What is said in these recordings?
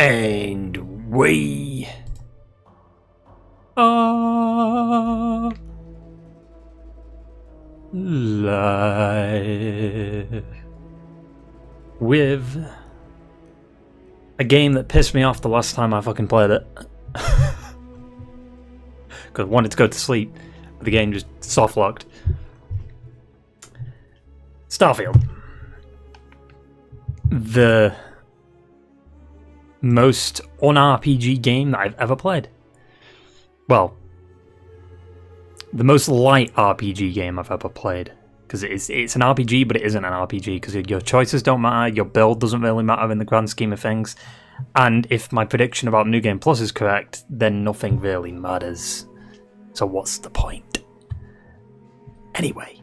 And we are live with a game that pissed me off the last time I fucking played it. Because I wanted to go to sleep, but the game just soft locked. Starfield. The most un-RPG game that I've ever played. Well, the most light RPG game I've ever played. Because it's an RPG, but it isn't an RPG, because your choices don't matter, your build doesn't really matter in the grand scheme of things. And if my prediction about New Game Plus is correct, then nothing really matters. So what's the point? Anyway.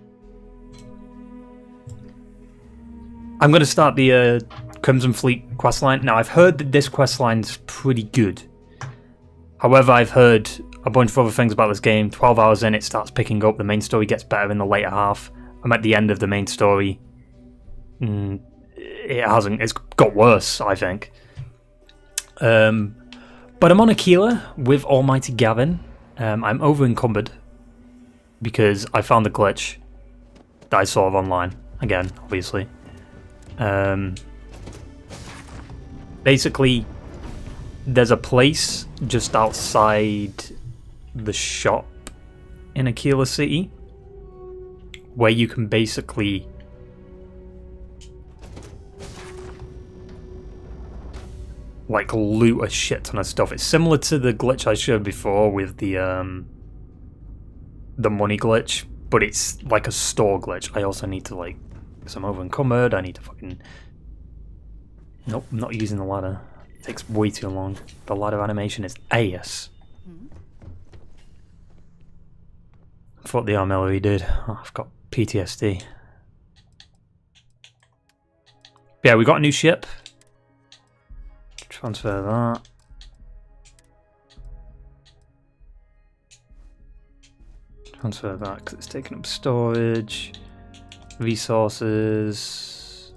I'm going to start the Crimson Fleet questline. Now, I've heard that this questline's pretty good. However, I've heard a bunch of other things about this game. 12 hours in, it starts picking up. The main story gets better in the later half. I'm at the end of the main story. It hasn't. It's got worse, I think. But I'm on Aquila with Almighty Gavin. I'm over encumbered because I found a glitch that I saw online. Again, obviously. Basically, there's a place just outside the shop in Aquila City where you can basically like loot a shit ton of stuff. It's similar to the glitch I showed before with the money glitch, but it's like a store glitch. I also need to like, because I'm over encumbered, I need to fucking... Nope, I'm not using the ladder. It takes way too long. The ladder animation is ass. I thought the armillery did. Oh, I've got PTSD. Yeah, we got a new ship. Transfer that. Transfer that because it's taking up storage. Resources.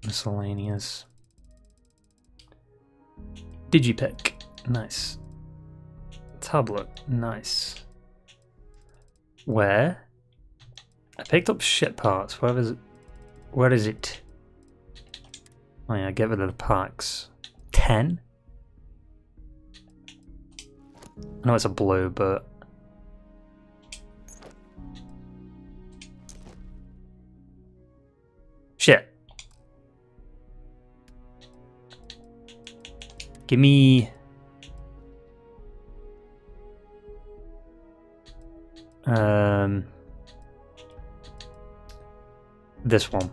Miscellaneous. Digipick. Nice. Tablet. Nice. Where? I picked up shit parts. Where is it? Where is it? Oh yeah, get rid of the packs. 10? I know it's a blue, but... Shit. Give me... This one.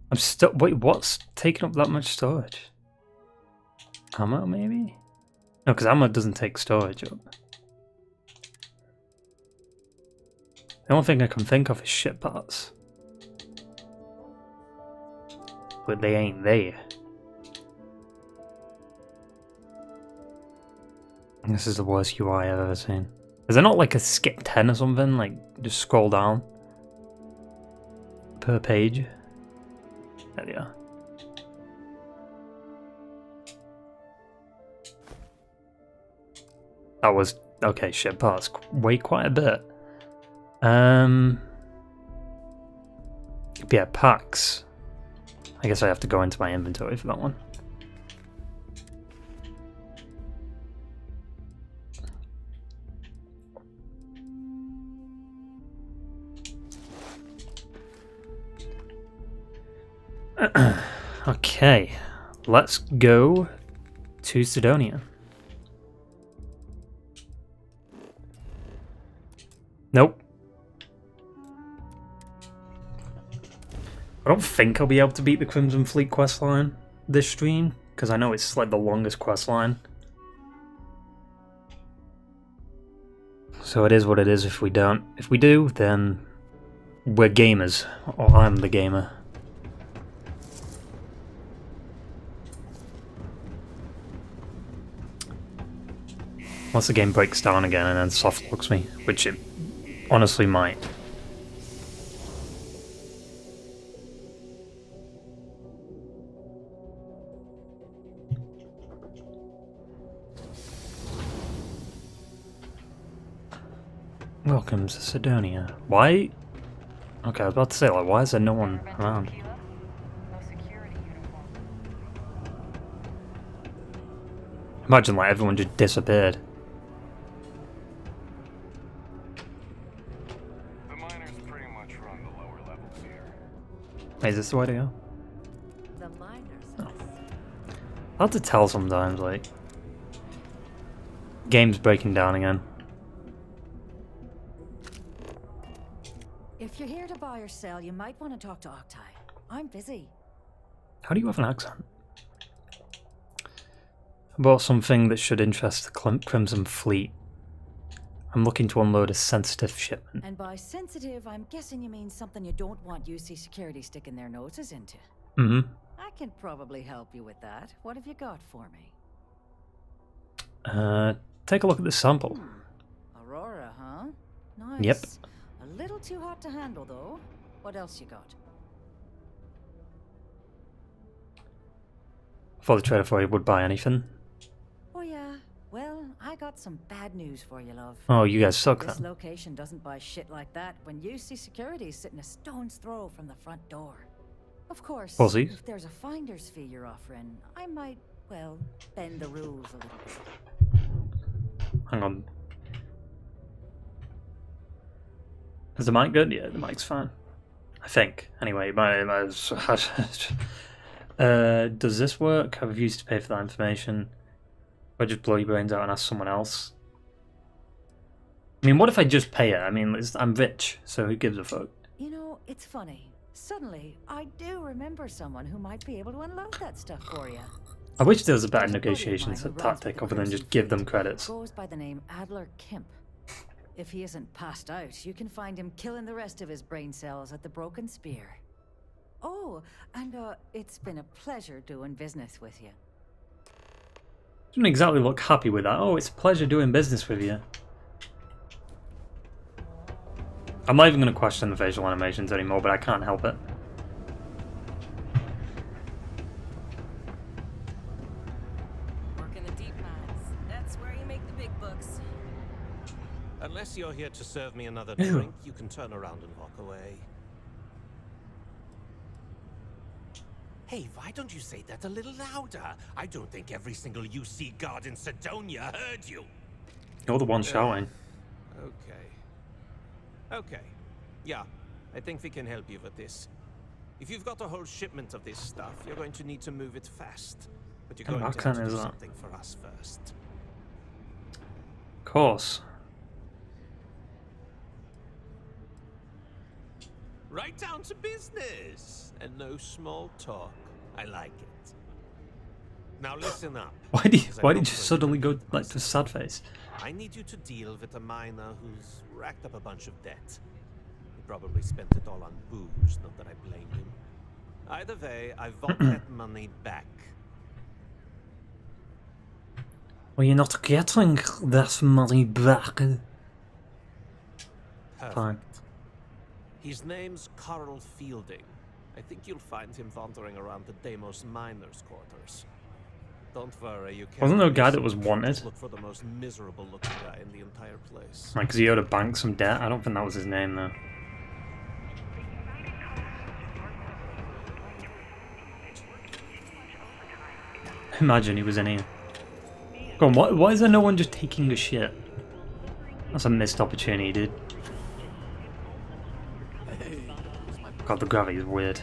I'm still... Wait, what's taking up that much storage? Ammo, maybe? No, because ammo doesn't take storage up. The only thing I can think of is shit parts. But they ain't there. This is the worst UI I've ever seen. Is there not like a skip 10 or something? Like, just scroll down per page? There they are. That was... Okay, shit parts. Weigh quite a bit. Yeah, packs. I guess I have to go into my inventory for that one. Okay, let's go to Sidonia. Nope. I don't think I'll be able to beat the Crimson Fleet questline this stream, because I know it's like the longest questline. So it is what it is if we don't. If we do, then we're gamers. Or I'm the gamer. Unless the game breaks down again and then soft locks me, which it honestly might. Welcome to Sidonia. Why? Okay, I was about to say, like, why is there no one around? Imagine, like, everyone just disappeared. The miners pretty much run the lower levels here. Hey, is this the way to go? The miners. Oh. Hard to tell sometimes, like. Game's breaking down again. If you're here to buy or sell, you might want to talk to Octai. I'm busy. How do you have an accent? I bought something that should interest the Crimson Fleet. I'm looking to unload a sensitive shipment. And by sensitive, I'm guessing you mean something you don't want UC Security sticking their noses into. Mm-hmm. I can probably help you with that. What have you got for me? Take a look at the sample. Aurora, huh? Nice. Yep. A little too hot to handle, though. What else you got? I thought the trader for you would buy anything. Oh, yeah. Well, I got some bad news for you, love. Oh, you guys suck This then. location doesn't buy shit like that when UC Security is sitting a stone's throw from the front door. Of course, Pussies. if there's a finder's fee you're offering, I might, well, bend the rules a little bit. Hang on. Is the mic good? Yeah, the mic's fine. I think. Anyway, does this work? Have refused to pay for that information. Or just blow your brains out and ask someone else? I mean, what if I just pay it? I mean, I'm rich, so who gives a fuck? You know, it's funny. Suddenly, I do remember someone who might be able to unload that stuff for you. I wish there was a better There's a buddy of negotiation mine who runs tactic with the other than Crimson just give them Fleet. credits. Goes by the name Adler Kemp. If he isn't passed out, you can find him killing the rest of his brain cells at the Broken Spear. Oh, and it's been a pleasure doing business with you. Doesn't exactly look happy with that. Oh, it's a pleasure doing business with you. I'm not even going to question the facial animations anymore, but I can't help it. Work in the deep mines. That's where you make the big bucks. Unless you're here to serve me another Ew. drink, you can turn around and walk away. Hey, why don't you say that a little louder? I don't think every single UC guard in Sidonia heard you. You're the one shouting. Okay. Yeah, I think we can help you with this. If you've got a whole shipment of this stuff, you're going to need to move it fast. But you're What going to accent have to is do that? something for us first. Of course. Right down to business! And no small talk. I like it. Now listen up. Why did because I you don't suddenly go really like to sad face? I need you to deal with a miner who's racked up a bunch of debt. He probably spent it all on booze, not that I blame him. Either way, I want that money back. Well, you're not getting that money back. Perfect. Fine. His name's Carl Fielding. I think you'll find him wandering around the Deimos miners' quarters. Don't worry, you can't. Wasn't there a guy that was wanted? Look for the most miserable looking guy in the entire place. Like, 'cause he owed a bank some debt? I don't think that was his name, though. Imagine he was in here. Go on, why is there no one just taking a shit? That's a missed opportunity, dude. God, the gravity is weird.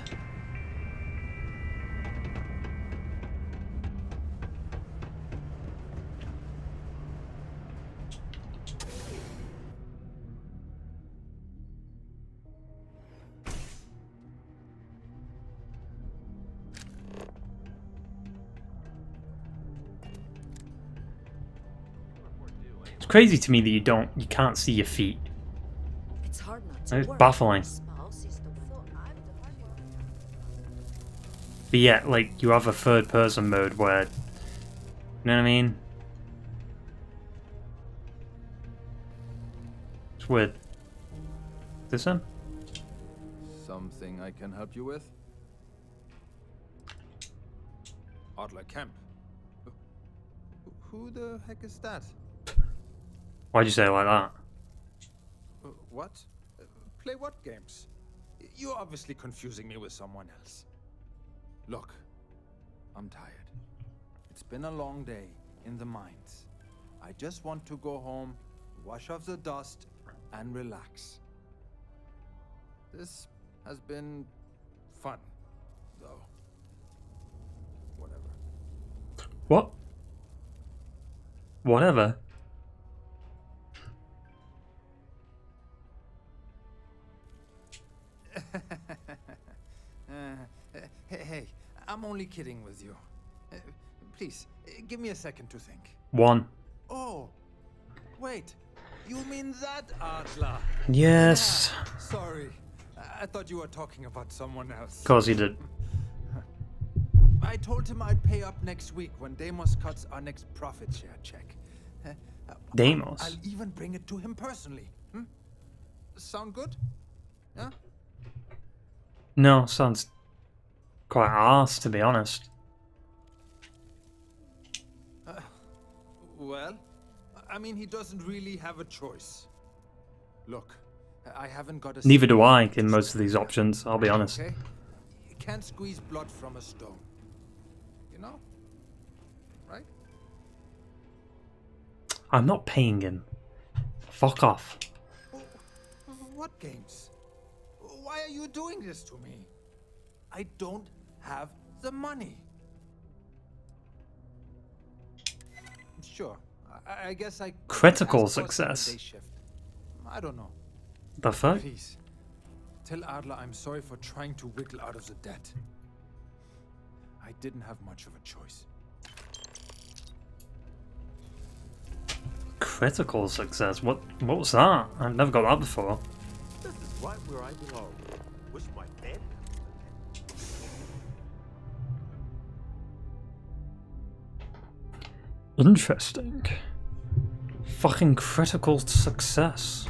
It's crazy to me that you can't see your feet. It's hard not to It's worry baffling. about a small system. But yet, like, you have a third person mode where, you know what I mean? It's weird. This him? Something I can help you with? Adler Kemp. Who the heck is that? Why'd you say it like that? What? Play what games? You're obviously confusing me with someone else. Look, I'm tired. It's been a long day in the mines. I just want to go home, wash off the dust, and relax. This has been fun, though. Whatever. What? Whatever. Hey, I'm only kidding with you. Please, give me a second to think. 1. Oh, wait. You mean that Adler? Yes. Yeah, sorry. I thought you were talking about someone else. Of course he did. I told him I'd pay up next week when Deimos cuts our next profit share check. Deimos? I'll even bring it to him personally. Sound good? Yeah? No, sounds quite arse, to be honest. Well, I mean, he doesn't really have a choice. Look, I haven't got a... Neither do I in most of these options, I'll be honest. Okay? You can't squeeze blood from a stone. You know? Right? I'm not paying him. Fuck off. What games? Why are you doing this to me? I don't have the money. Sure, I guess I could Critical ask for success. a day shift. I don't know. The fuck? Please, tell Adler I'm sorry for trying to wiggle out of the debt. I didn't have much of a choice. Critical success? What was that? I've never got that before. This is right where I belong. Wish my bed. Interesting. Fucking critical success.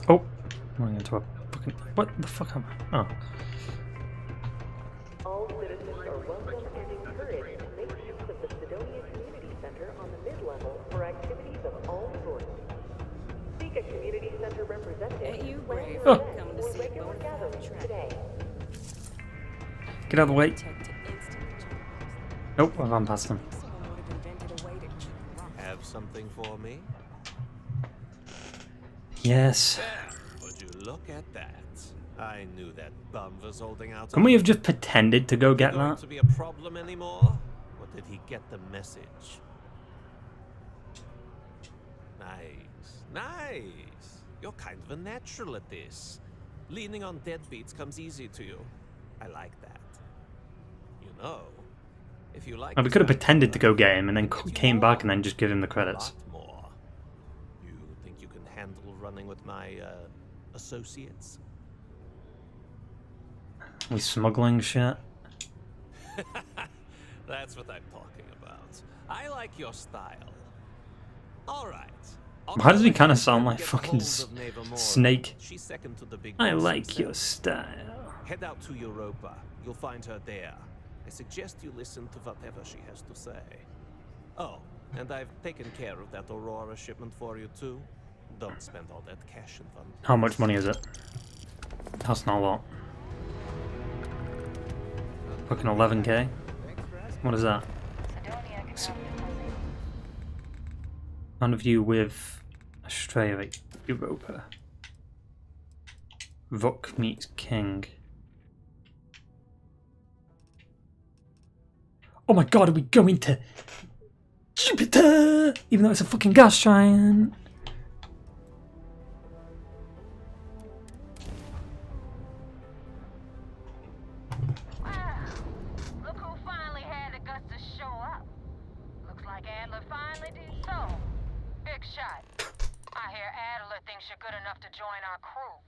Oh, I'm going into a fucking... What the fuck am I? Oh. All citizens are welcome and encouraged to make use of the Sidonia Community Center on the mid-level for activities of all sorts. Seek a community center representative Ain't you brave Oh. coming to for see regular bona fide gatherings track? today. Get out of the way. Tech to instantly jump. Nope, I've gone past him. Someone would have invented a way to keep rocks. Have something for me? Yes. Would you look at that? I knew that bum was holding out. Can we have just pretended to go get going that? to be a problem anymore? Or did he get the message? Nice, nice. You're kind of a natural at this. Leaning on deadbeats comes easy to you. I like that. You know, if you like, We could have pretended to go get him and then came back and then just give him the credits. More. You think you can handle running with my associates? We smuggling shit. That's what I'm talking about. I like your style. All right. Why does he kind of sound like fucking Snake? She's second to the big I boss like your himself. style. Head out to Europa. You'll find her there. I suggest you listen to whatever she has to say. Oh, and I've taken care of that Aurora shipment for you too. Don't spend all that cash in one. How much money is it? That's not a lot. Fucking 11k? What is that? None of you with Australia, Europa. Vuk meets King. Oh my god, are we going to Jupiter? Even though it's a fucking gas giant. Look who finally had the guts to show up. Looks like Adler finally did so. Big shot. I hear Adler thinks you're good enough to join our crew.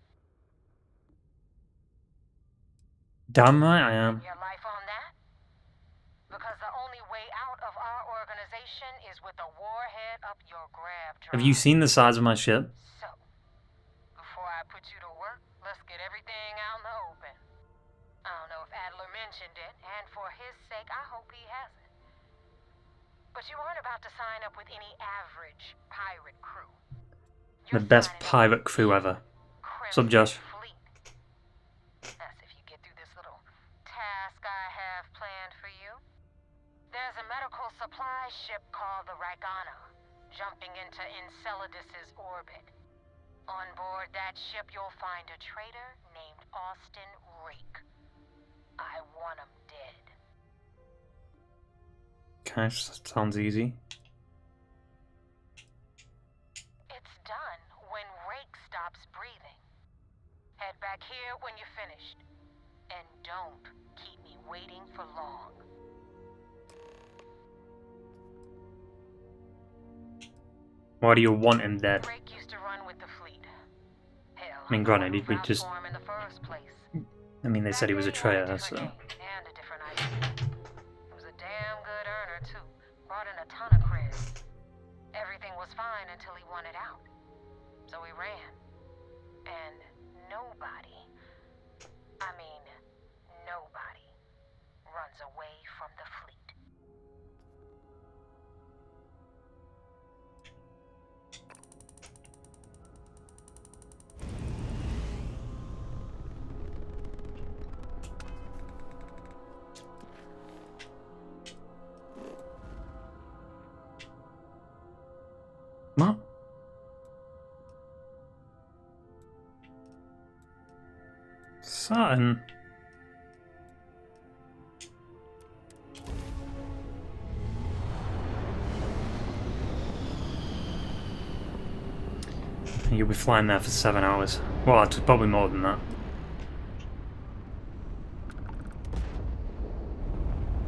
Damn right I am. Your life on that? Because the only way out of our organization is with a warhead up your grab drive. Have you seen the size of my ship? So, before I put you to work, let's get everything out in the open. I don't know if Adler mentioned it, and for his sake, I hope he hasn't. But you aren't about to sign up with any average pirate crew. The best pirate crew ever. Sup, Josh? That's if you get through this little task I have planned for you. There's a medical supply ship called the Ragana, jumping into Enceladus's orbit. On board that ship, you'll find a traitor named Austin Rake. I want him dead. Okay, sounds easy. It's done when Rake stops breathing. Head back here when you're finished. And don't keep me waiting for long. Why do you want him dead? Rake used to run with the fleet. Hell, I mean, granted, he would just... in the first place. I mean, they said he was a traitor, so... And a different idea. He was a damn good earner, too. Brought in a ton of credit. Everything was fine until he wanted out. So he ran. And nobody, I mean, nobody, runs away from the fleet. What? Son. You'll be flying there for 7 hours. Well, it's probably more than that.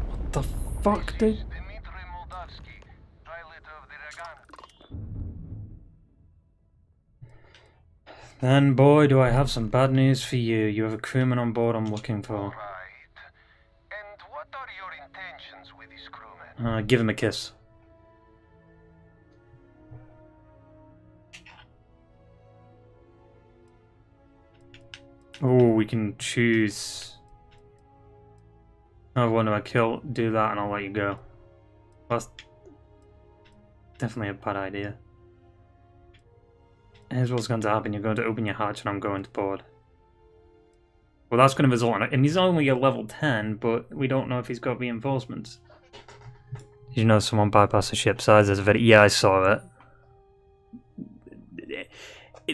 What the fuck, dude? Then, boy, do I have some bad news for you. You have a crewman on board I'm looking for. Right. And what are your intentions with this crewman? Give him a kiss. Oh, we can choose. Oh, when do I kill? Do that and I'll let you go. That's definitely a bad idea. Here's what's going to happen. You're going to open your hatch and I'm going to board. Well, that's going to result in it. And he's only a level 10, but we don't know if he's got reinforcements. Did you know someone bypassed the ship size? There's a video. Yeah, I saw it.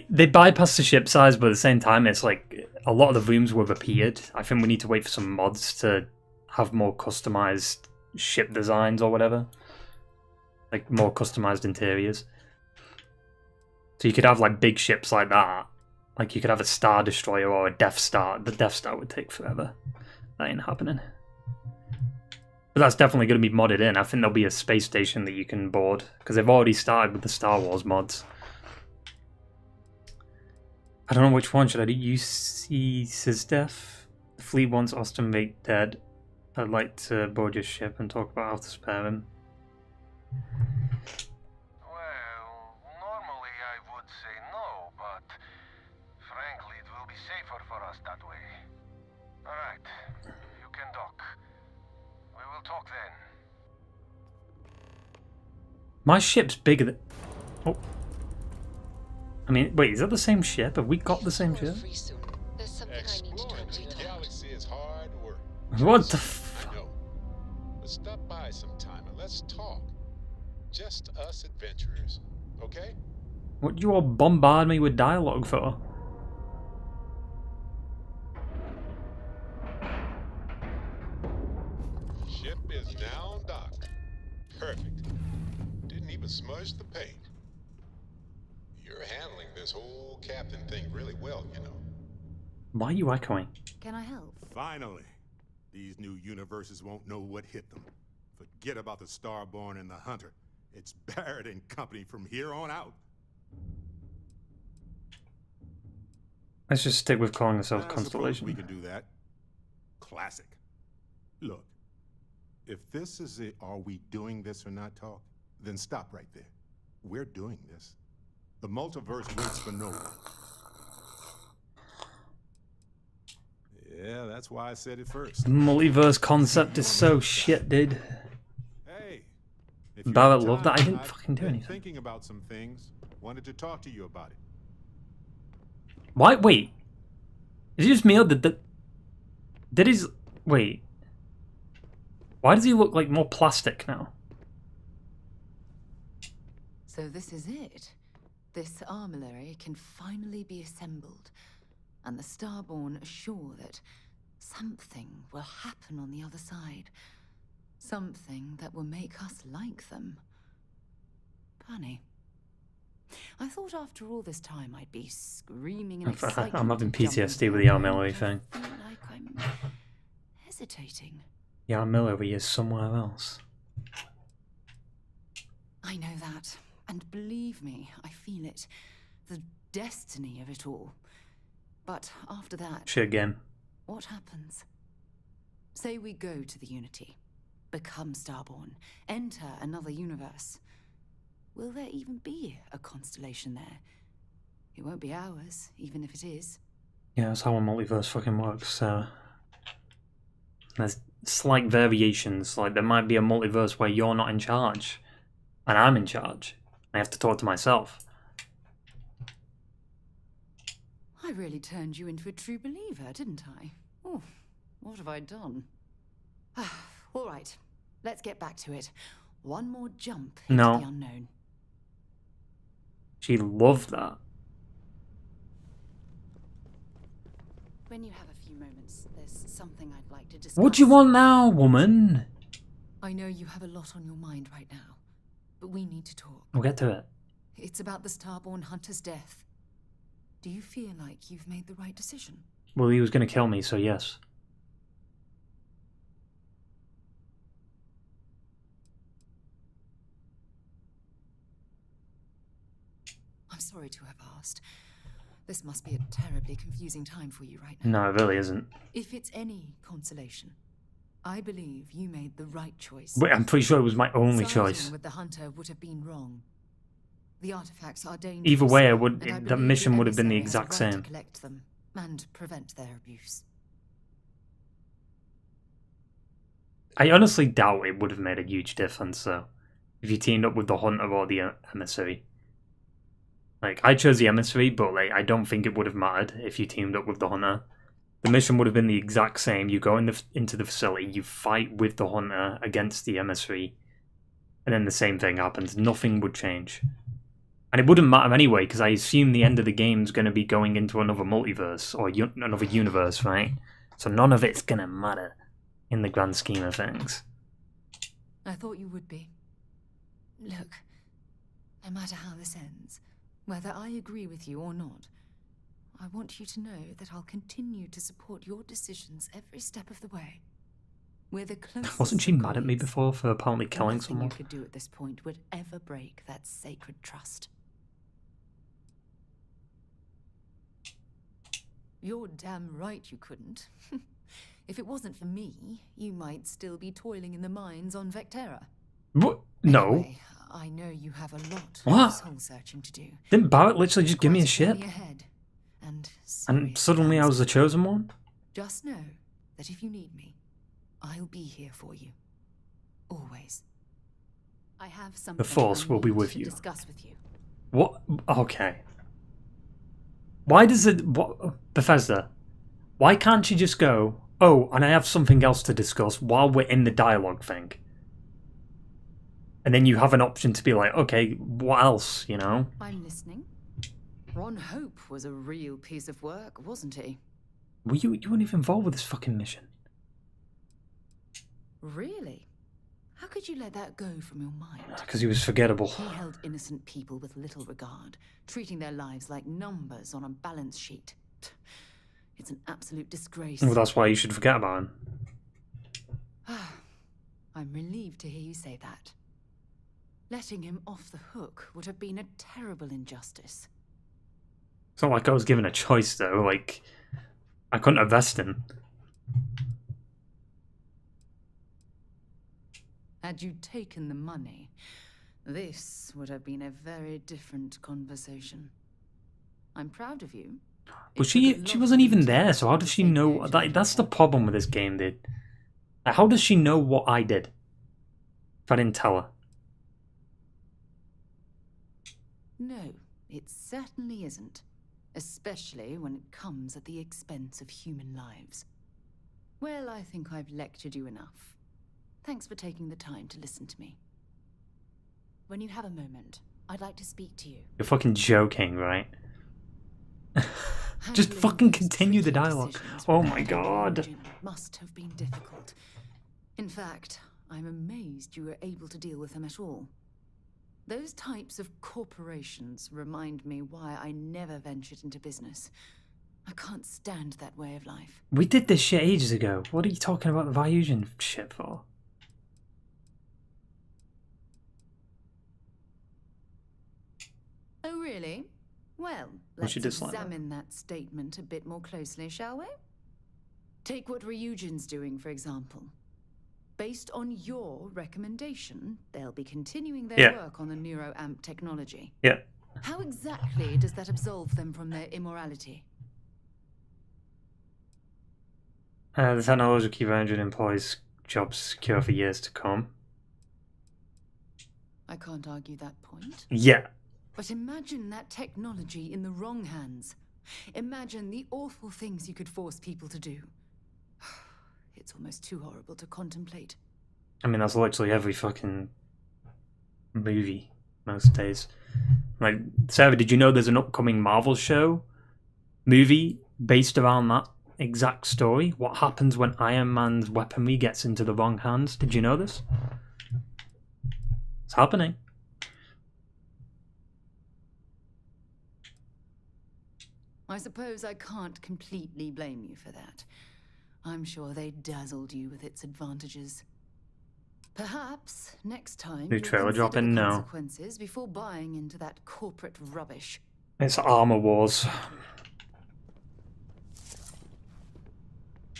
They bypassed the ship size, but at the same time, it's like a lot of the rooms were repeated. I think we need to wait for some mods to have more customized ship designs or whatever. Like more customized interiors. So you could have like big ships like that. Like you could have a Star Destroyer or a Death Star. The Death Star would take forever. That ain't happening. But that's definitely going to be modded in. I think there'll be a space station that you can board. Because they've already started with the Star Wars mods. I don't know which one. Should I do UC Sysdef? The fleet wants Austin Rake dead. I'd like to board your ship and talk about how to spare him. My ship's bigger than... Oh. I mean, wait, is that the same ship? Have we got the same ship? Exploring the galaxy is hard work. What the f... I know. But stop by sometime and let's talk. Just us adventurers, okay? What do you all bombard me with dialogue for? Ship is now docked. Perfect. Didn't even smudge the paint. You're handling this whole captain thing really well, you know. Why are you echoing? Can I help? Finally, these new universes won't know what hit them. Forget about the Starborn and the Hunter. It's Barrett and company from here on out. Let's just stick with calling ourselves I suppose Constellation. we can do that. Classic. Look, if this is a "are we doing this or not" talk, then stop right there. We're doing this. The multiverse waits for no one. Yeah, that's why I said it first. The multiverse concept is so shit, dude. Hey, if you Barrett have loved that. I time, didn't I've fucking do been anything. Thinking about some things. Wanted to talk to you about it. Why? Wait. Is it just me or did his... Wait. Why does he look like more plastic now? So this is it. This armillary can finally be assembled, and the Starborn are sure that something will happen on the other side. Something that will make us like them. Funny. I thought after all this time I'd be screaming in excitement. I'm having to jump PTSD into with the the armillary moment. thing. I feel like I'm hesitating. The armillary is somewhere else. I know that. And believe me, I feel it. The destiny of it all. But after that, Shit again. what happens? Say we go to the Unity, become Starborn, enter another universe. Will there even be a constellation there? It won't be ours, even if it is. Yeah, that's how a multiverse fucking works. There's slight variations. Like, there might be a multiverse where you're not in charge, and I'm in charge. I have to talk to myself. I really turned you into a true believer, didn't I? Oh, what have I done? All right, let's get back to it. One more jump into No. the unknown. She loved that. When you have a few moments, there's something I'd like to discuss. What do you want now, woman? I know you have a lot on your mind right now, but we need to talk. We'll get to it. It's about the Starborn Hunter's death. Do you feel like you've made the right decision? Well, he was going to kill me, so yes. I'm sorry to have asked. This must be a terribly confusing time for you right now. No, it really isn't. If it's any consolation, I believe you made the right choice. Wait, I'm pretty sure it was my only Siding choice. with the Hunter would have been wrong. The artifacts are dangerous. Either way, and I the believe mission would have been the emissary exact has a right same. to collect them and prevent their abuse. I honestly doubt it would have made a huge difference, though, if you teamed up with the Hunter or the emissary. Like, I chose the emissary, but like, I don't think it would have mattered if you teamed up with the Hunter. The mission would have been the exact same. You go into the facility, you fight with the Hunter against the emissary, and then the same thing happens. Nothing would change. And it wouldn't matter anyway, because I assume the end of the game's going to be going into another multiverse, or another universe, right? So none of it's going to matter in the grand scheme of things. I thought you would be. Look, no matter how this ends, whether I agree with you or not, I want you to know that I'll continue to support your decisions every step of the way. We're the closest. Wasn't she mad at me colleagues. before for apparently killing Nothing someone? you could do at this point would ever break that sacred trust. You're damn right you couldn't. If it wasn't for me, you might still be toiling in the mines on Vectera. What? No. Anyway, I know you have a lot What? of soul searching to do. Didn't Barrett literally just give me a Quite ship? journey ahead, and And suddenly I was the chosen one? Just know that if you need me, I'll be here for you. Always. I have something The Force I will be need with to you. discuss with you. What? Okay. Why does it... What, Bethesda, why can't you just go, oh, and I have something else to discuss while we're in the dialogue thing? And then you have an option to be like, okay, what else, you know? I'm listening. Ron Hope was a real piece of work, wasn't he? Well, you weren't even involved with this fucking mission. Really? How could you let that go from your mind? Because he was forgettable. He held innocent people with little regard, treating their lives like numbers on a balance sheet. It's an absolute disgrace. Well, that's why you should forget about him. I'm relieved to hear you say that. Letting him off the hook would have been a terrible injustice. It's not like I was given a choice, though. Like, I couldn't arrest him. Had you taken the money, this would have been a very different conversation. I'm proud of you. But she wasn't even there, so how does she know? That's the problem with this game, dude. Like, how does she know what I did if I didn't tell her? No, it certainly isn't. Especially when it comes at the expense of human lives. Well, I think I've lectured you enough. Thanks for taking the time to listen to me. When you have a moment, I'd like to speak to you. You're fucking joking, right? Just fucking continue the dialogue. Oh my god. Must have been difficult. In fact, I'm amazed you were able to deal with them at all. Those types of corporations remind me why I never ventured into business. I can't stand that way of life. We did this shit ages ago. What are you talking about the Vyusian shit for? Oh, really? Well, let's examine that statement a bit more closely, shall we? Take what Ryujin's doing, for example. Based on your recommendation, they'll be continuing their work on the NeuroAmp technology. Yeah. How exactly does that absolve them from their immorality? The technology will keep Android employees' jobs secure for years to come. I can't argue that point. Yeah. But imagine that technology in the wrong hands. Imagine the awful things you could force people to do. It's almost too horrible to contemplate. I mean, that's literally every fucking movie most days. Like, Sarah, did you know there's an upcoming Marvel movie based around that exact story? What happens when Iron Man's weaponry gets into the wrong hands? Did you know this? It's happening. I suppose I can't completely blame you for that. I'm sure they dazzled you with its advantages. Perhaps next time New trailer dropping? No. Consequences before buying into that corporate rubbish. It's Armor Wars.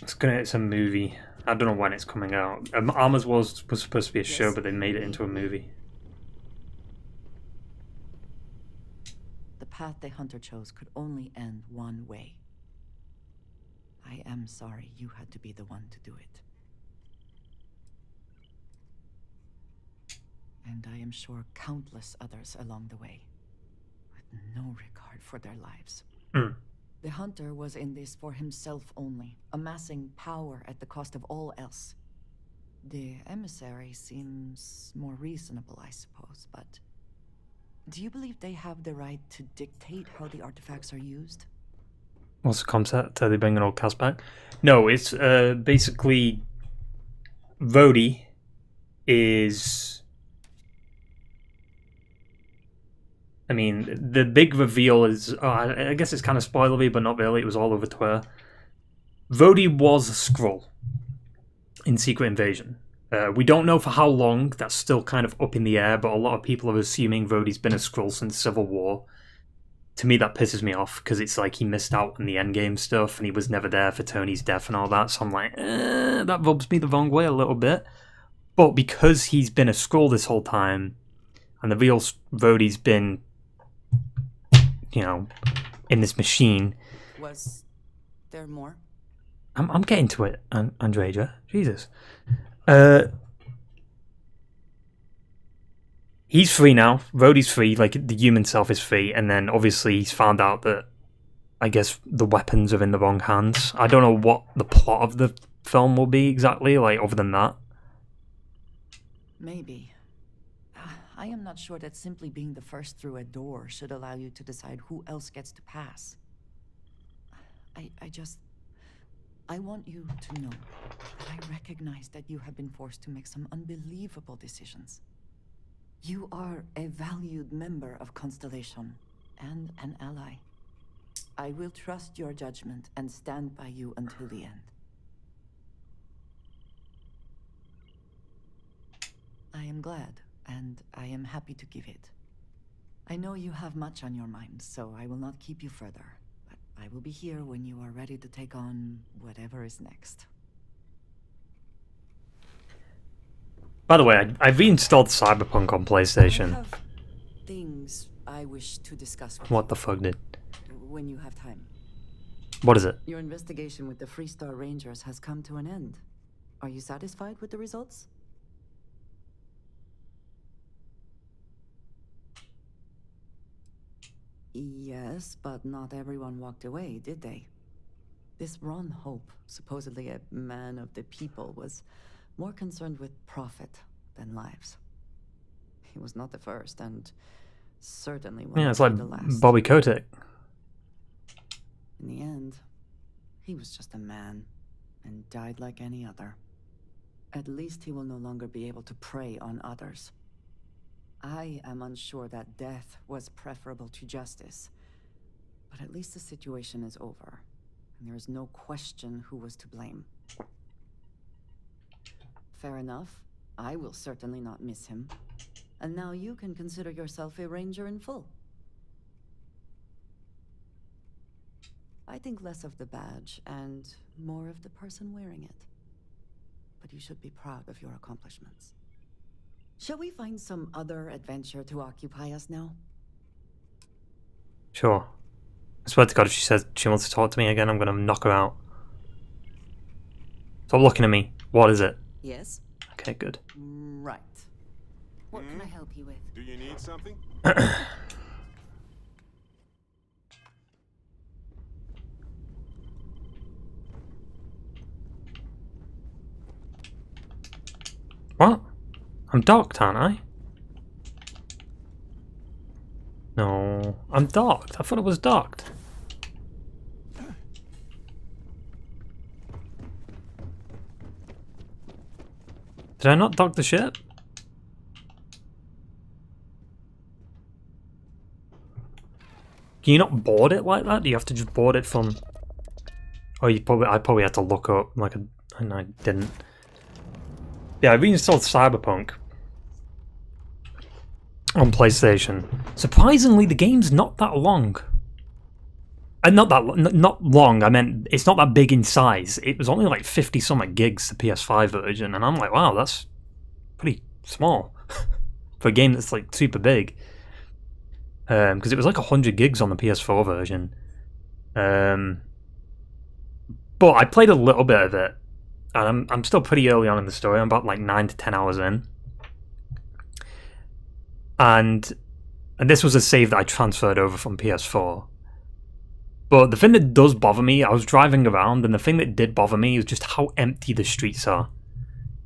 It's a movie. I don't know when it's coming out. Armor Wars was supposed to be a show, but they made it into a movie. The path the hunter chose could only end one way. I am sorry you had to be the one to do it. And I am sure countless others along the way, with no regard for their lives. The hunter was in this for himself only, amassing power at the cost of all else. The emissary seems more reasonable, I suppose, but do you believe they have the right to dictate how the artifacts are used? What's the concept? Are they bringing old cast back? No, it's basically Vody is... I mean, the big reveal is... I guess it's kind of spoilery, but not really. It was all over Twitter. Vody was a Skrull in Secret Invasion. We don't know for how long. That's still kind of up in the air, but a lot of people are assuming Vody's been a Skrull since Civil War. To me, that pisses me off, because it's like he missed out on the endgame stuff, and he was never there for Tony's death and all that, so I'm like, that rubs me the wrong way a little bit. But because he's been a Skrull this whole time, and the real Vody's been, you know, in this machine... Was there more? I'm getting to it, Andrea. Jesus. He's free now. Vody's free, like the human self is free, and then obviously he's found out that, I guess, the weapons are in the wrong hands. I don't know what the plot of the film will be exactly, like, other than that. Maybe. I am not sure that simply being the first through a door should allow you to decide who else gets to pass. I want you to know that I recognize that you have been forced to make some unbelievable decisions. You are a valued member of Constellation and an ally. I will trust your judgment and stand by you until the end. I am glad and I am happy to give it. I know you have much on your mind, so I will not keep you further. But I will be here when you are ready to take on whatever is next. By the way, I've reinstalled Cyberpunk on I PlayStation. have things I wish to discuss with What the fuck, dude? you when you have time. What is it? Your investigation with the Freestar Rangers has come to an end. Are you satisfied with the results? Yes, but not everyone walked away, did they? This Ron Hope, supposedly a man of the people, was more concerned with profit than lives. He was not the first, and certainly will Yeah, not it's be like the last. Bobby Kotick. In the end, he was just a man, and died like any other. At least he will no longer be able to prey on others. I am unsure that death was preferable to justice, but at least the situation is over, and there is no question who was to blame. Fair enough. I will certainly not miss him. And now you can consider yourself a ranger in full. I think less of the badge and more of the person wearing it. But you should be proud of your accomplishments. Shall we find some other adventure to occupy us now? Sure. I swear to God, if she says she wants to talk to me again, I'm gonna knock her out. Stop looking at me. What is it? Yes. Okay, good. Right. What can I help you with? Do you need something? What? I'm docked, aren't I? No, I'm docked. I thought it was docked. Did I not dock the ship? Can you not board it like that? Do you have to just board it from... Oh, I probably had to look up like and I didn't. Yeah, I reinstalled Cyberpunk on PlayStation. Surprisingly, the game's not that long. Not long. I meant it's not that big in size. It was only like 50-something gigs, the PS5 version, and I'm like, wow, that's pretty small for a game that's like super big. Because it was like 100 gigs on the PS4 version. But I played a little bit of it, and I'm still pretty early on in the story. I'm about like 9 to 10 hours in. And this was a save that I transferred over from PS4. But the thing that does bother me, I was driving around, and the thing that did bother me is just how empty the streets are.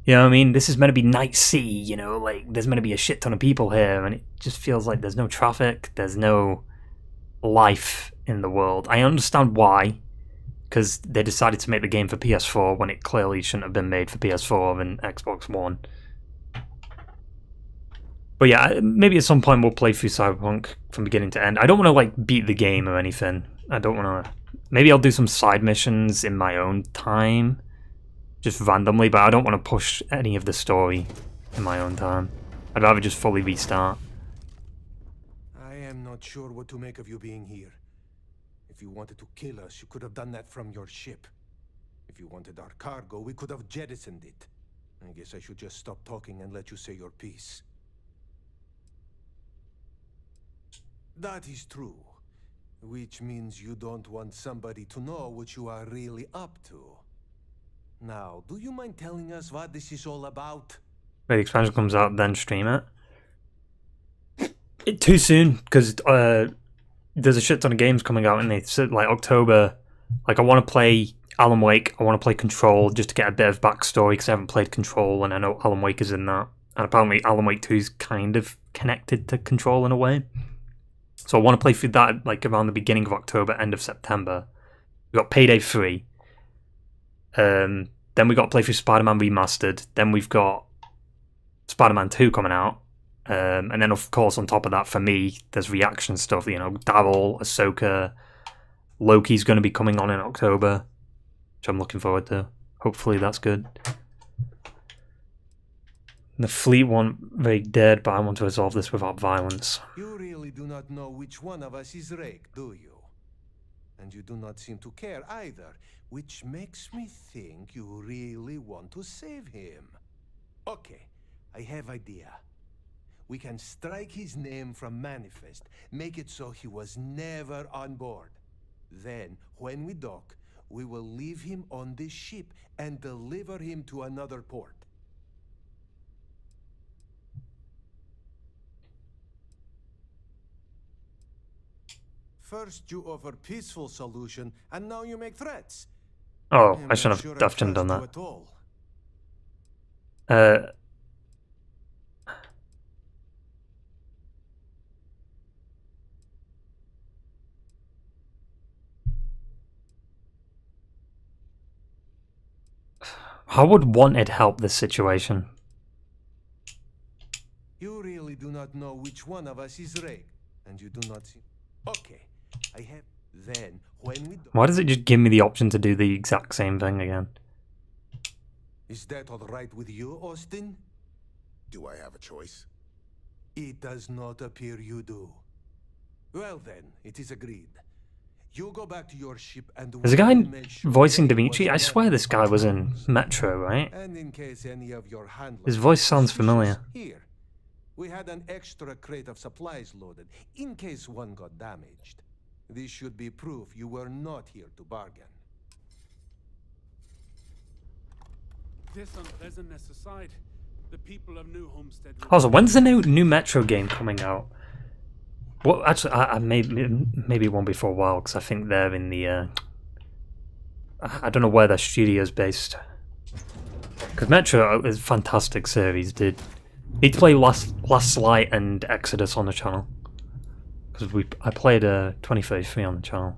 You know what I mean? This is meant to be Night Sea, you know, like there's meant to be a shit ton of people here, and it just feels like there's no traffic, there's no life in the world. I understand why, because they decided to make the game for PS4 when it clearly shouldn't have been made for PS4 and Xbox One. But yeah, maybe at some point we'll play through Cyberpunk from beginning to end. I don't want to like beat the game or anything. I don't want to... Maybe I'll do some side missions in my own time, just randomly, but I don't want to push any of the story in my own time. I'd rather just fully restart. I am not sure what to make of you being here. If you wanted to kill us, you could have done that from your ship. If you wanted our cargo, we could have jettisoned it. I guess I should just stop talking and let you say your piece. That is true. Which means you don't want somebody to know what you are really up to. Now, do you mind telling us what this is all about? Wait, the expansion comes out, then stream it? Too soon, because there's a shit ton of games coming out, and it's like October. Like, I want to play Alan Wake, I want to play Control, just to get a bit of backstory, because I haven't played Control, and I know Alan Wake is in that. And apparently Alan Wake 2 is kind of connected to Control in a way. So I want to play through that like around the beginning of October, end of September. We've got Payday 3. Then we got to play through Spider-Man Remastered. Then we've got Spider-Man 2 coming out. And then of course on top of that, for me, there's reaction stuff. You know, Daryl, Ahsoka, Loki's going to be coming on in October, which I'm looking forward to. Hopefully that's good. The fleet want very dead, but I want to resolve this without violence. You really do not know which one of us is Rake, do you? And you do not seem to care either, which makes me think you really want to save him. Okay, I have idea. We can strike his name from Manifest, make it so he was never on board. Then, when we dock, we will leave him on this ship and deliver him to another port. First you offer peaceful solution, and now you make threats. Oh, I'm I shouldn't not sure have often done trust that. you at all. How would wanted help this situation? You really do not know which one of us is Rake, and you do not see. Okay, I have. Then, when we. Why does it just give me the option to do the exact same thing again? Is that all right with you, Austin? Do I have a choice? It does not appear you do. Well then, it is agreed. You go back to your ship and There's a guy we will make sure voicing Rake Dimitri. was I swear never this guy was in Metro, right? And in case any of your handlers His voice are sounds suspicious, familiar. Here, we had an extra crate of supplies loaded, in case one got damaged. This should be proof you were not here to bargain. This unpleasantness aside, the people of New Homestead. Also, when's the new Metro game coming out? Well, actually, I maybe it won't be for a while because I think they're in the. I don't know where their studio's based. Because Metro is a fantastic series, dude. Need to play Last Light and Exodus on the channel. Because I played 2033 on the channel.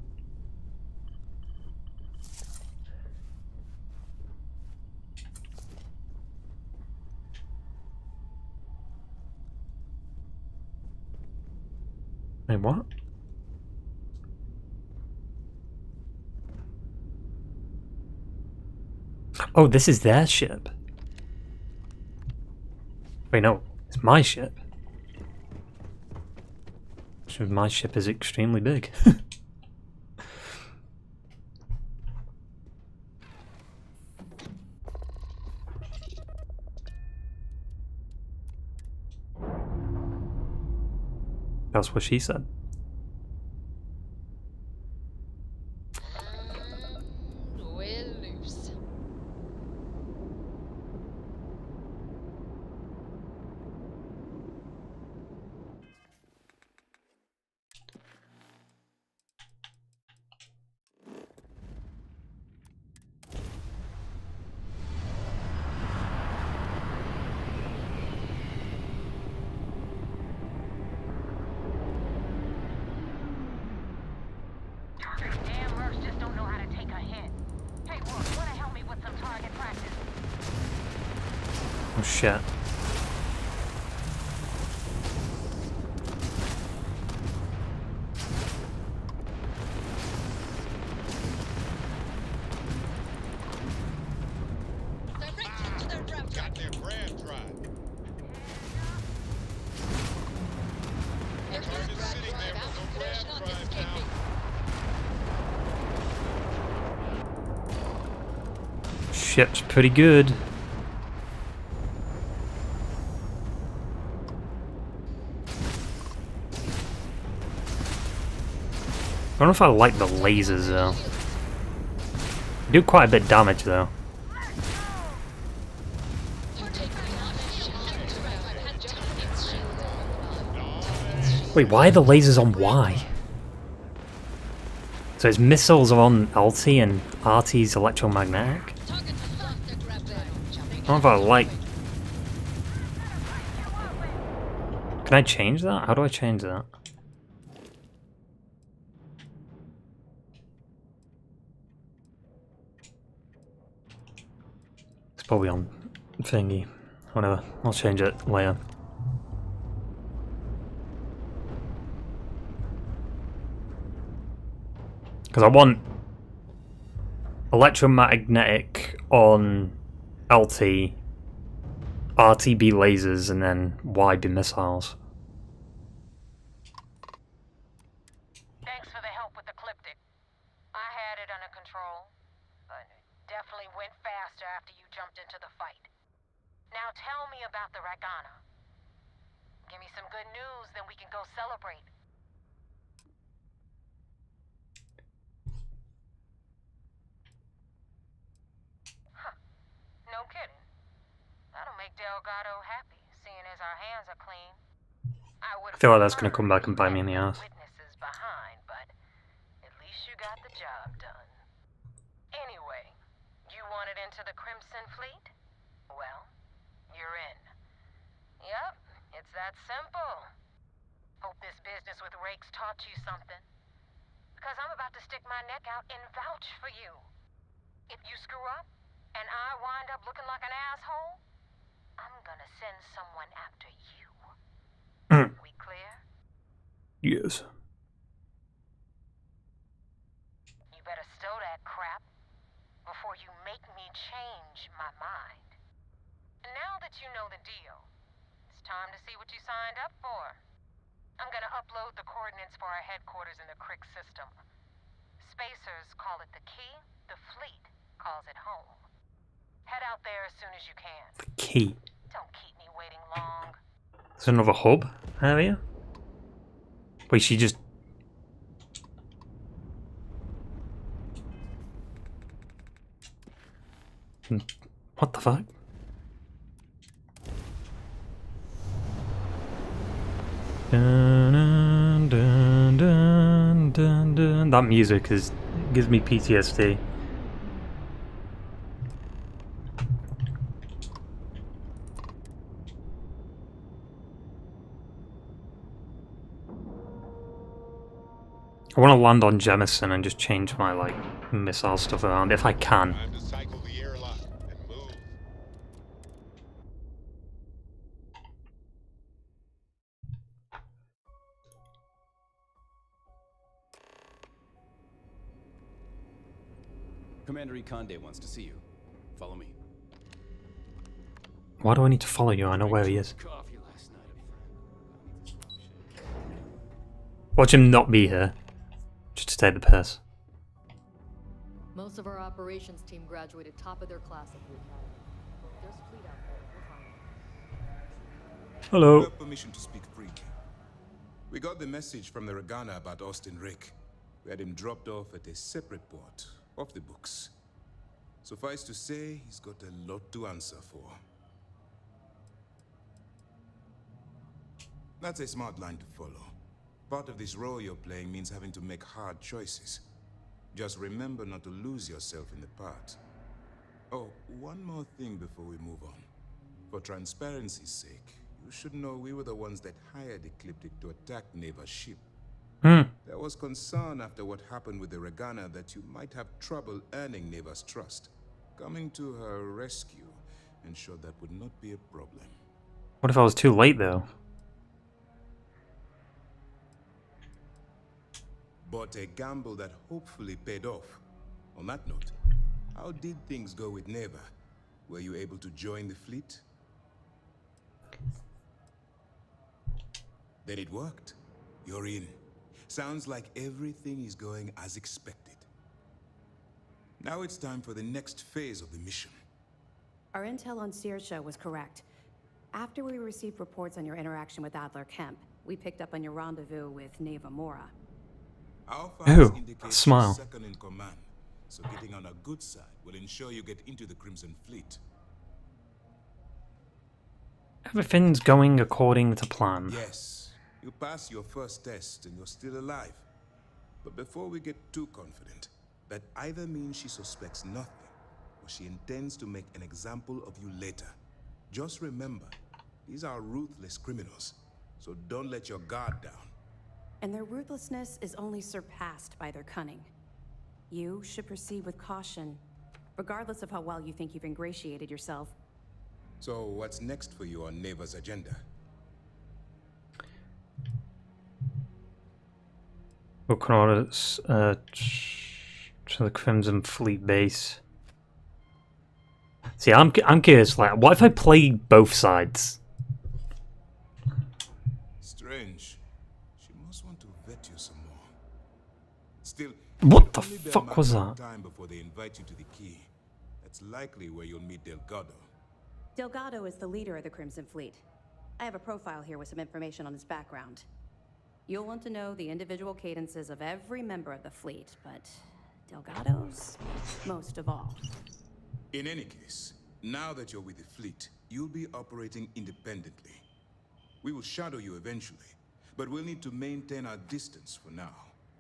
Wait, what? Oh, this is their ship. Wait, no, it's my ship. So my ship is extremely big. That's what she said. We're loose. Damn mercs just don't know how to take a hint. Hey, Wolf, wanna help me with some target practice? Oh shit. Got their brand tried. Target's sitting there with no brand drive now. Ship's pretty good. I don't know if I like the lasers though. They do quite a bit of damage though. Wait, why are the lasers on Y? So his missiles are on LT and RT's electromagnetic? I don't know if I like... Can I change that? How do I change that? It's probably on thingy. Whatever, I'll change it later. Because I want electromagnetic on LT, RTB lasers and then YB missiles. Thanks for the help with the Ecliptic. I had it under control, but it definitely went faster after you jumped into the fight. Now tell me about the Ragana. Give me some good news, then we can go celebrate. Huh. No kidding. That'll make Delgado happy, seeing as our hands are clean. I feel like that's gonna come back and bite me in the ass. Witnesses behind, but at least you got the job done. Anyway, you wanted into the Crimson Fleet? Well, you're in. Yep, it's that simple. Hope this business with Rakes taught you something. Because I'm about to stick my neck out and vouch for you. If you screw up, and I wind up looking like an asshole, I'm gonna send someone after you. We clear? Yes. You better stow that crap before you make me change my mind. And now that you know the deal, it's time to see what you signed up for. I'm gonna upload the coordinates for our headquarters in the Crick system. Spacers call it the key, the fleet calls it home. Head out there as soon as you can. The key. Don't keep me waiting long. There's another hub area? Wait, she just... What the fuck? Dun, dun, dun, dun, dun, dun. That music gives me PTSD. I want to land on Jemison and just change my like missile stuff around if I can. Time to cycle the airlock and move. Commander Ikonde wants to see you. Follow me. Why do I need to follow you? I know where he is. Coffee last night. Watch him not be here. Just to take the piss. Most of our operations team graduated top of their class at the academy. There's a fleet out there. We'll find them. Hello. We have permission to speak freely. We got the message from the Ragana about Austin Rick. We had him dropped off at a separate port, off the books. Suffice to say, he's got a lot to answer for. That's a smart line to follow. Part of this role you're playing means having to make hard choices. Just remember not to lose yourself in the part. Oh, one more thing before we move on. For transparency's sake, you should know we were the ones that hired Ecliptic to attack Neva's ship. There was concern after what happened with the Ragana that you might have trouble earning Neva's trust. Coming to her rescue ensured that would not be a problem. What if I was too late though? But a gamble that hopefully paid off. On that note, how did things go with Neva? Were you able to join the fleet? Then it worked. You're in. Sounds like everything is going as expected. Now it's time for the next phase of the mission. Our intel on Saoirse was correct. After we received reports on your interaction with Adler Kemp, we picked up on your rendezvous with Neva Mora. Our files Ooh, indicate smile. you're second in command, so getting on a good side will ensure you get into the Crimson Fleet. Everything's going according to plan. Yes, you pass your first test and you're still alive. But before we get too confident, that either means she suspects nothing, or she intends to make an example of you later. Just remember, these are ruthless criminals, so don't let your guard down. And their ruthlessness is only surpassed by their cunning. You should proceed with caution, regardless of how well you think you've ingratiated yourself. So what's next for you on Neva's agenda? Coordinates to the Crimson Fleet base. See, I'm curious. Like, what if I play both sides? Strange. She must want to vet you some more. Still, What the fuck was that? Time before they invite you to the key. That's likely where you'll meet Delgado. Delgado is the leader of the Crimson Fleet. I have a profile here with some information on his background. You'll want to know the individual cadences of every member of the fleet, but Delgado's most of all. In any case, now that you're with the fleet, you'll be operating independently. We will shadow you eventually, but we'll need to maintain our distance for now,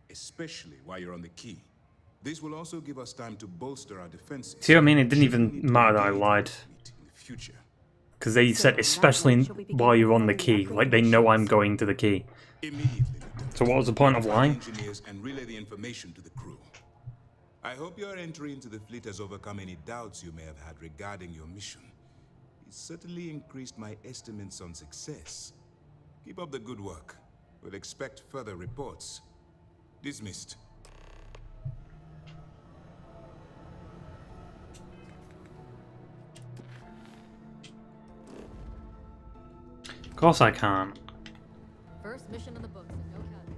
especially while you're on the key. This will also give us time to bolster our defenses. See what I mean? It didn't even matter that I lied. Because they said, especially while you're on the key. Like, they know I'm going to the key. So what was the point of lying? Engineers and relay the information to the crew. I hope your entry into the fleet has overcome any doubts you may have had regarding your mission. It certainly increased my estimates on success. Keep up the good work. We'll expect further reports. Dismissed. Of course I can't. First mission in the books and no casualties.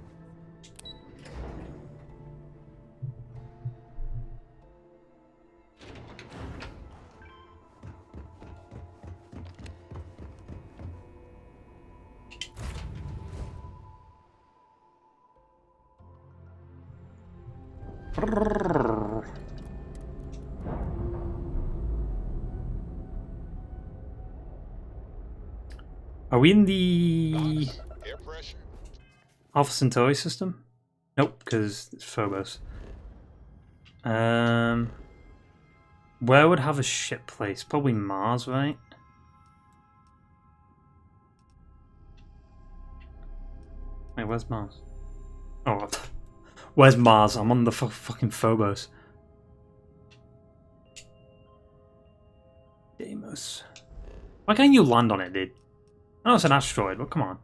Are we in the Alpha Centauri system? Nope, because it's Phobos. Where would have a ship place? Probably Mars, right? Wait, where's Mars? Oh, what? Where's Mars? I'm on the fucking Phobos. Deimos. Why can't you land on it, dude? I know it's an asteroid, but come on.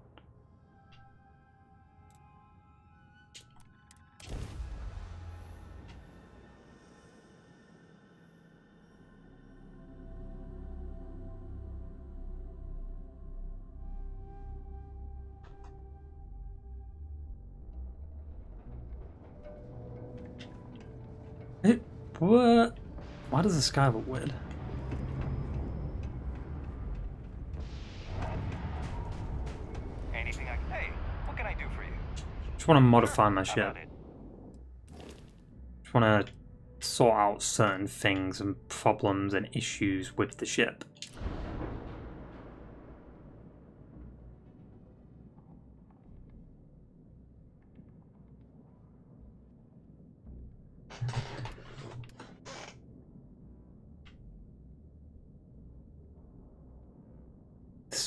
What? Why does the sky look weird? Anything I can... Hey, what can I do for you? Just want to modify my ship. Just want to sort out certain things and problems and issues with the ship.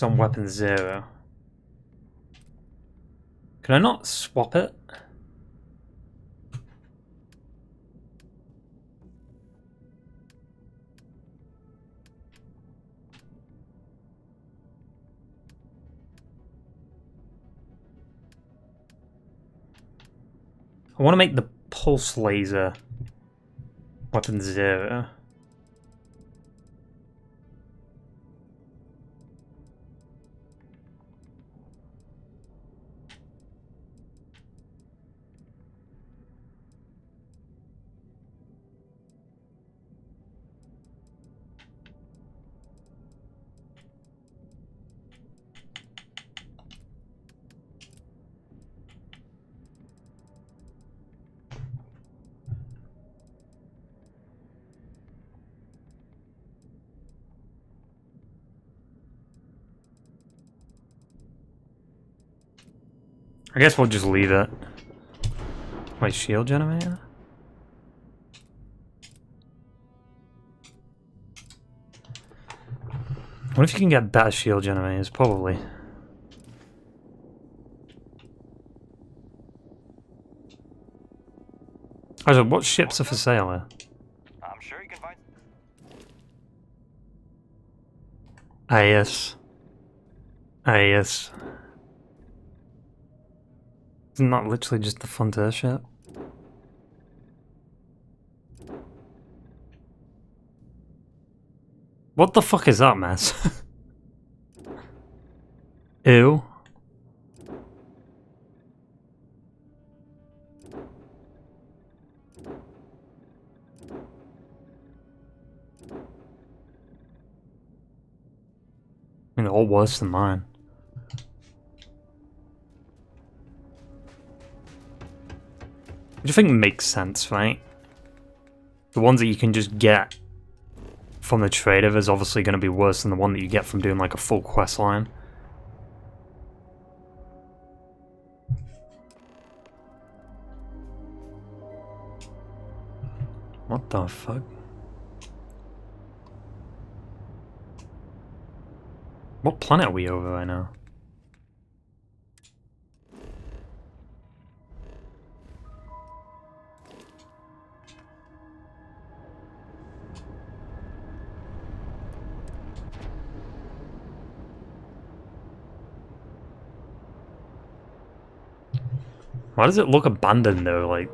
On weapon 0. Can I not swap it? I want to make the pulse laser weapon 0. I guess we'll just leave it. Wait, shield generator? What if you can get better shield generators? Probably. Also, what ships are for sale here? I'm sure you can find... AS. AS. Isn't that literally just the Frontier ship? What the fuck is that mess? Ew. I mean, they're all worse than mine. Which I think makes sense, right? The ones that you can just get from the trader is obviously going to be worse than the one that you get from doing like a full quest line. What the fuck? What planet are we over right now? Why does it look abandoned though? Like,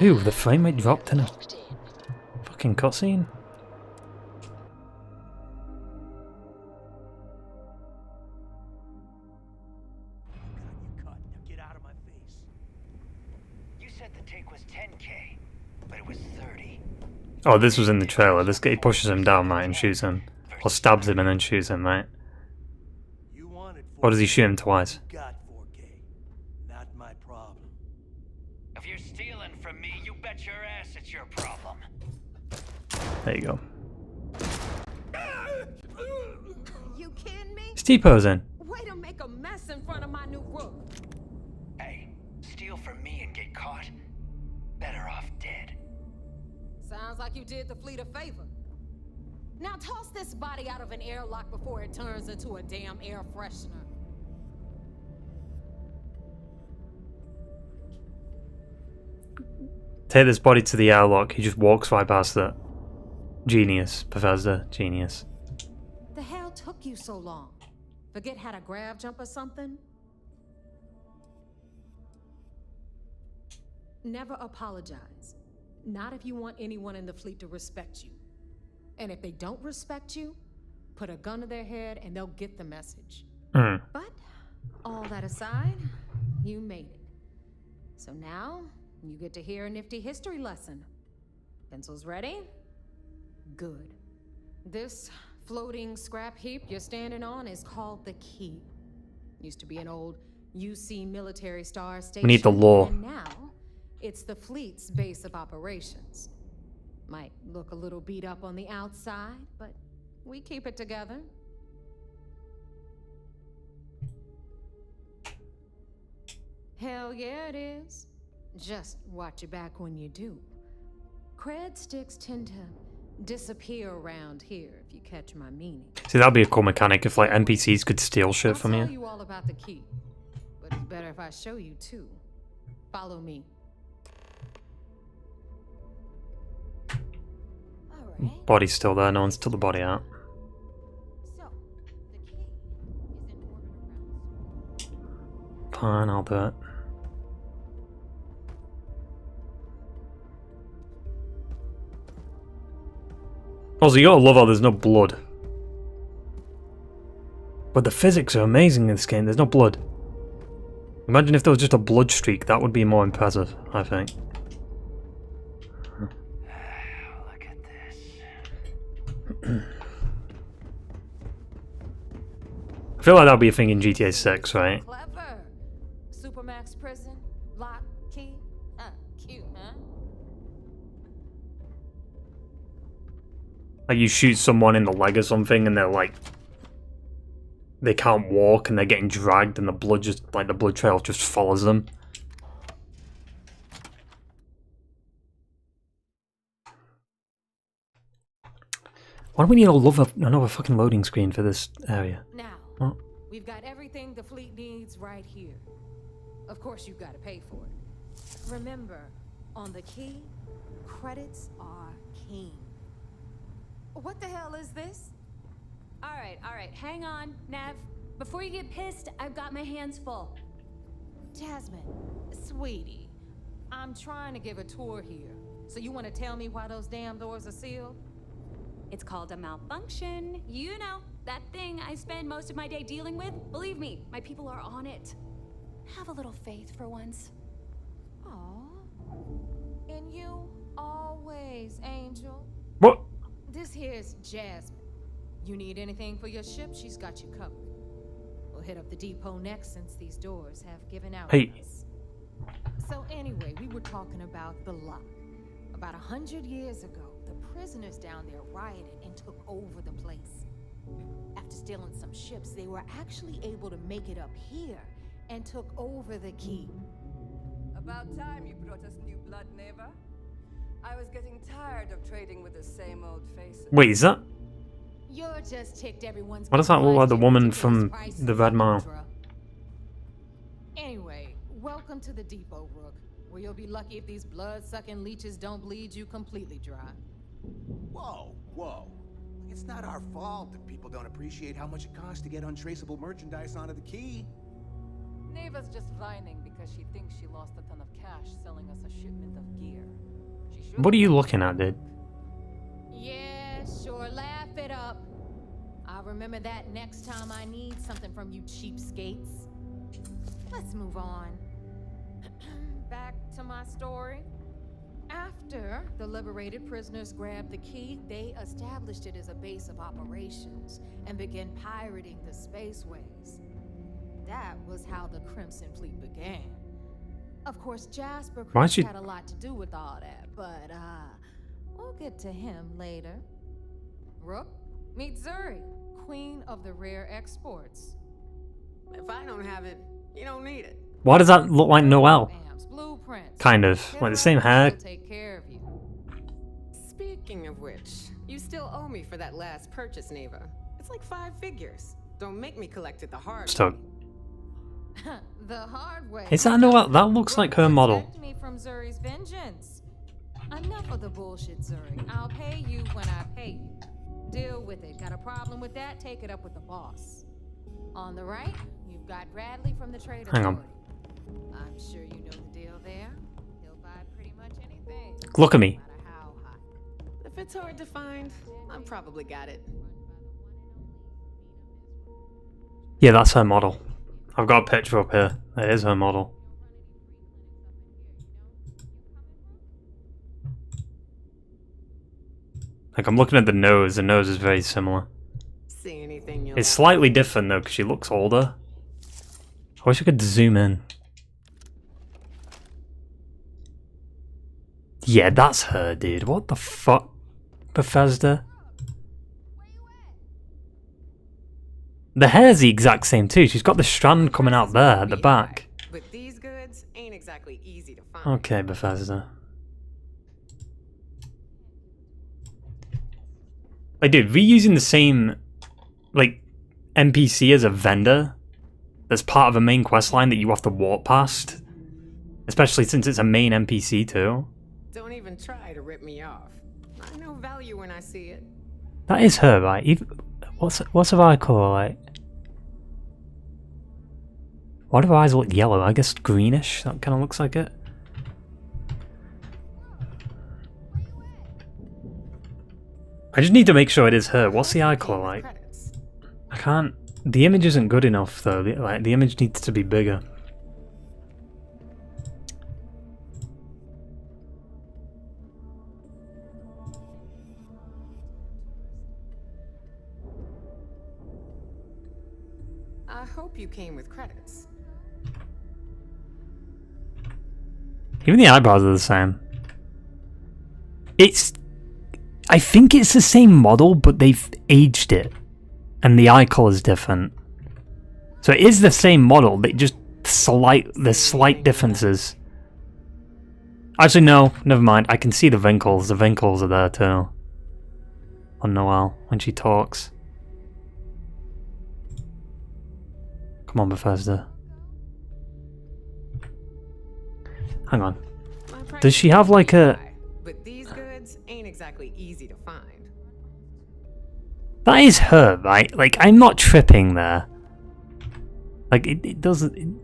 ooh, the frame rate dropped in a fucking cutscene. Get out of my face. You said the take was 10K, but it was 30. Oh, this was in the trailer. This guy pushes him down, right, and shoots him. Or stabs him and then shoots him, right? Or does he shoot him twice? Not my problem. If you're stealing from me, you bet your ass it's your problem. There you go. You kidding me? He's T-posing. Way to make a mess in front of my new roof. Hey, steal from me and get caught? Better off dead. Sounds like you did the fleet a favor. Now toss this body out of an airlock before it turns into a damn air freshener. Take this body to the airlock. He just walks right past it. Genius, Bethesda. Genius. The hell took you so long? Forget how to grab jump or something? Never apologize. Not if you want anyone in the fleet to respect you. And if they don't respect you, put a gun to their head and they'll get the message. But all that aside, you made it. So now you get to hear a nifty history lesson. Pencils ready? Good. This floating scrap heap you're standing on is called the Key. Used to be an old UC military star station. We need the lore. And now it's the fleet's base of operations. Might look a little beat up on the outside, but we keep it together. Hell yeah, it is. Just watch your back when you do. Cred sticks tend to disappear around here, if you catch my meaning. See, that'd be a cool mechanic if like NPCs could steal shit from I'll you. tell you all about the Key, but it's better if I show you too. Follow me. Body's still there. No one's took the body out. Fine, I'll do it. Also, you gotta love how there's no blood. But the physics are amazing in this game. There's no blood. Imagine if there was just a blood streak. That would be more impressive, I think. I feel like that'd be a thing in GTA 6, right? Clever. Supermax prison, lock, key. Cute, huh? Like you shoot someone in the leg or something and they're like... They can't walk and they're getting dragged and the blood just... Like the blood trail just follows them. Why do we need another fucking loading screen for this area? Now, what? We've got everything the fleet needs right here. Of course, you've got to pay for it. Remember, on the Key, credits are king. What the hell is this? All right, hang on, Nev. Before you get pissed, I've got my hands full. Jasmine, sweetie, I'm trying to give a tour here. So you want to tell me why those damn doors are sealed? It's called a malfunction. You know, that thing I spend most of my day dealing with. Believe me, my people are on it. Have a little faith for once. Aw. And you always, Angel. What? This here's Jasmine. You need anything for your ship, she's got you covered. We'll hit up the depot next since these doors have given out. Hey. So anyway, we were talking about the lock. About 100 years ago, the prisoners down there rioted and took over the place. After stealing some ships, they were actually able to make it up here and took over the key. About time you brought us new blood, neighbor. I was getting tired of trading with the same old faces. Wait, is that? You're just ticked everyone's. What does that look like? The woman from the Red Mile. Anyway, welcome to the depot, Rook, where you'll be lucky if these blood-sucking leeches don't bleed you completely dry. Whoa, whoa. It's not our fault that people don't appreciate how much it costs to get untraceable merchandise onto the key. Neva's just whining because she thinks she lost a ton of cash selling us a shipment of gear. What are you looking at, dude? Yeah, sure, laugh it up. I'll remember that next time I need something from you cheapskates. Let's move on. Back to my story. After the liberated prisoners grabbed the key, they established it as a base of operations and began pirating the spaceways. That was how the Crimson Fleet began. Of course, Jasper had a lot to do with all that, but we'll get to him later. Rook, meet Zuri, queen of the rare exports. If I don't have it, you don't need it. Why does that look like Noelle? Blueprints. Kind of. Like the same hair. Take care of you. Speaking of which, you still owe me for that last purchase, Neva. It's like 5 figures. Don't make me collect it the hard Stop. The hard way. Is that Noelle? That looks like her model. Protect me from Zuri's vengeance. Enough of the bullshit, Zuri. I'll pay you when I pay you. Deal with it. Got a problem with that? Take it up with the boss. On the right, you've got Bradley from the Trade Hang on. Authority. I'm sure you know the deal there. He'll buy pretty much anything. Look at me. If it's hard to find, I've probably got it. Yeah, that's her model. I've got a picture up here. It is her model. Like, I'm looking at the nose. The nose is very similar. See anything you It's slightly different though, because she looks older. I wish I could zoom in. Yeah, that's her, dude. What the fuck? Bethesda? The hair's the exact same too. She's got the strand coming out there at the back. But these goods ain't exactly easy to find. Okay, Bethesda. Like, dude, reusing the same, like, NPC as a vendor that's part of a main quest line that you have to walk past, especially since it's a main NPC too. Don't even try to rip me off. I know value when I see it. That is her, right? What's her eye colour like? Why do her eyes look yellow? I guess greenish. That kind of looks like it. I just need to make sure it is her. What's the eye colour like? I can't. The image isn't good enough though. The image needs to be bigger. I hope you came with credits. Even the eyebrows are the same. I think it's the same model, but they've aged it. And the eye colour's different. So it is the same model, but just there's slight differences. Actually, no, never mind. I can see the wrinkles. The wrinkles are there too. On Noelle, when she talks. Come on, Bethesda. Hang on. Does she have like a... But these goods ain't exactly easy to find. That is her, right? Like, I'm not tripping there. Like, it doesn't...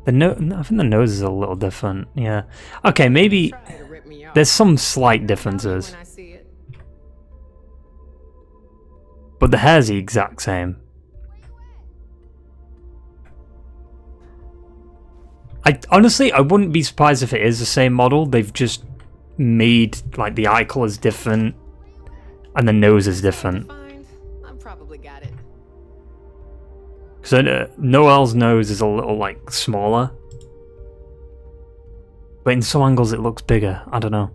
I think the nose is a little different. Yeah. Okay, maybe there's some slight differences. But the hair's the exact same. Honestly, I wouldn't be surprised if it is the same model. They've just made like the eye color's different and the nose is different. I probably got it. So Noel's nose is a little like smaller, but in some angles it looks bigger. I don't know.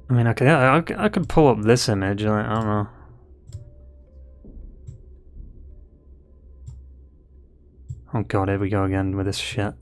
I mean, I could pull up this image. Like, I don't know. Oh god, here we go again with this shit.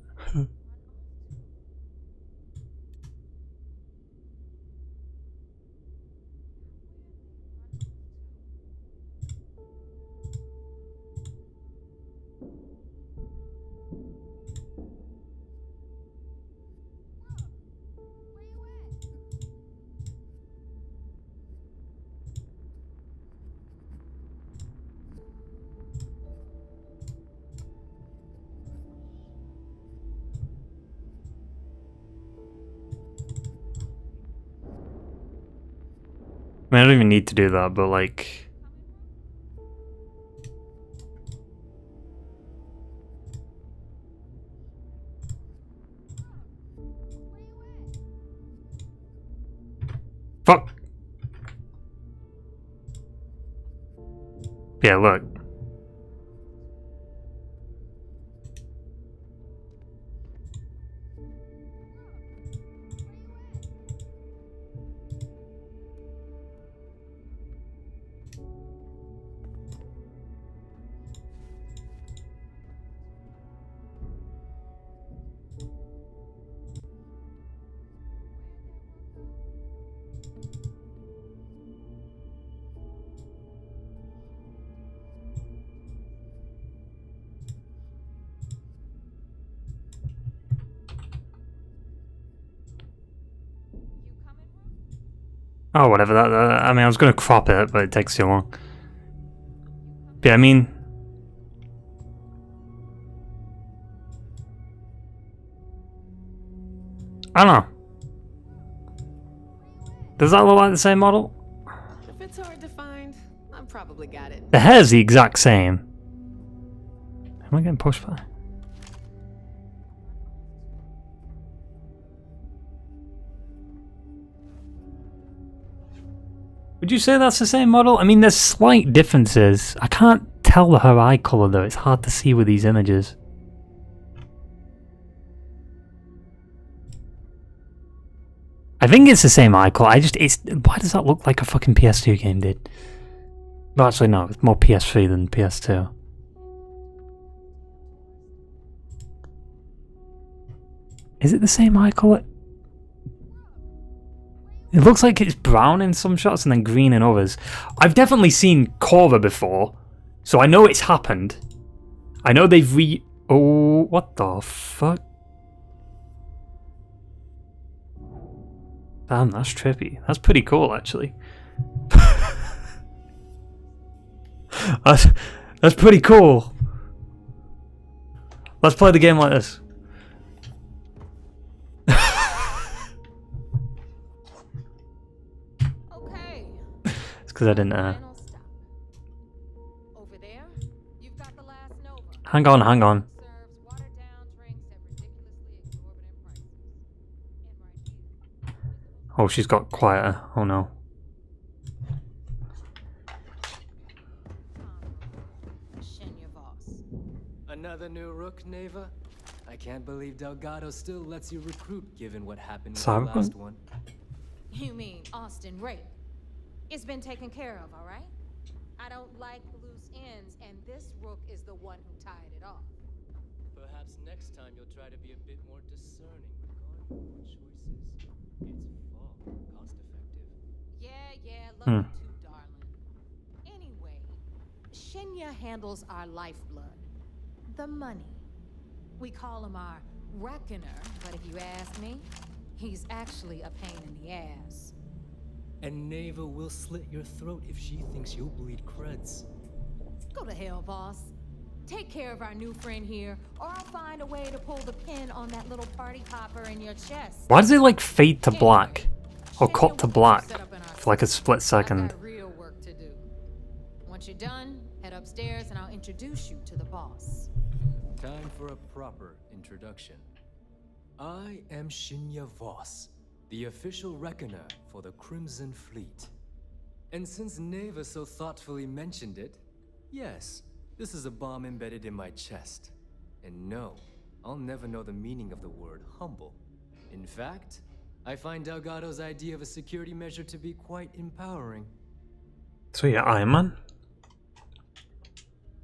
I mean, I don't even need to do that, but like... Fuck! Yeah, look. Oh, whatever. I mean, I was going to crop it, but it takes too long. But yeah, I mean... I don't know. Does that look like the same model? If it's hard to find, I've probably got it. The hair's the exact same. Am I getting pushed by? Would you say that's the same model? I mean, there's slight differences. I can't tell her eye color though. It's hard to see with these images. I think it's the same eye color. Why does that look like a fucking PS2 game did? Well, actually, no. It's more PS3 than PS2. Is it the same eye color? It looks like it's brown in some shots and then green in others. I've definitely seen Cora before, so I know it's happened. I know they've Oh, what the fuck? Damn, that's trippy. That's pretty cool, actually. That's pretty cool. Let's play the game like this. Because I didn't hang on. Oh, she's got quieter. Oh no. Another new rook, Neva? I can't believe Delgado still lets you recruit given what happened with the last one. You mean Austin Rape? It's been taken care of, all right? I don't like loose ends, and this rook is the one who tied it off. Perhaps next time you'll try to be a bit more discerning regarding your choices. It's far more cost-effective. Yeah, love you too, darling. Anyway, Shinya handles our lifeblood. The money. We call him our Reckoner, but if you ask me, he's actually a pain in the ass. And Neva will slit your throat if she thinks you'll bleed creds. Go to hell, boss. Take care of our new friend here, or I'll find a way to pull the pin on that little party popper in your chest. Why does it like fade to black? Or cut to black for like a split second? Real work to do. Once you're done, head upstairs and I'll introduce you to the boss. Time for a proper introduction. I am Shinya Voss, the official reckoner for the Crimson Fleet. And since Neva so thoughtfully mentioned it, yes, this is a bomb embedded in my chest. And no, I'll never know the meaning of the word humble. In fact, I find Delgado's idea of a security measure to be quite empowering. So yeah, Iron Man?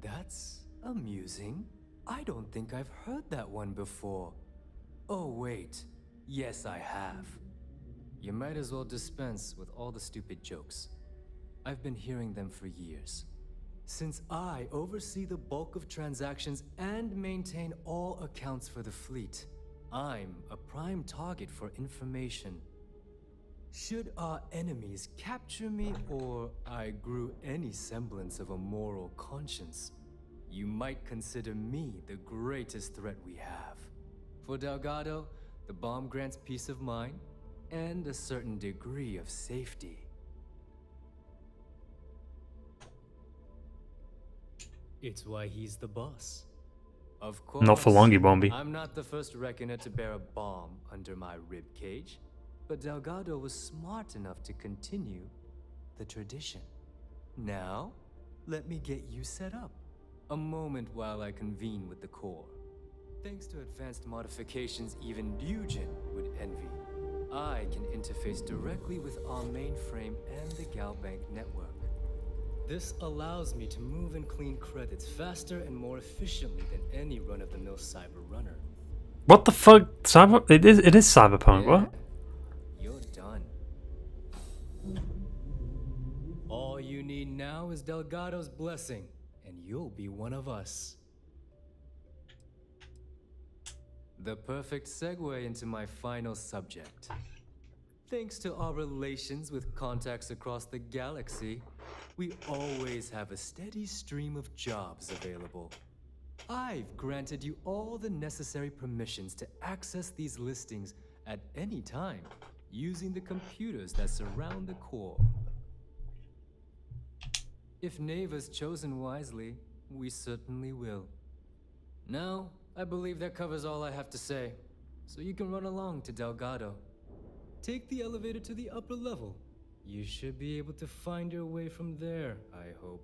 That's amusing. I don't think I've heard that one before. Oh wait, yes I have. You might as well dispense with all the stupid jokes. I've been hearing them for years. Since I oversee the bulk of transactions and maintain all accounts for the fleet, I'm a prime target for information. Should our enemies capture me or I grew any semblance of a moral conscience, you might consider me the greatest threat we have. For Delgado, the bomb grants peace of mind and a certain degree of safety. It's why he's the boss. Of course, Not for long, you won't be. I'm not the first reckoner to bear a bomb under my rib cage, but Delgado was smart enough to continue the tradition. Now, let me get you set up. A moment while I convene with the core. Thanks to advanced modifications even Ryujin would envy, I can interface directly with our mainframe and the Galbank network. This allows me to move and clean credits faster and more efficiently than any run-of-the-mill cyber runner. What the fuck? Cyber? It is Cyberpunk, Yeah, what? you're done. All you need now is Delgado's blessing, and you'll be one of us. The perfect segue into my final subject. Thanks to our relations with contacts across the galaxy, we always have a steady stream of jobs available. I've granted you all the necessary permissions to access these listings at any time, using the computers that surround the core. If Neva's chosen wisely, we certainly will. Now, I believe that covers all I have to say, so you can run along to Delgado. Take the elevator to the upper level. You should be able to find your way from there, I hope.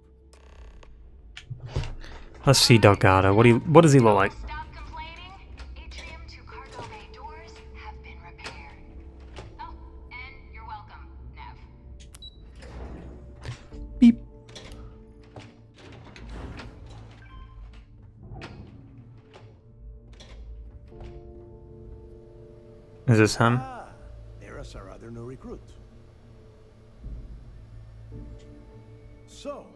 Let's see Delgado. What does he look like? Stop complaining. Atrium to cargo bay doors have been repaired. Oh, and you're welcome, Nev. Beep. Is this him? There's our other new recruit. So,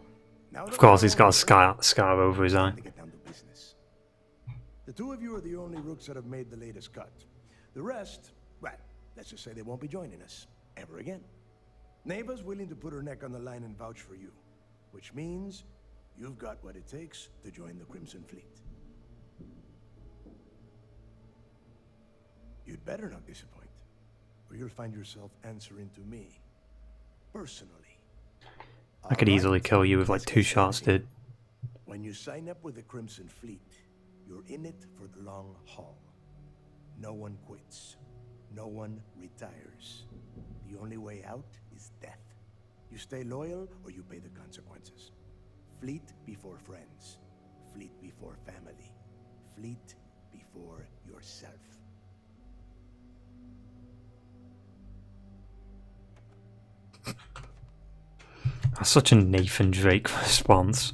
now Of course, he's got a scar over his eye. to get down to business. The two of you are the only rooks that have made the latest cut. The rest, well, let's just say they won't be joining us ever again. Neva's willing to put her neck on the line and vouch for you, which means you've got what it takes to join the Crimson Fleet. You'd better not disappoint, or you'll find yourself answering to me, personally. I could easily kill you with like 2 shots, dude. When you sign up with the Crimson Fleet, you're in it for the long haul. No one quits. No one retires. The only way out is death. You stay loyal or you pay the consequences. Fleet before friends. Fleet before family. Fleet before yourself. That's such a Nathan Drake response.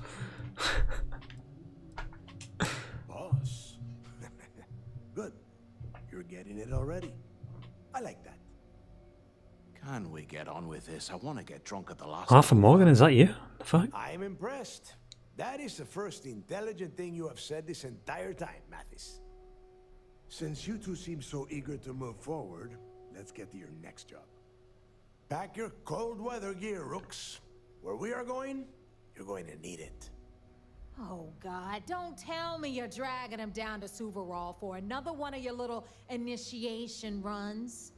Boss. Good. You're getting it already. I like that. Can we get on with this? I want to get drunk at the last. Arthur Morgan, is that you? The fuck? I'm impressed. That is the first intelligent thing you have said this entire time, Mathis. Since you two seem so eager to move forward, let's get to your next job. Pack your cold weather gear, Rooks. Where we are going, you're going to need it. Oh, God, don't tell me you're dragging him down to Suvarol for another one of your little initiation runs.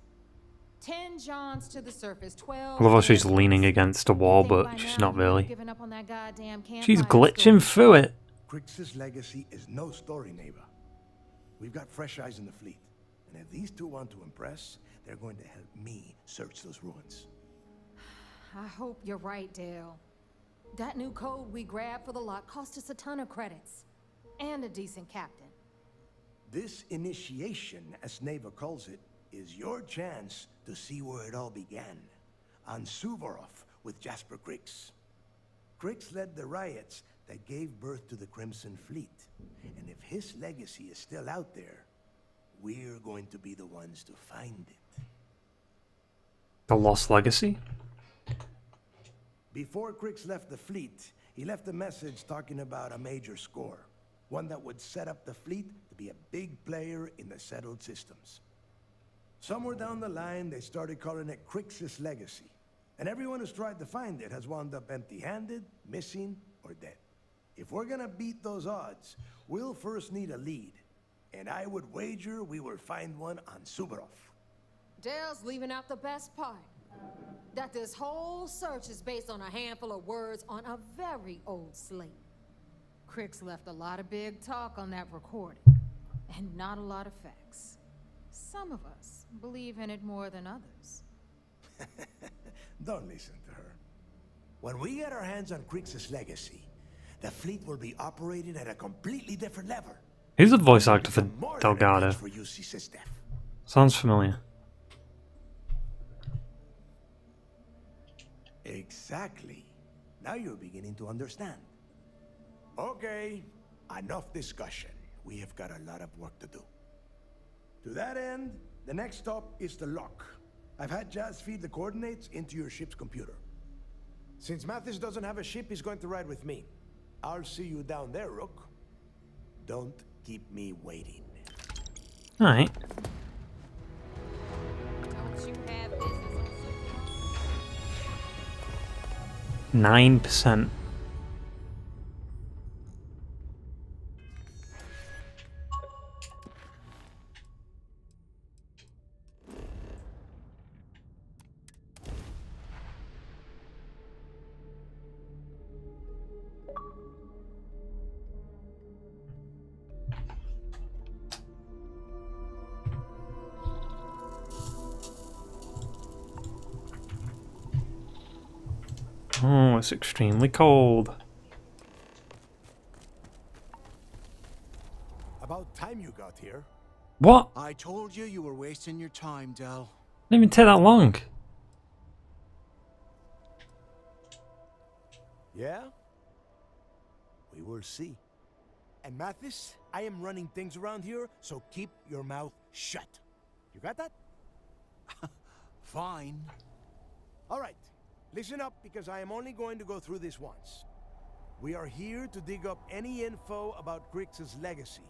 10 Johns to the surface, 12... I love how she's leaning against a wall, but she's not really. Giving up on that goddamn She's campfire glitching through it. Crix's legacy is no story, neighbor. We've got fresh eyes in the fleet. And if these two want to impress, they're going to help me search those ruins. I hope you're right, Dale. That new code we grabbed for the lock cost us a ton of credits. And a decent captain. This initiation, as Neva calls it, is your chance to see where it all began. On Suvorov with Jasper Crix. Crix led the riots that gave birth to the Crimson Fleet. And if his legacy is still out there, we're going to be the ones to find it. The Lost Legacy? Before Crix left the fleet, he left a message talking about a major score. One that would set up the fleet to be a big player in the settled systems. Somewhere down the line, they started calling it Crix's Legacy. And everyone who's tried to find it has wound up empty-handed, missing, or dead. If we're gonna beat those odds, we'll first need a lead. And I would wager we will find one on Suvorov. Dale's leaving out the best part. That this whole search is based on a handful of words on a very old slate. Crix left a lot of big talk on that recording, and not a lot of facts. Some of us believe in it more than others. Don't listen to her. When we get our hands on Crix's legacy, the fleet will be operating at a completely different level. Who's the voice actor for Delgado? For you, Steph. Sounds familiar. Exactly. Now you're beginning to understand. Okay, enough discussion. We have got a lot of work to do. To that end, the next stop is the lock. I've had Jazz feed the coordinates into your ship's computer. Since Mathis doesn't have a ship, he's going to ride with me. I'll see you down there, Rook. Don't keep me waiting. Alright. Don't you have business 9%. Oh, it's extremely cold. About time you got here. What? I told you were wasting your time, Del. Didn't even take that long. Yeah? We will see. And Mathis, I am running things around here, so keep your mouth shut. You got that? Fine. All right. Listen up, because I am only going to go through this once. We are here to dig up any info about Crix's legacy.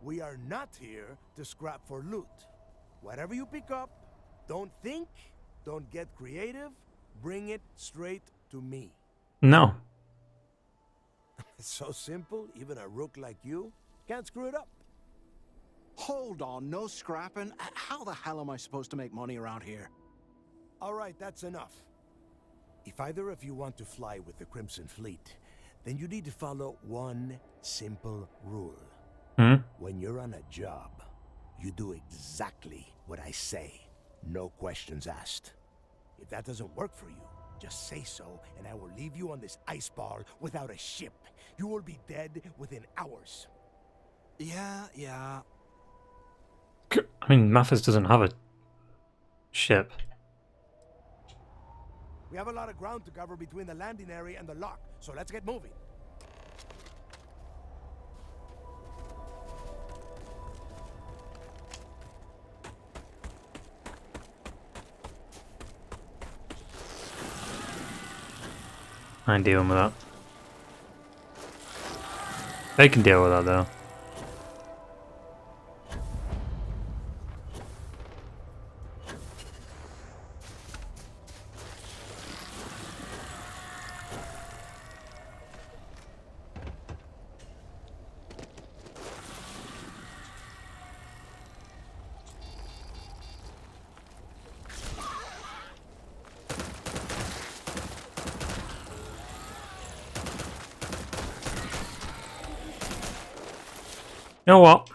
We are not here to scrap for loot. Whatever you pick up, don't think, don't get creative, bring it straight to me. No. It's so simple, even a rook like you can't screw it up. Hold on, no scrapping. How the hell am I supposed to make money around here? All right, that's enough. If either of you want to fly with the Crimson Fleet, then you need to follow one simple rule. When you're on a job, you do exactly what I say. No questions asked. If that doesn't work for you, just say so, and I will leave you on this ice ball without a ship. You will be dead within hours. Yeah. I mean, Mathis doesn't have a ship. We have a lot of ground to cover between the landing area and the lock, so let's get moving. I ain't dealing with that. They can deal with that though. know what?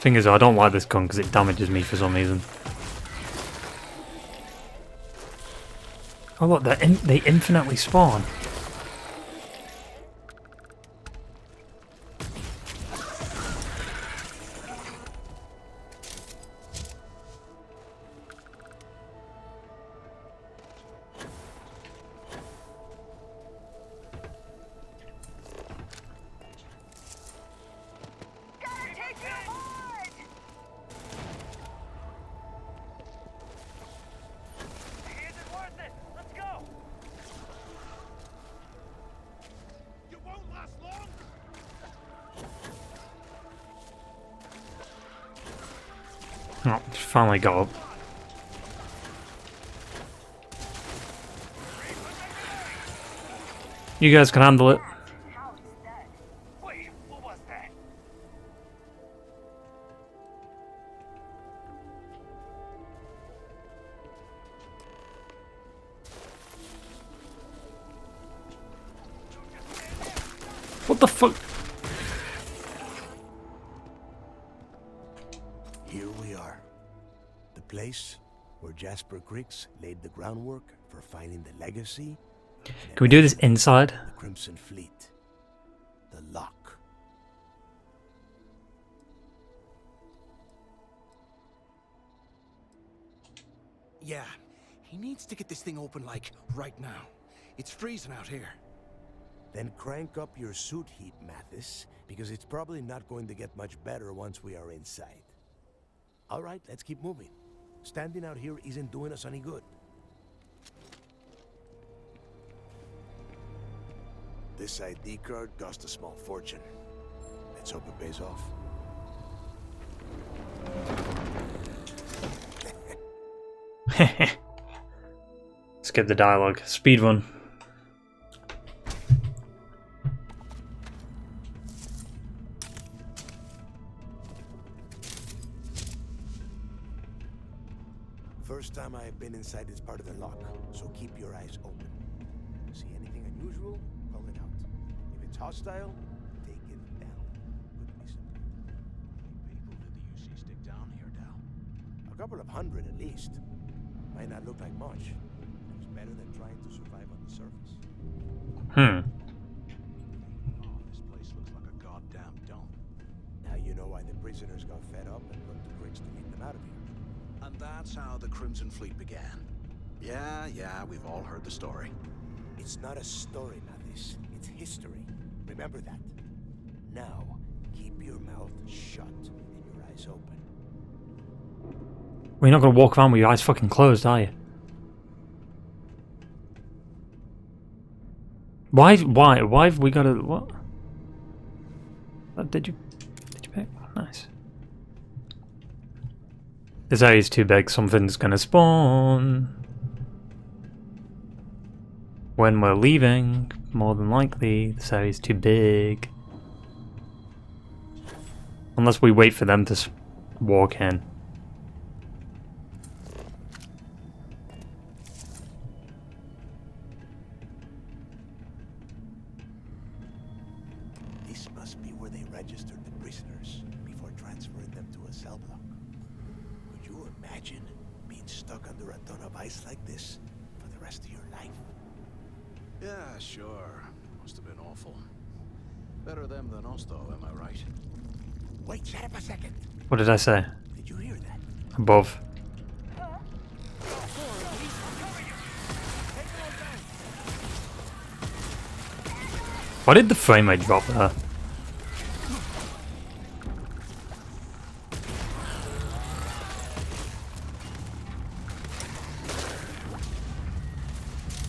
Thing is, I don't like this gun because it damages me for some reason. Oh look, they infinitely spawn. Oh, finally got up. You guys can handle it. Wait, what was that? What the fuck? Here we are. The place where Jasper Griggs laid the groundwork for finding the legacy. Can we do this inside? The Crimson Fleet. The lock. Yeah, he needs to get this thing open, like, right now. It's freezing out here. Then crank up your suit heat, Mathis, because it's probably not going to get much better once we are inside. All right, let's keep moving. Standing out here isn't doing us any good. This ID card cost a small fortune. Let's hope it pays off. Skip the dialogue. Speed run. First time I have been inside this part of the lock, so keep your eyes open. See anything unusual? Call it out. If it's hostile, take it down. Could be simple. How many people did the UC stick down here, Dal? A couple of hundred at least. Might not look like much. It was better than trying to survive on the surface. Oh, this place looks like a goddamn dump. Now you know why the prisoners got fed up and looked to Griggs to lead them out of here. And that's how the Crimson Fleet began. Yeah, we've all heard the story. It's not a story, Mathis. It's history. Remember that. Now, keep your mouth shut and your eyes open. Well, you're not gonna walk around with your eyes fucking closed, are you? Why have we gotta, what? Did you pick? Nice. This area's too big, something's gonna spawn. When we're leaving, more than likely, this area's too big. Unless we wait for them to walk in. This must be where they registered the prisoners before transferring them to a cell block. Could you imagine being stuck under a ton of ice like this for the rest of your life? Yeah, sure. Must have been awful. Better them than us, though, am I right? Wait, shut up a second. What did I say? Did you hear that? Above. Why did the frame rate drop there?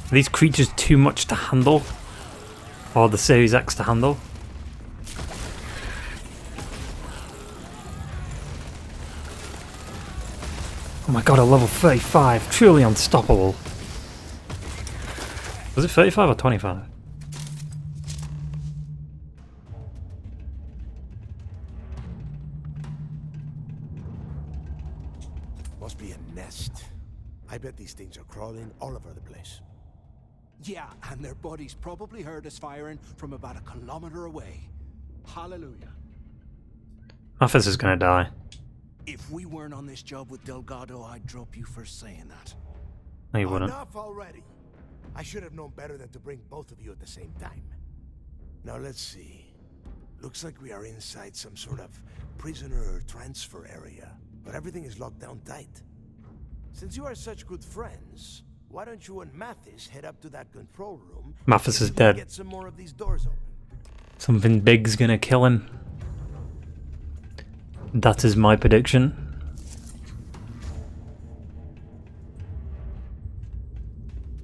Are these creatures too much to handle? Or the Series X to handle? Oh my god, a level 35, truly unstoppable. Was it 35 or 25? Must be a nest. I bet these things are crawling all over the place. Yeah, and their buddies probably heard us firing from about a kilometer away. Hallelujah. Mathis is gonna die. If we weren't on this job with Delgado, I'd drop you for saying that. No, you wouldn't. Enough already. I should have known better than to bring both of you at the same time. Now let's see. Looks like we are inside some sort of prisoner transfer area, but everything is locked down tight. Since you are such good friends, why don't you and Mathis head up to that control room? Mathis is and dead. Get some more of these doors open. Something big's gonna kill him. That is my prediction.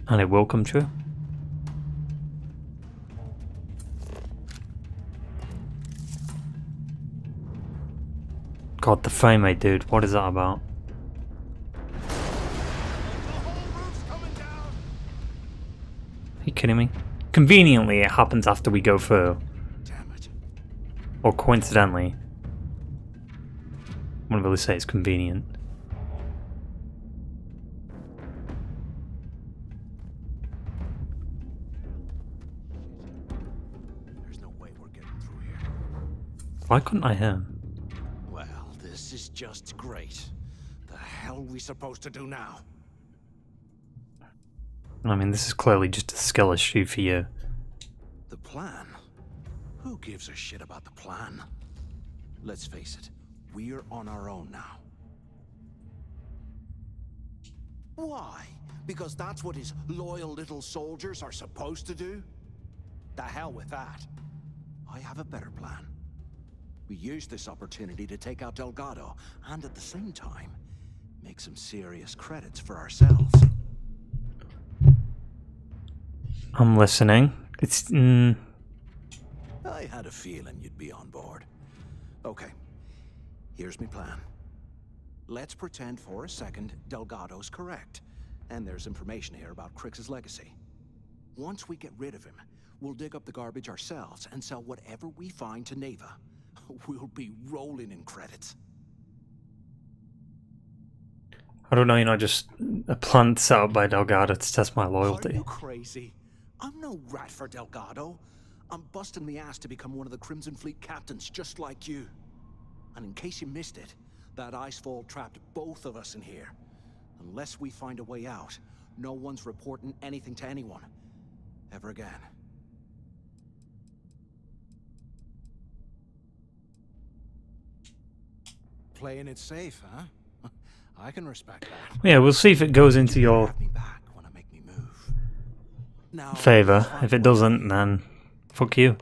And it will come true. God, the frame rate, dude. What is that about? Are you kidding me? Conveniently, it happens after we go through. Damn it. Or coincidentally. I wouldn't really say it's convenient. There's no way we're getting through here. Why couldn't I hear him? Well, this is just great. The hell are we supposed to do now? I mean, this is clearly just a skill issue for you. The plan? Who gives a shit about the plan? Let's face it, we're on our own now. Why? Because that's what his loyal little soldiers are supposed to do? The hell with that. I have a better plan. We use this opportunity to take out Delgado, and at the same time, make some serious credits for ourselves. I'm listening. It's... I had a feeling you'd be on board. Okay, here's my plan. Let's pretend for a second Delgado's correct, and there's information here about Crix's legacy. Once we get rid of him, we'll dig up the garbage ourselves and sell whatever we find to Neva. We'll be rolling in credits. I don't know, you know, just a plan set up by Delgado to test my loyalty. Are you crazy? I'm no rat for Delgado. I'm busting the ass to become one of the Crimson Fleet captains, just like you. And in case you missed it, that icefall trapped both of us in here. Unless we find a way out, no one's reporting anything to anyone. Ever again. Playing it safe, huh? I can respect that. Yeah, we'll see if it goes into your favor. If it doesn't, then fuck you.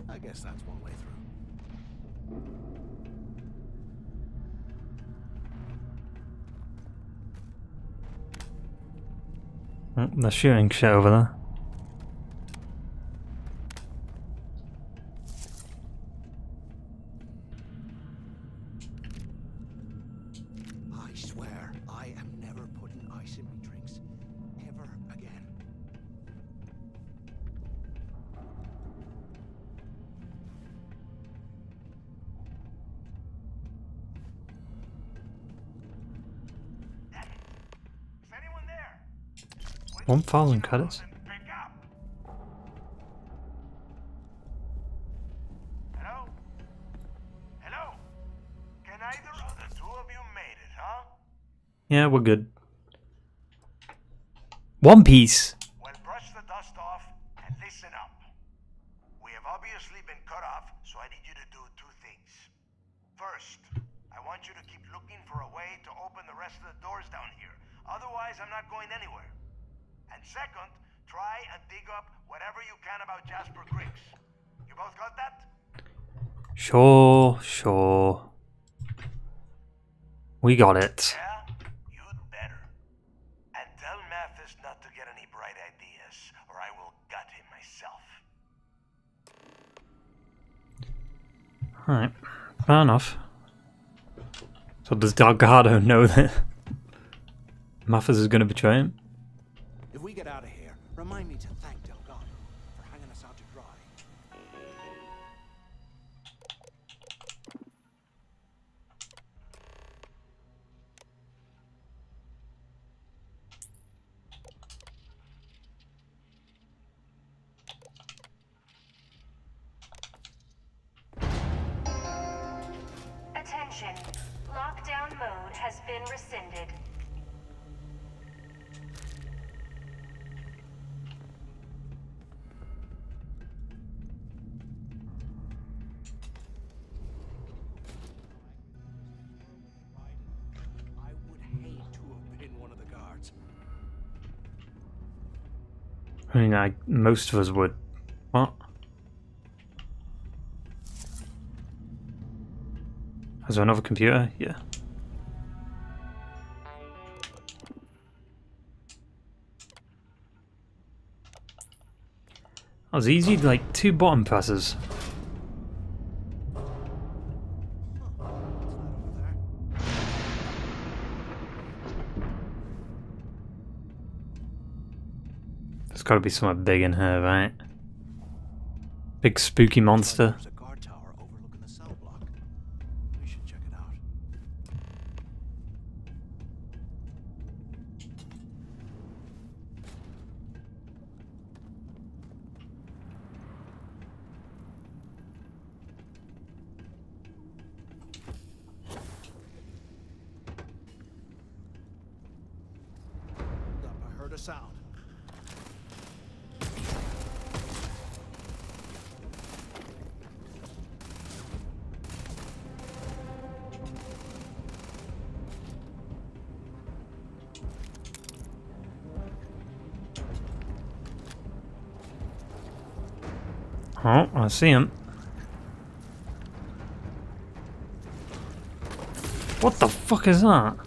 I guess that's one way through. Oh, they're shooting shit over there. I swear, I am never putting ice in my drinks. Ever again. Is anyone there? One following credits. Hello? Hello? Can either of the two of you made it, huh? Yeah, we're good. One Piece. Well, brush the dust off and listen up. We have obviously been cut off, so I need you to do two things. First, I want you to keep looking for a way to open the rest of the doors down here. Otherwise, I'm not going anywhere. And second, try and dig up whatever you can about Jasper Griggs. You both got that? Sure, sure. We got it. Yeah? You'd better. And tell Mathis not to get any bright ideas, or I will gut him myself. Alright, fair enough. So does Delgado know that Mathis is going to betray him? If we get out of here, remind me to thank Delgado for hanging us out to dry. has been rescinded. I would hate to have been one of the guards. I mean, most of us would. What? Is there another computer? Yeah. That was easy, like 2 button presses. There's gotta be something big in here, right? Big spooky monster. There's a guard tower overlooking the cell block. We should check it out. I heard a sound. Oh, I see him. What the fuck is that?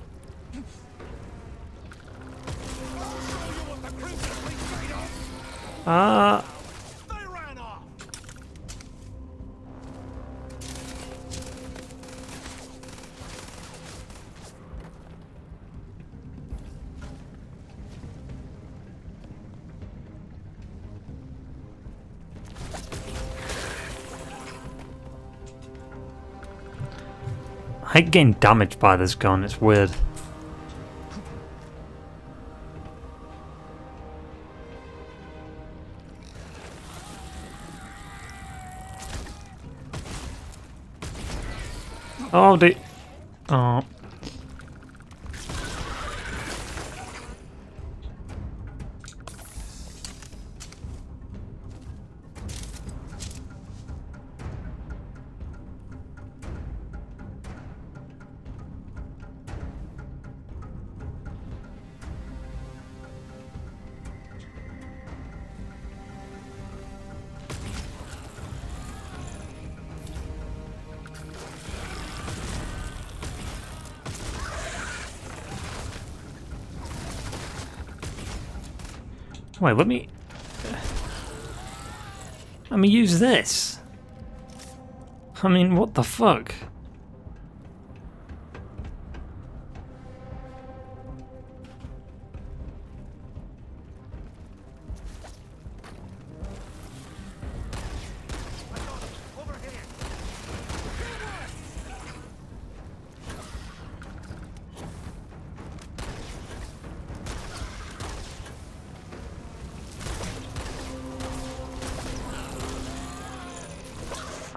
I hate getting damaged by this gun, it's weird. Oh, oh. Wait, let me use this. I mean, what the fuck?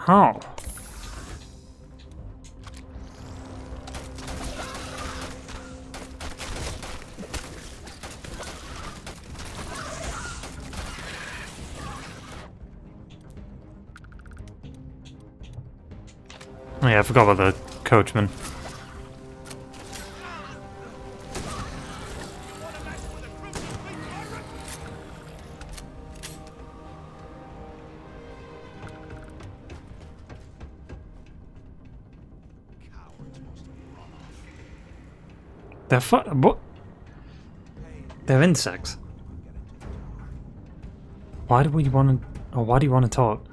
How? Oh yeah, I forgot about the coachman. They're what? They're insects. Why do we want to? Or why do you want to talk?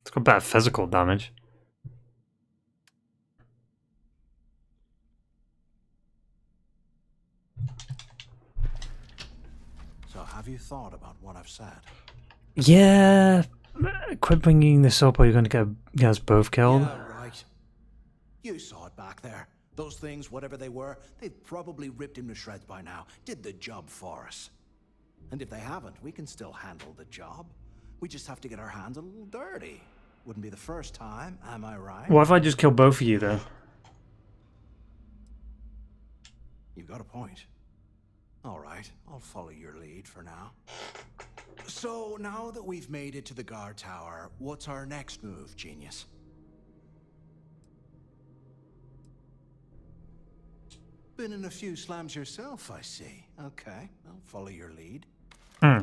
It's got bad physical damage. So have you thought about what I've said? Yeah, quit bringing this up or you're going to get us both killed. Yeah, right. You saw it back there. Those things, whatever they were, they've probably ripped him to shreds by now. Did the job for us. And if they haven't, we can still handle the job. We just have to get our hands a little dirty. Wouldn't be the first time, am I right? What if I just kill both of you, though? You've got a point. All right, I'll follow your lead for now. So, now that we've made it to the guard tower, what's our next move, genius? Been in a few slams yourself, I see. Okay, I'll follow your lead. Hmm.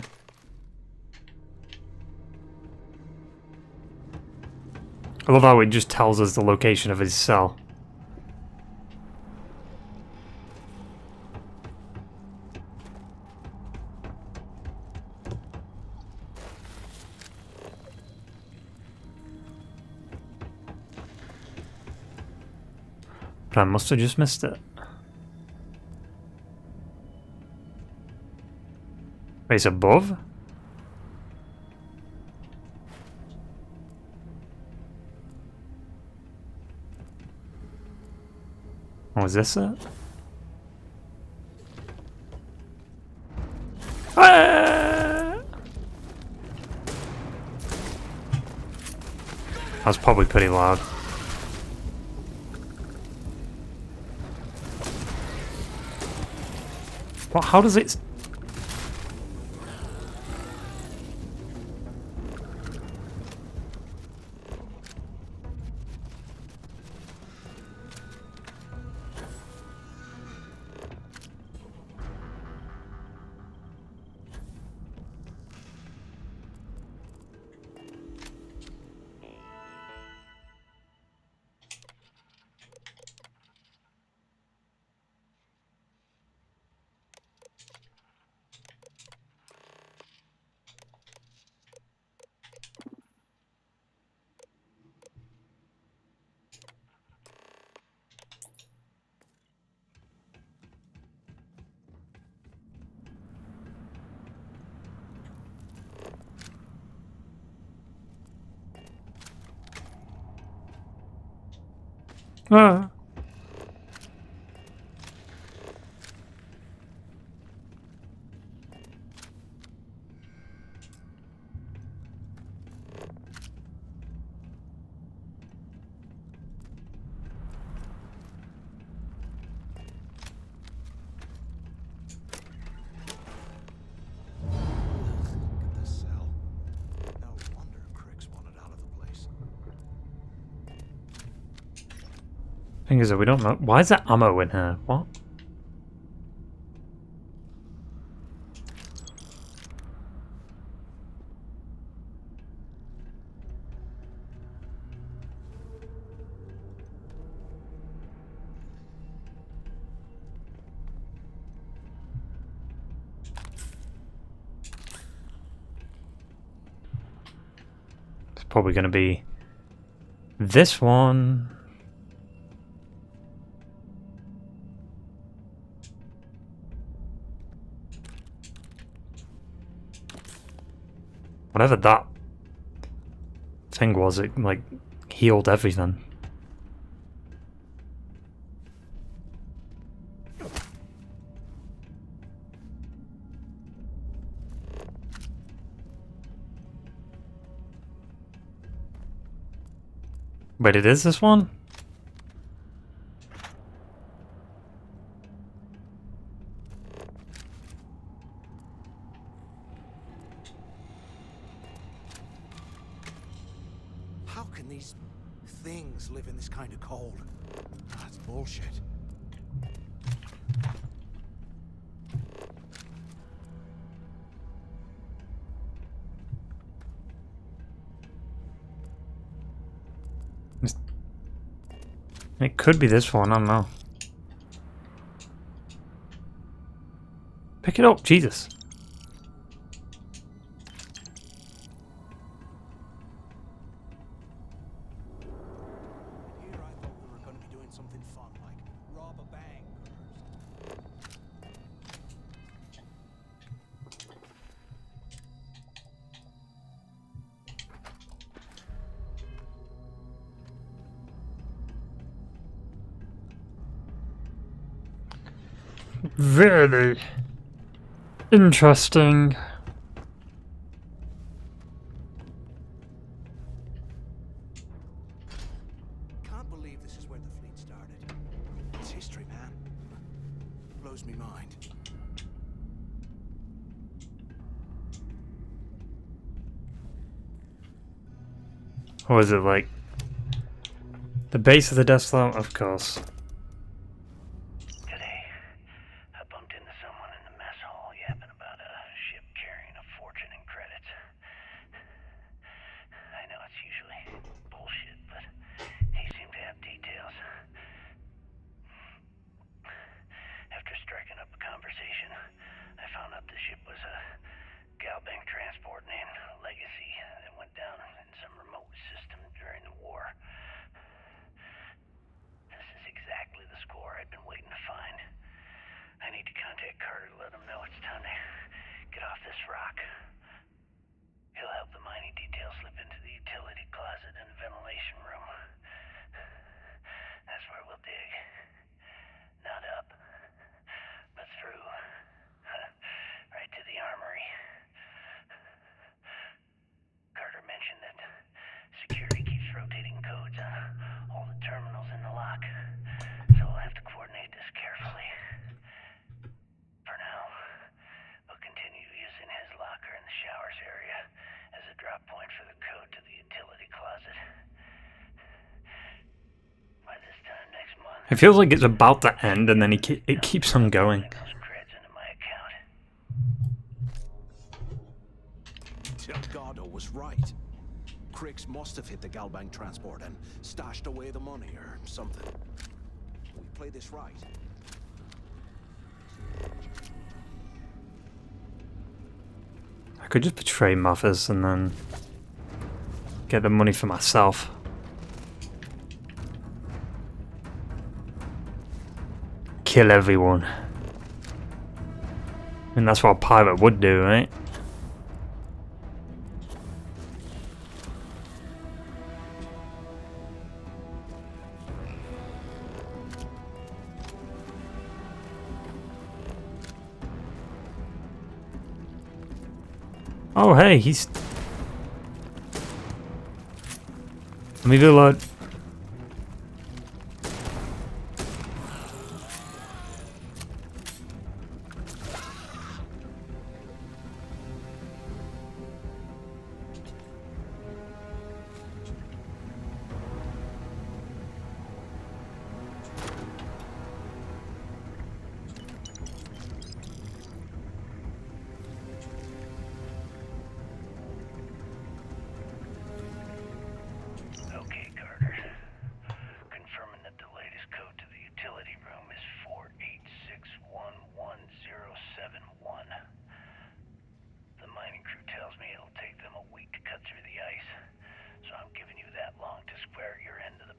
I love how it just tells us the location of his cell. But I must have just missed it. Wait, it's above? Oh, is this it? Ah! That was probably pretty loud. What? How does it? Ah. Thing is that we don't know. Why is there ammo in here? What? It's probably going to be this one. Whatever that thing was, it like healed everything. Wait, it is this one? How can these things live in this kind of cold? That's bullshit. It could be this one, I don't know. Pick it up, Jesus. Really interesting. Can't believe this is where the fleet started. It's history, man. Blows me mind. Or is it like the base of the Death Star? Of course. Today, I bumped into someone in the mess hall yapping about a ship carrying a fortune in credits. I know it's usually bullshit, but he seemed to have details. After striking up a conversation, I found out the ship was a Galbank transport named Legacy that went down in some remote system during the war. This is exactly the score I'd been waiting to find. I need to contact Carter to let him know it's time to get off this rock. He'll help the mining detail slip into the utility closet and the ventilation room. That's where we'll dig. Not up, but through. Right to the armory. Carter mentioned that security keeps rotating codes on all the terminals in the lock, so we'll have to coordinate this carefully. For now, we'll continue using his locker in the showers area as a drop point for the code to the utility closet. By this time next month, It feels like it's about to end, and then it keeps on going. Delgado was right. Crix must have hit the Galbank transport and stashed away the money or something. We play this right. I could just betray Muffers and then get the money for myself. Kill everyone. I mean, that's what a pirate would do, right? Oh, hey, he's... Let me reload.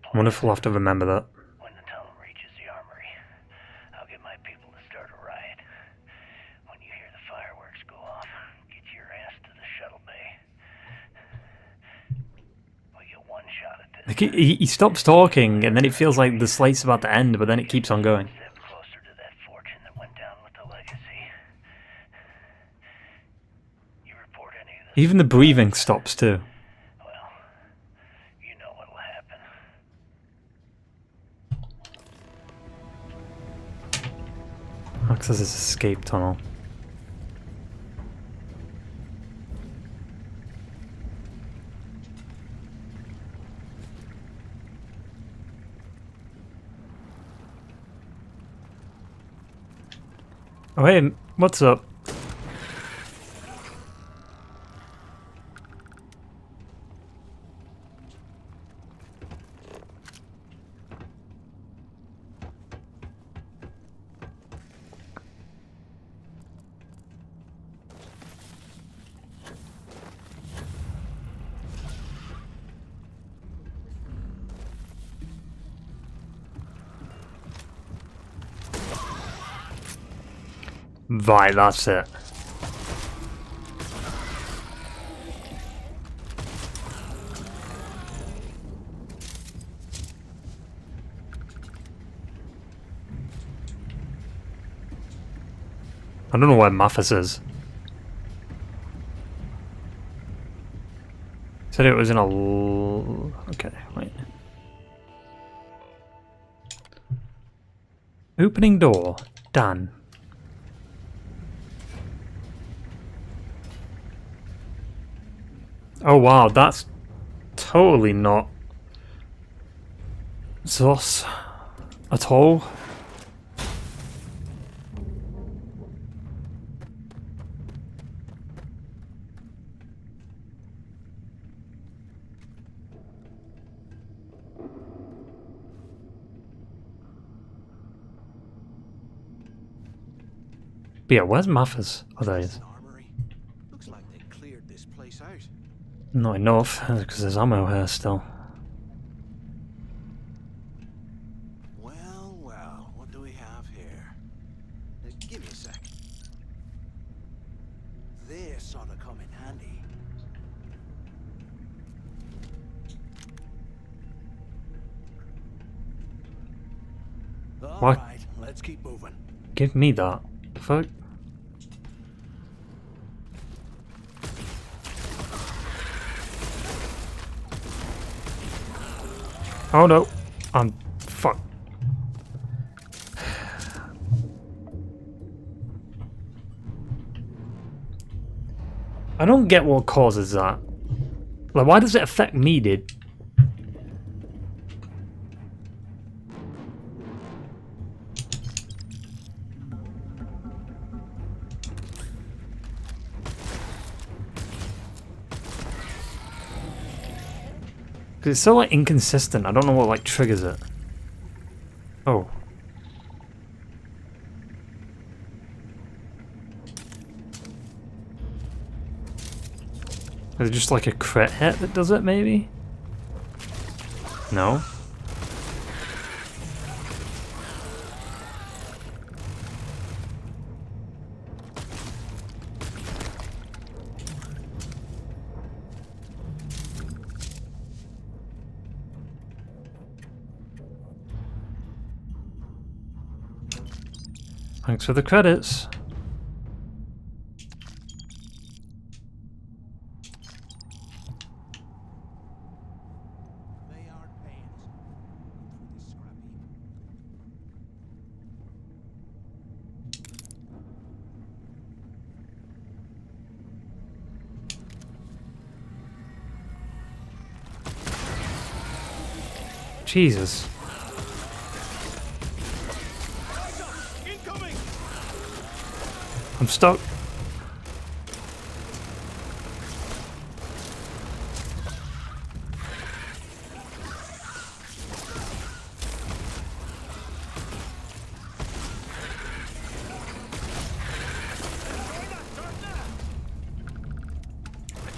I wonder if we'll have to remember that. when the tunnel reaches the armory, I'll get my people to start a riot. When you hear the fireworks go off, get your ass to the shuttle bay. We get one shot at this. Like he stops talking, and then it feels like the slate's about to end, but then it keeps on going. Closer to that fortune that went down with the legacy. You report any of this? Even the breathing stops too. You know what'll happen. Acts as his escape tunnel. Oh hey, what's up? Right, that's it. I don't know where Mathis is. Said it was in a... Okay, wait. Opening door. Done. Oh wow, that's totally not sus at all. But yeah, where's Mathis? Oh, there he is. Looks like they cleared this place out. Not enough, because there's ammo here still. Well, well, what do we have here? Give me a sec. This ought to come in handy. All What? right, let's keep moving. Give me that. The fuck? Oh no. I'm... Fuck. I don't get what causes that. Like, why does it affect me, dude? Because it's so, like, inconsistent. I don't know what, like, triggers it. Oh. Is it just, like, a crit hit that does it, maybe? No? Thanks for the credits. Jesus. I'm stuck.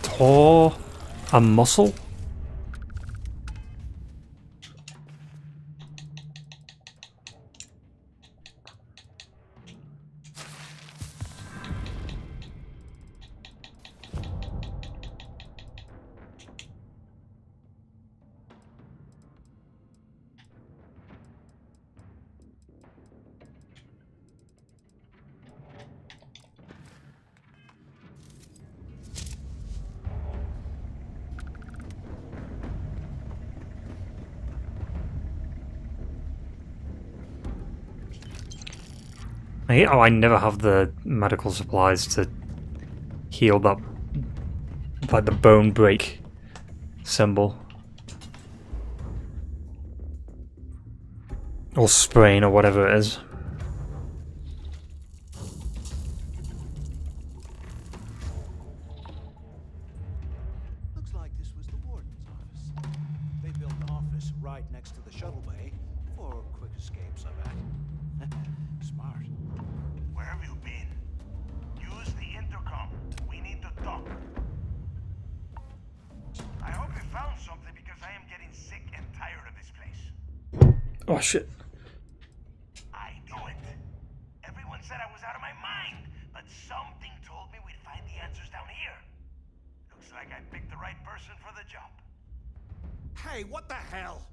Tore a muscle? I hate how I never have the medical supplies to heal that, like the bone break symbol. Or sprain or whatever it is. Looks like this was the warden's office. They built an office right next to the shuttle bay for quick escapes, I bet. Smart. Where have you been? Use the intercom. We need to talk. I hope you found something because I am getting sick and tired of this place. Oh shit. I knew it. Everyone said I was out of my mind, but something told me we'd find the answers down here. Looks like I picked the right person for the job. Hey, what the hell?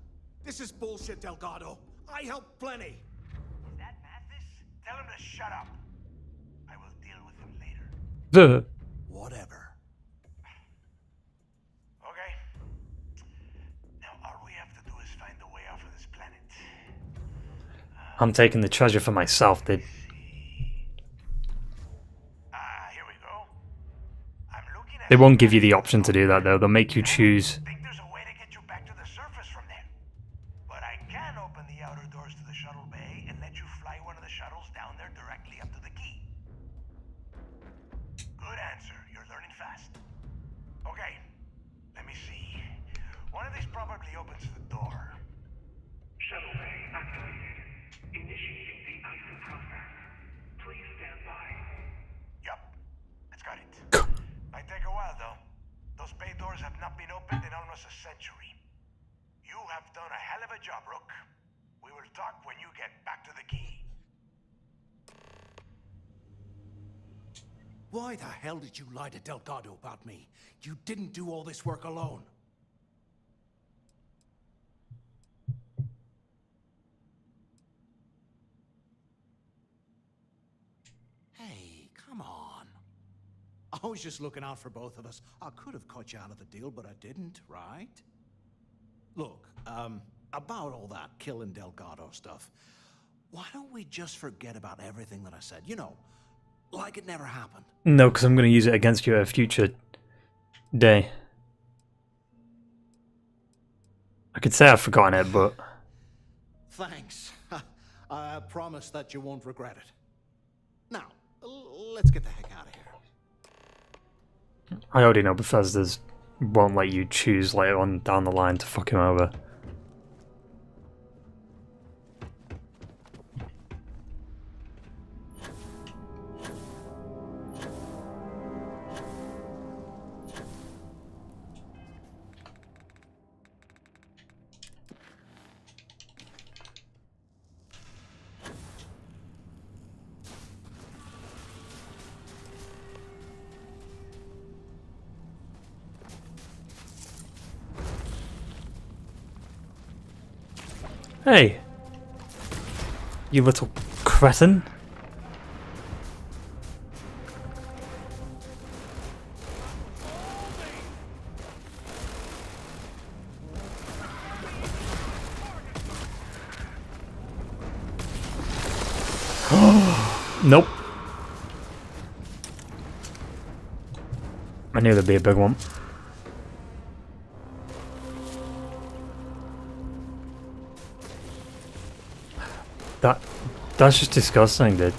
This is bullshit, Delgado. I helped plenty. Is that Mathis? Tell him to shut up. I will Whatever. Okay. Now all we have to do is find a way off of this planet. I'm taking the treasure for myself, dude. Here we go. I'm looking at They won't give you the option to do that though. They'll make you choose. I think there's a way to get you back to the surface from there. But I can open the outer doors to the shuttle bay and let you fly one of the shuttles down there directly up to the key. Good answer. You're learning fast. Okay. Let me see. One of these probably opens the door. Shuttle bay activated. Initiating the exit process. Please stand by. Yup. It's got it. Might take a while though. Those bay doors have not been opened in almost a century. You have done a hell of a job, Rook. We will talk when you get back to the key. Why the hell did you lie to Delgado about me? You didn't do all this work alone. Hey, come on. I was just looking out for both of us. I could have cut you out of the deal, but I didn't, right? Look, about all that killing Delgado stuff, why don't we just forget about everything that I said? You know, like it never happened. No, because I'm going to use it against you at a future day. I could say I've forgotten it, but... Thanks. I promise that you won't regret it. Now, let's get the heck out of here. I already know Bethesda's won't let you choose later on down the line to fuck him over. Hey! You little cretin. Nope. I knew there'd be a big one. That's just disgusting, dude.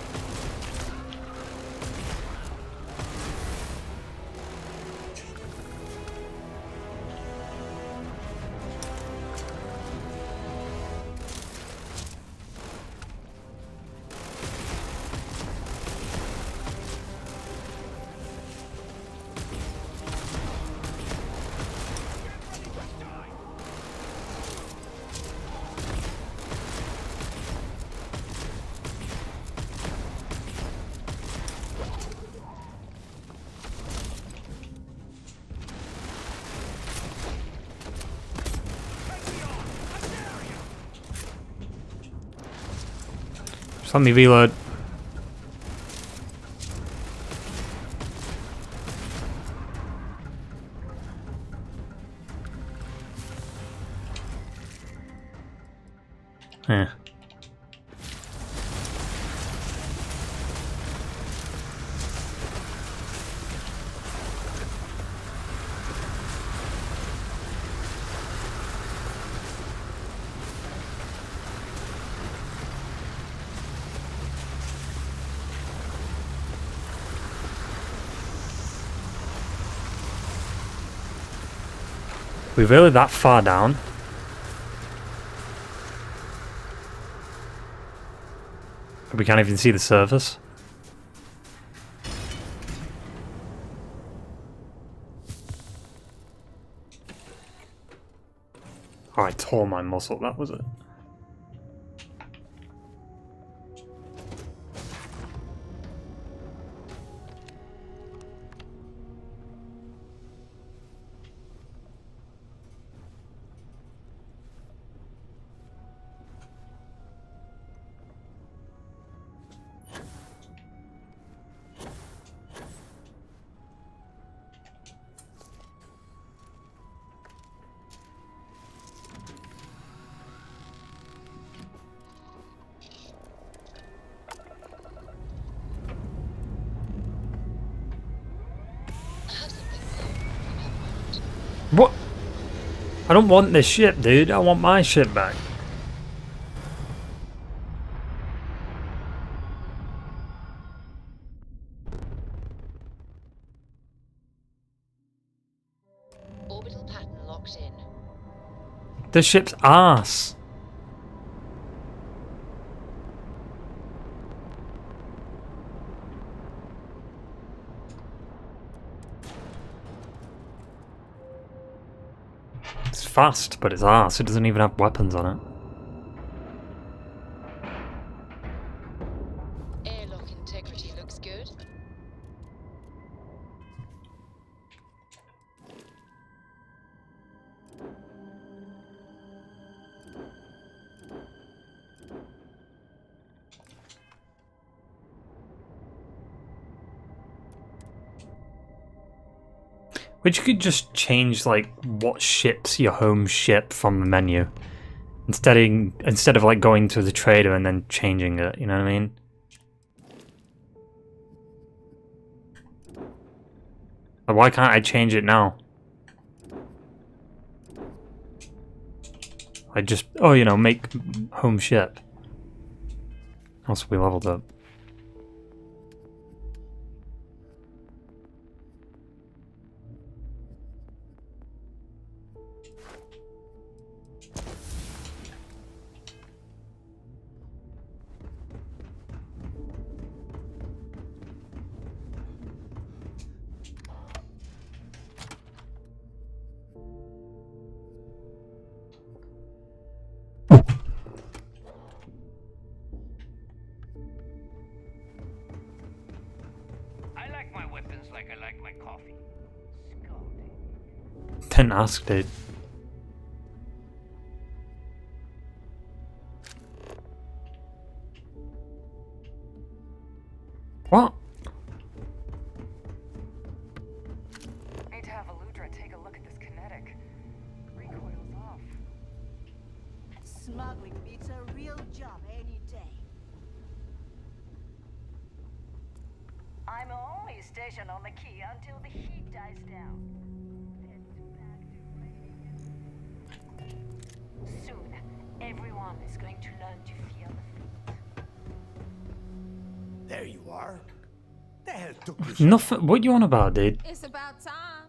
Let me reload. Yeah. We're really that far down? We can't even see the surface? Oh, I tore my muscle, that was it. What? I don't want this ship, dude. I want my ship back. Orbital pattern locked in. The ship's ass. It's fast, but it's ass. It doesn't even have weapons on it. Airlock integrity looks good. Which you could just change like what ship's your home ship from the menu. Instead of like going to the trader and then changing it, you know what I mean? Like, why can't I change it now? I just, oh, you know, make home ship. Also, we leveled up. I like my weapons like I like my coffee. Scalding. Didn't ask, dude. What? Need to have Aludra take a look at this kinetic. Recoil's off. Smuggling beats a real job any day. I'm only stationed on the key until the heat dies down. Soon, everyone is going to learn to fear the fleet. There you are. The hell took you? Nothing. What you on about, dude? It's about time.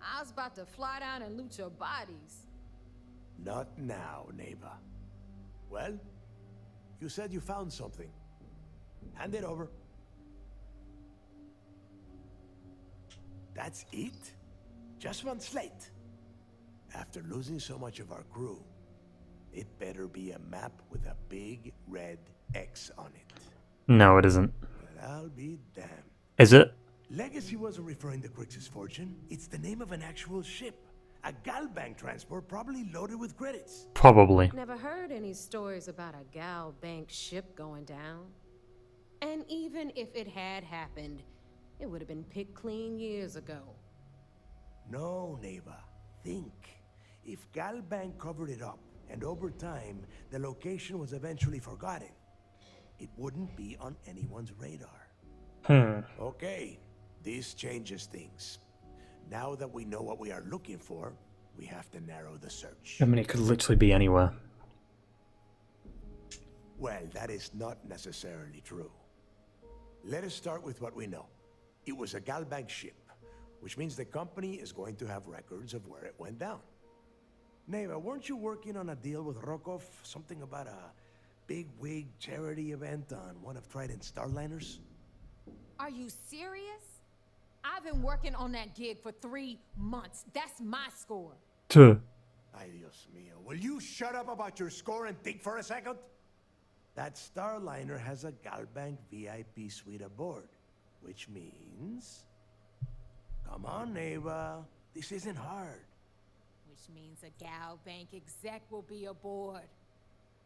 I was about to fly down and loot your bodies. Not now, neighbor. Well, you said you found something. Hand it over. That's it? Just one slate? After losing so much of our crew, it better be a map with a big red X on it. No, it isn't. But I'll be damned. Is it? Legacy wasn't referring to Crix's fortune. It's the name of an actual ship. A Galbank transport probably loaded with credits. Probably. Never heard any stories about a Gal Bank ship going down. And even if it had happened, it would have been picked clean years ago. No, neighbor. Think. If Galbank covered it up, and over time, the location was eventually forgotten, it wouldn't be on anyone's radar. Okay, this changes things. Now that we know what we are looking for, we have to narrow the search. I mean, it could literally be anywhere. Well, that is not necessarily true. Let us start with what we know. It was a Galbank ship, which means the company is going to have records of where it went down. Neva, weren't you working on a deal with Rokov? Something about a big-wig charity event on one of Trident's Starliners? Are you serious? I've been working on that gig for 3 months. That's my score. Ay, Dios mío. Will you shut up about your score and think for a second? That Starliner has a Galbank VIP suite aboard, which means... Come on, Neva. This isn't hard. Which means a Gal Bank exec will be aboard.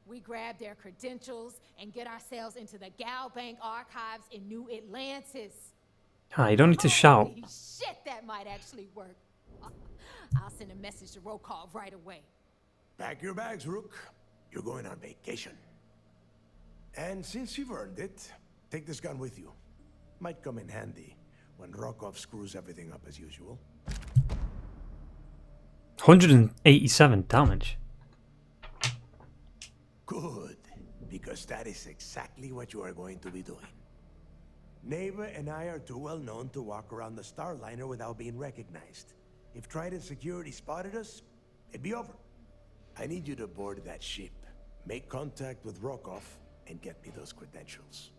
We grab their credentials and get ourselves into the Gal Bank archives in New Atlantis. Ah, you don't need to shout. Holy shit, that might actually work. I'll send a message to Rokov right away. Pack your bags, Rook. You're going on vacation. And since you've earned it, take this gun with you. Might come in handy when Rokov screws everything up as usual. 187 damage. Good, because that is exactly what you are going to be doing. Neighbor and I are too well known to walk around the Starliner without being recognized. If Trident Security spotted us, it'd be over. I need you to board that ship, make contact with Rokov, and get me those credentials.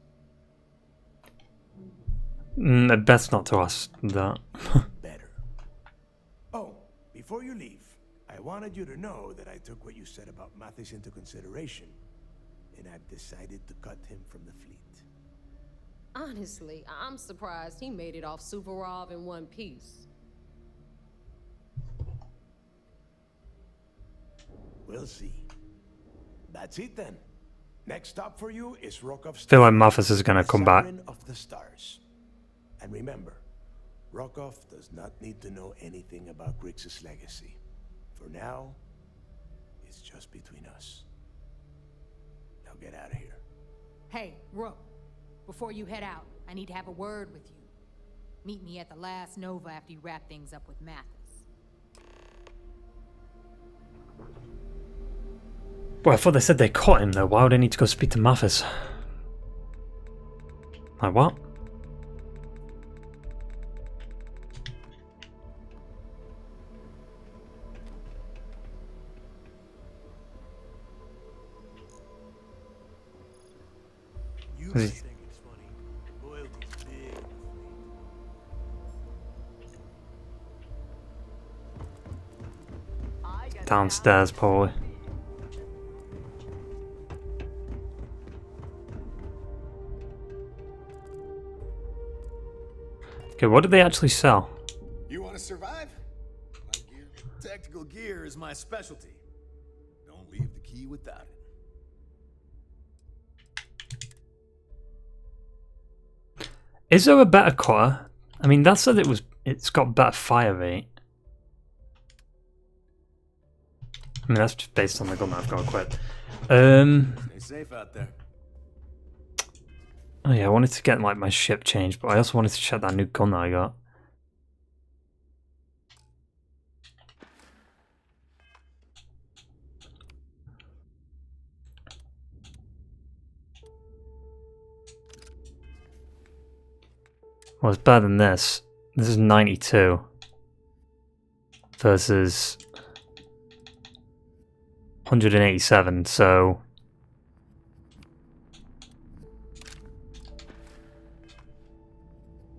Best not to ask that. Better. Oh, before you leave, I wanted you to know that I took what you said about Mathis into consideration, and I've decided to cut him from the fleet. Honestly, I'm surprised he made it off Suvorov in one piece. We'll see. That's it then. Next stop for you is Rokov's. Feel like Mathis is gonna come back. Siren of the Stars. And remember, Rokov does not need to know anything about Grixis' legacy. For now, it's just between us. Now get out of here. Hey, Rook. Before you head out, I need to have a word with you. Meet me at the last Nova after you wrap things up with Mathis. Well, I thought they said they caught him though. Why would I need to go speak to Mathis? Like what? Downstairs, probably. Okay, what did they actually sell? You want to survive? My gear, tactical gear is my specialty. Don't leave the key without it. Is there a better cutter? I mean, that said it's got better fire rate. I mean, that's just based on the gun that I've got equipped. Stay safe out there. Oh yeah, I wanted to get like my ship changed, but I also wanted to check that new gun that I got. Well, it's better than this. This is 92 versus 187, so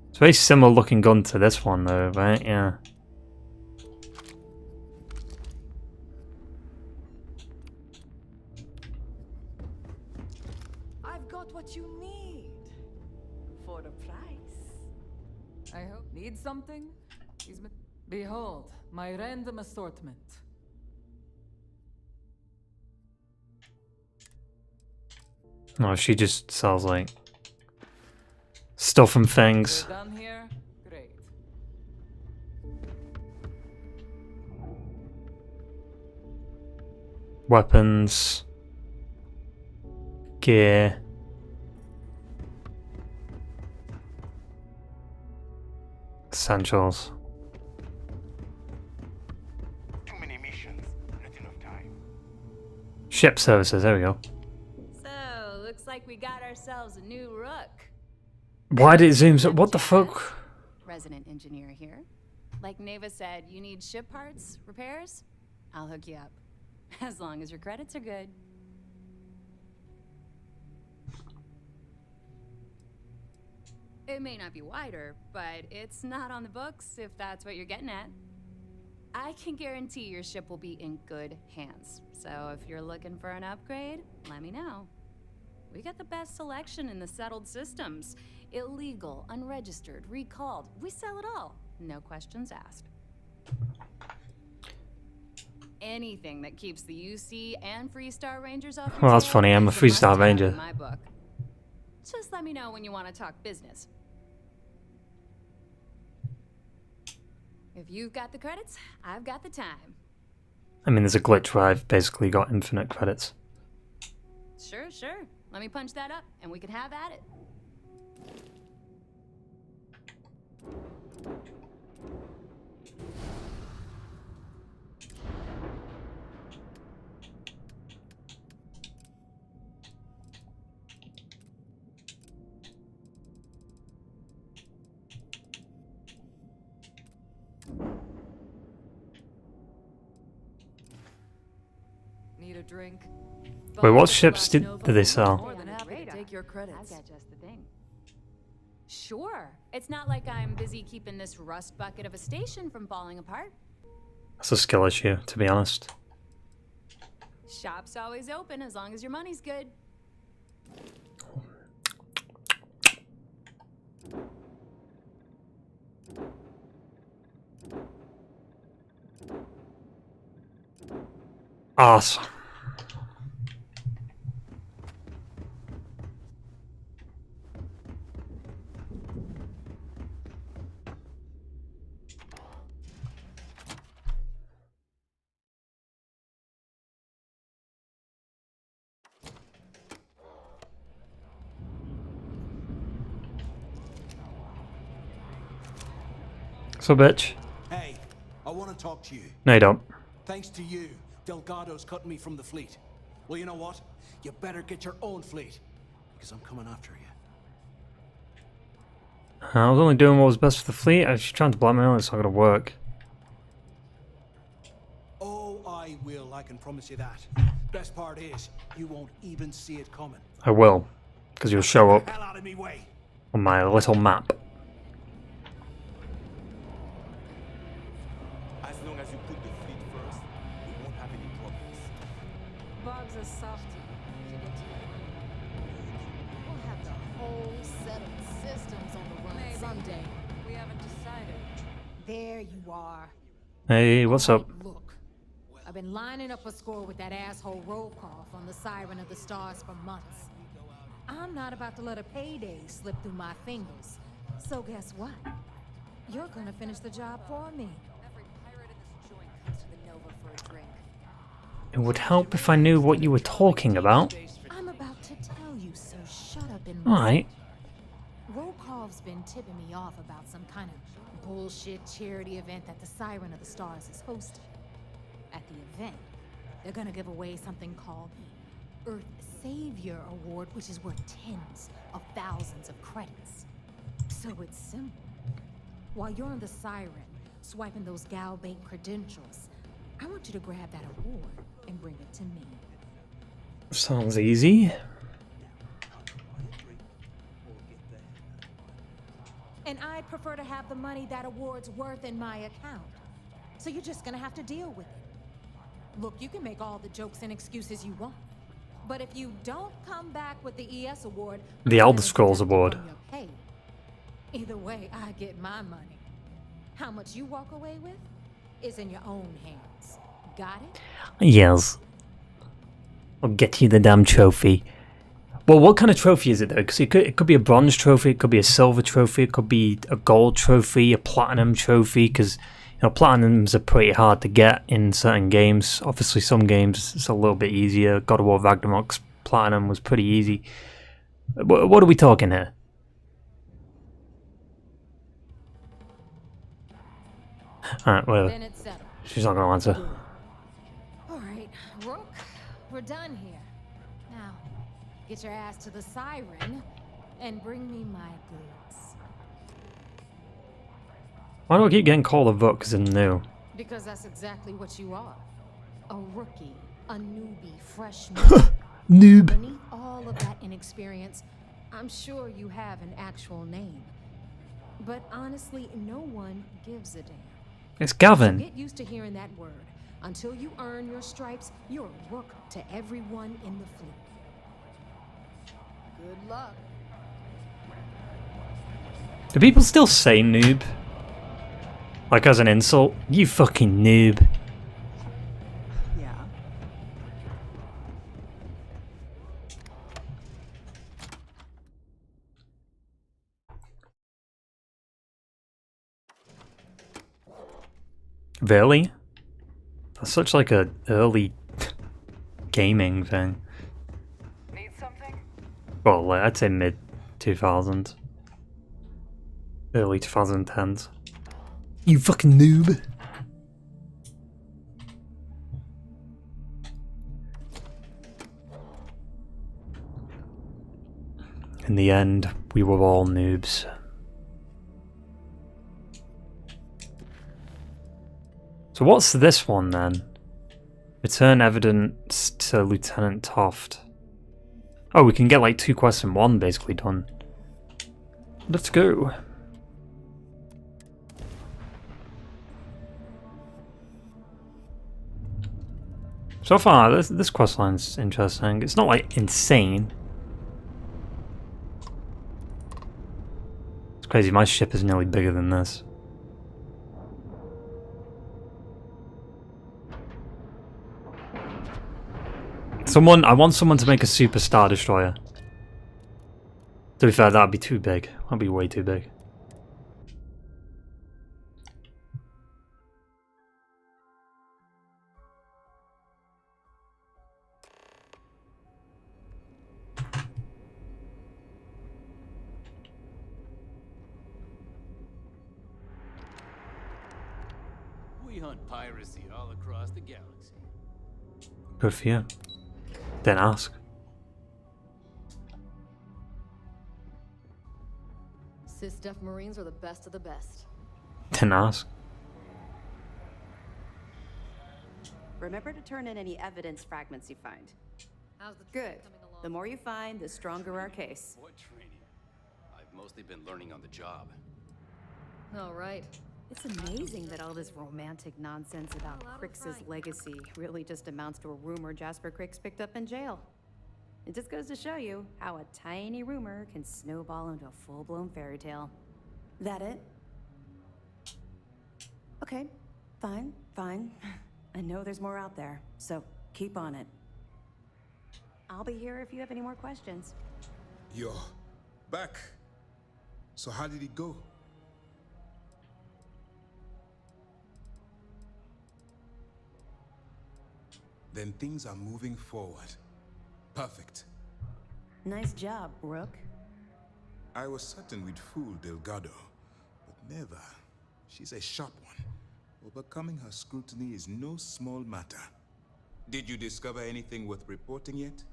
it's a very similar looking gun to this one though, right? Yeah. I've got what you need for the price. I hope. Need something? Behold, my random assortment. No, she just sells like stuff and things. We're done here? Great. Weapons, gear, essentials. Too many missions, not enough time. Ship services, there we go. So, looks like we got ourselves a new rook. Why did it zoom so? What the fuck? Resident engineer here. Like Neva said, you need ship parts, repairs? I'll hook you up. As long as your credits are good. It may not be wider, but it's not on the books if that's what you're getting at. I can guarantee your ship will be in good hands. So if you're looking for an upgrade, let me know. We got the best selection in the settled systems. Illegal, unregistered, recalled. We sell it all. No questions asked. Anything that keeps the UC and Freestar Rangers off your Well, that's tail funny. I'm a is Freestar must-have Ranger. in my book. Just let me know when you want to talk business. If you've got the credits, I've got the time. I mean, there's a glitch where I've basically got infinite credits. Sure, sure. Let me punch that up, and we can have at it. a drink. Wait, what ships do they sell? More than happy to take your credits. I've got just the thing. Sure. It's not like I'm busy keeping this rust bucket of a station from falling apart. That's a skill issue, to be honest. Shop's always open as long as your money's good. Awesome. So, bitch. Hey, I want to talk to you. No, you don't. Thanks to you, Delgado's cutting me from the fleet. Well, you know what? You better get your own fleet, because I'm coming after you. I was only doing what was best for the fleet. I was trying to blackmail it, it's not gonna work. Oh, I will, I can promise you that. Best part is, you won't even see it coming. I will, because you'll show up Hell out of me way. on my little map. As long as you put the fleet first, we won't have any problems. Bugs are softy. We'll have the whole set of systems on the run someday. We haven't decided. There you are. Hey, what's up? Look, I've been lining up a score with that asshole roll call on the Siren of the Stars for months. I'm not about to let a payday slip through my fingers. So guess what? You're gonna finish the job for me. Every pirate in this joint comes to the Nova for a drink. It would help if I knew what you were talking about. I'm about to tell you, so shut up and listen. Alright. Rokov's been tipping me off about some kind of bullshit charity event that the Siren of the Stars is hosting. At the event, they're gonna give away something called the Earth Savior Award, which is worth tens of thousands of credits. So it's simple. While you're on the Siren, swiping those Galbait credentials, I want you to grab that award and bring it to me. Sounds easy. And I'd prefer to have the money that award's worth in my account. So you're just gonna have to deal with it. Look, you can make all the jokes and excuses you want. But if you don't come back with the ES award, The Elder Scrolls award. on your pay. Either way, I get my money. How much you walk away with is in your own hands. Got it? Yes. I'll get you the damn trophy. Well, what kind of trophy is it though? Because it could be a bronze trophy, it could be a silver trophy, it could be a gold trophy, a platinum trophy, because you know, platinums are pretty hard to get in certain games. Obviously some games it's a little bit easier. God of War Ragnarok's platinum was pretty easy. What are we talking here? Alright, whatever. Then it's settled. She's not gonna answer. All right, Rook, we're done here. Now, get your ass to the Siren and bring me my goods. Why do I keep getting called a Rook because I'm new? Because that's exactly what you are. A rookie, a newbie, fresh Noob. Beneath all of that inexperience, I'm sure you have an actual name. But honestly, no one gives a damn. It's Gavin. So get used to hearing that word. Until you earn your stripes, you're a rook to everyone in the fleet. Good luck. Do people still say noob? Like as an insult? You fucking noob. Yeah. Really? That's such like a early gaming thing. Need something? Well, like, I'd say mid 2000s. Early 2010s. You fucking noob. In the end, we were all noobs. So what's this one then? Return evidence to Lieutenant Toft. Oh, we can get like 2 quests in 1 basically done. Let's go. So far, this questline's interesting. It's not like insane. It's crazy, my ship is nearly bigger than this. I want someone to make a Super Star Destroyer. To be fair, that'd be too big. That'd be way too big. We hunt piracy all across the galaxy. Good for you. Then ask. Sys-Def Marines are the best of the best. Then ask. Remember to turn in any evidence fragments you find. How's the Good. The more you find, the stronger our case. What training? I've mostly been learning on the job. All right. It's amazing that all this romantic nonsense about Crix's legacy really just amounts to a rumor Jasper Crix picked up in jail. It just goes to show you how a tiny rumor can snowball into a full-blown fairy tale. That it? Okay, fine. I know there's more out there, so keep on it. I'll be here if you have any more questions. You're back. So how did it go? Then things are moving forward. Perfect. Nice job, Rook. I was certain we'd fool Delgado, but never. She's a sharp one. Overcoming her scrutiny is no small matter. Did you discover anything worth reporting yet?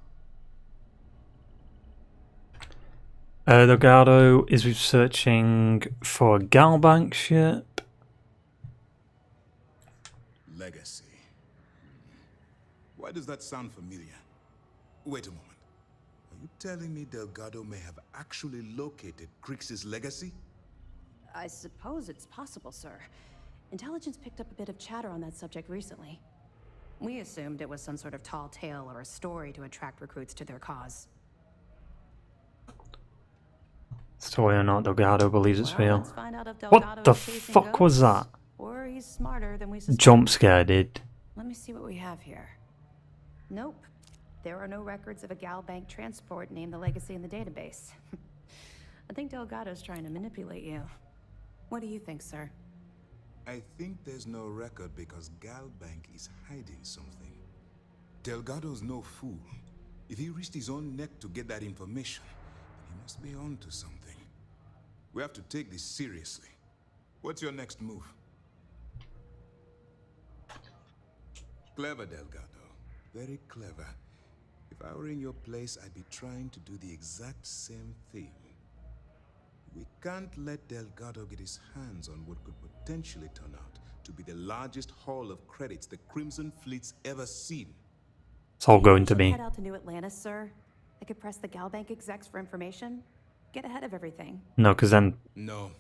Delgado is researching for a Galbank ship. Legacy. Why does that sound familiar? Wait a moment. Are you telling me Delgado may have actually located Crix's legacy? I suppose it's possible, sir. Intelligence picked up a bit of chatter on that subject recently. We assumed it was some sort of tall tale or a story to attract recruits to their cause. Story or not, Delgado believes it's real. Let's find out if What Delgado's the chasing fuck was that? ghosts, or he's smarter than we suspect. Jump scare, dude. Let me see what we have here. Nope. There are no records of a Galbank transport named the Legacy in the database. I think Delgado's trying to manipulate you. What do you think, sir? I think there's no record because Galbank is hiding something. Delgado's no fool. If he risked his own neck to get that information, then he must be onto something. We have to take this seriously. What's your next move? Clever, Delgado. Very clever. If I were in your place, I'd be trying to do the exact same thing. We can't let Delgado get his hands on what could potentially turn out to be the largest haul of credits the Crimson Fleet's ever seen. It's all going to be. Head out to New Atlantis, sir. I could press the Galbank execs for information. Get ahead of everything. No, because then... No.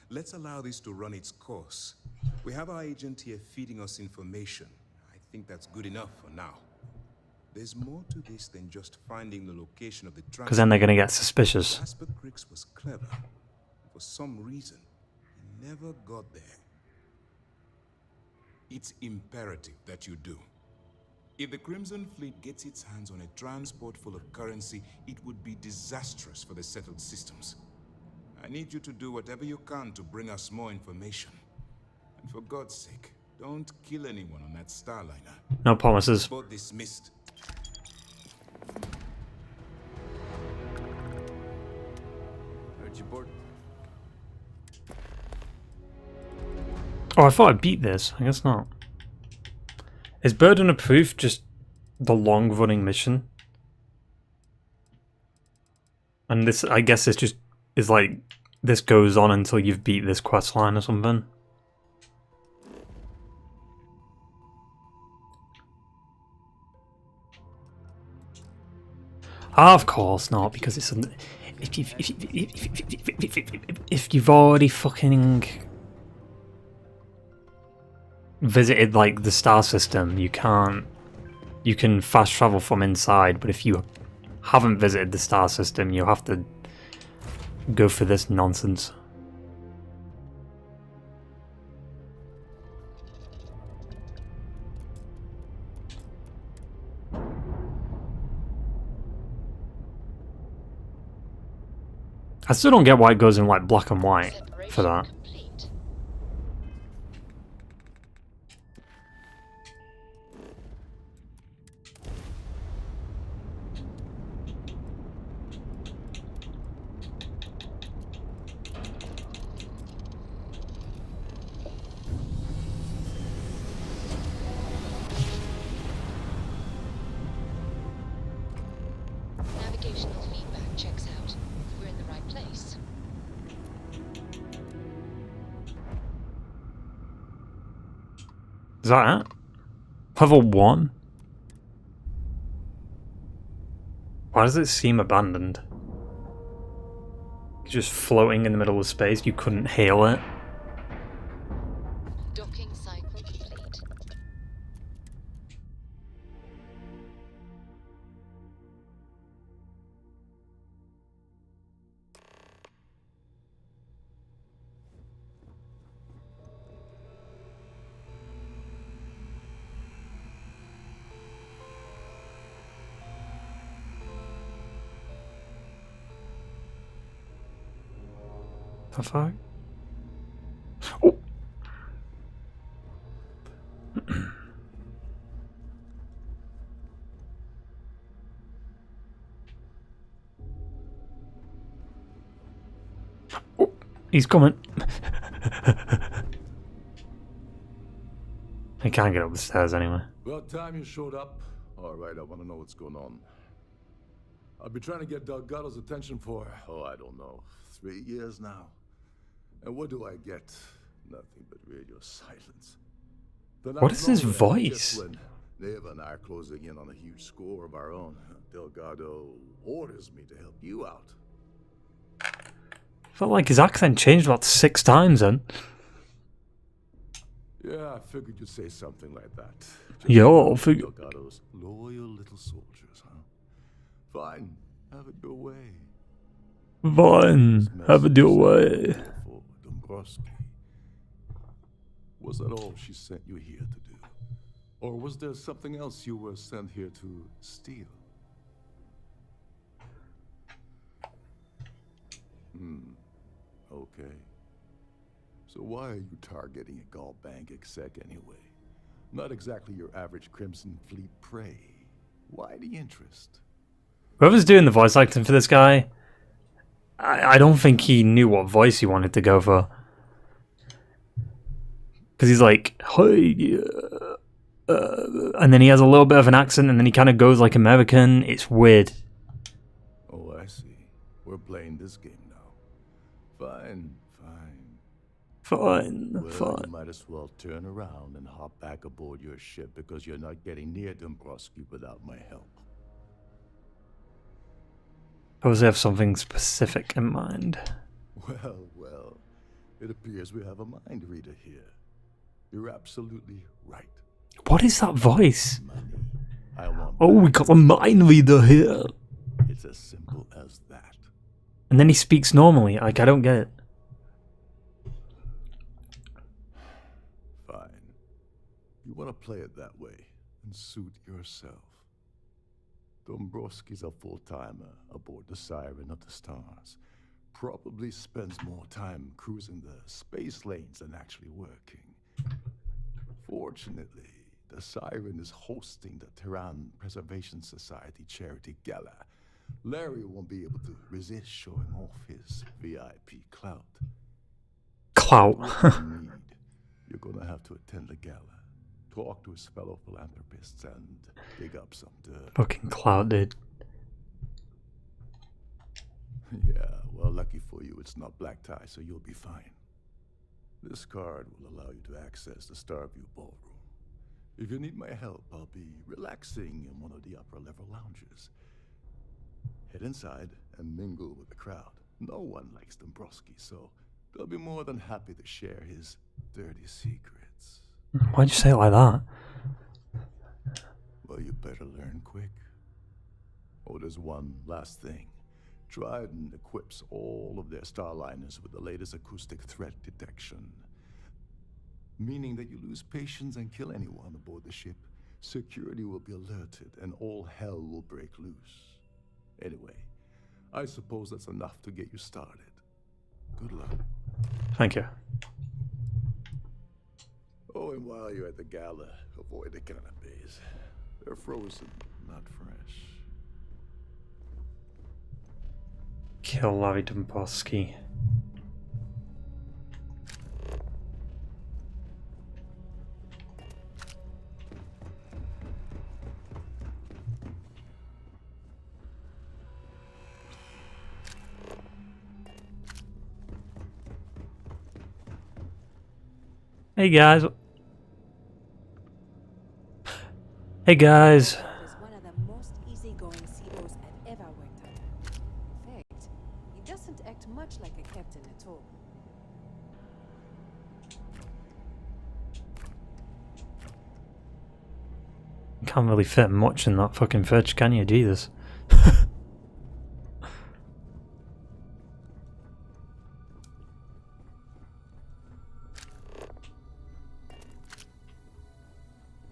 Let's allow this to run its course. We have our agent here feeding us information. I think that's good enough for now. There's more to this than just finding the location of the transport. Because then they're going to get suspicious. Jasper Crix was clever. For some reason, he never got there. It's imperative that you do. If the Crimson Fleet gets its hands on a transport full of currency, it would be disastrous for the settled systems. I need you to do whatever you can to bring us more information. And for God's sake, don't kill anyone on that Starliner. No promises. Both dismissed. Heard you board. Oh, I thought I beat this. I guess not. Is Burden of Proof just the long-running mission? And this, I guess, this just is like, this goes on until you've beat this quest line or something. Of course not, because it's if you've already fucking visited like the star system, you can fast travel from inside, but if you haven't visited the star system, you have to go for this nonsense. I still don't get why it goes in like black and white for that. Navigational feedback checks out. We're in the right place. Is that it? Level 1? Why does it seem abandoned? It's just floating in the middle of space, you couldn't hail it. Docking cycle complete. The fuck? Oh. Oh, he's coming. I can't get up the stairs anyway. About time you showed up. All right, I want to know what's going on. I've been trying to get Delgado's attention for, I don't know, 3 years now. And what do I get? Nothing but radio silence. What is his voice? When Neva and I are closing in on a huge score of our own, Delgado orders me to help you out. Felt like his accent changed about 6 times then. Yeah, I figured you'd say something like that. Yo, figure. Delgado's loyal little soldiers, huh? Fine, have it your way. Fine, have it your way. Was that all she sent you here to do? Or was there something else you were sent here to steal? Okay. So why are you targeting a Gallbank exec anyway? Not exactly your average Crimson Fleet prey. Why the interest? Whoever's doing the voice acting for this guy, I don't think he knew what voice he wanted to go for. Because he's like, hey, and then he has a little bit of an accent, and then he kind of goes like American. It's weird. Oh, I see. We're playing this game now. Fine, fine. Fine, well, fine. You might as well turn around and hop back aboard your ship because you're not getting near Dombrowski without my help. I always have something specific in mind. Well, it appears we have a mind reader here. You're absolutely right. What is that voice? I want oh, we got a mind reader here. It's as simple as that. And then he speaks normally. Like, I don't get it. Fine. You want to play it that way and suit yourself. Dombrowski's a full-timer aboard the Siren of the Stars. Probably spends more time cruising the space lanes than actually working. Fortunately, the Siren is hosting the Tehran Preservation Society charity gala. Larry won't be able to resist showing off his VIP clout. Clout. You're gonna have to attend the gala, talk to his fellow philanthropists, and dig up some dirt. Fucking clout, dude. Yeah, well, lucky for you, it's not black tie, so you'll be fine. This card will allow you to access the Starview Ballroom. If you need my help, I'll be relaxing in one of the upper-level lounges. Head inside and mingle with the crowd. No one likes Dombrowski, so they'll be more than happy to share his dirty secrets. Why'd you say it like that? Well, you better learn quick. Oh, there's one last thing. Trident equips all of their starliners with the latest acoustic threat detection. Meaning that you lose patience and kill anyone aboard the ship, security will be alerted and all hell will break loose. Anyway, I suppose that's enough to get you started. Good luck. Thank you. Oh, and while you're at the gala, avoid the canapes. They're frozen, not fresh. Kill Larry Dombrowski. Hey guys. Hey guys. Is one of the most easygoing CEOs I've ever worked under. In fact, he doesn't act much like a captain at all. You can't really fit much in that fucking fridge, can you? Jesus.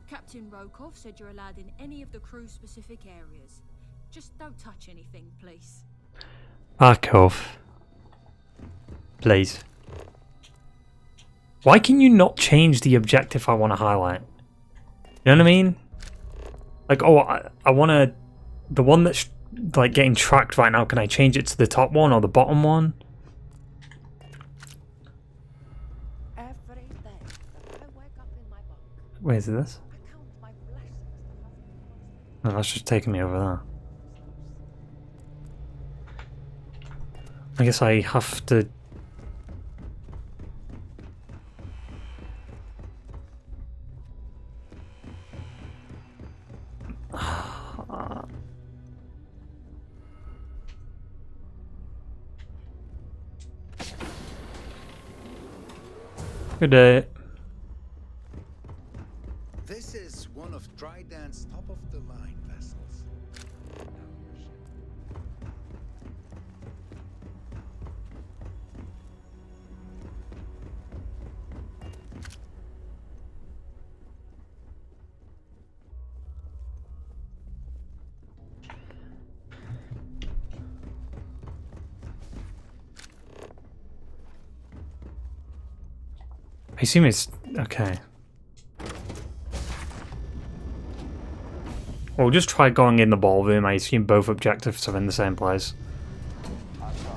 Captain Rokov said you're allowed in any of the crew-specific areas. Just don't touch anything, please. Back off. Please. Why can you not change the objective I want to highlight? You know what I mean? Like, oh, I want to... The one that's, like, getting tracked right now, can I change it to the top one or the bottom one? Wait, is it this? No, that's just taking me over there. I guess I have to... Good day. This is one of Trident's top-of-the-line vessels. I assume it's... okay. We'll just try going in the ballroom. I assume both objectives are in the same place. I'm sorry.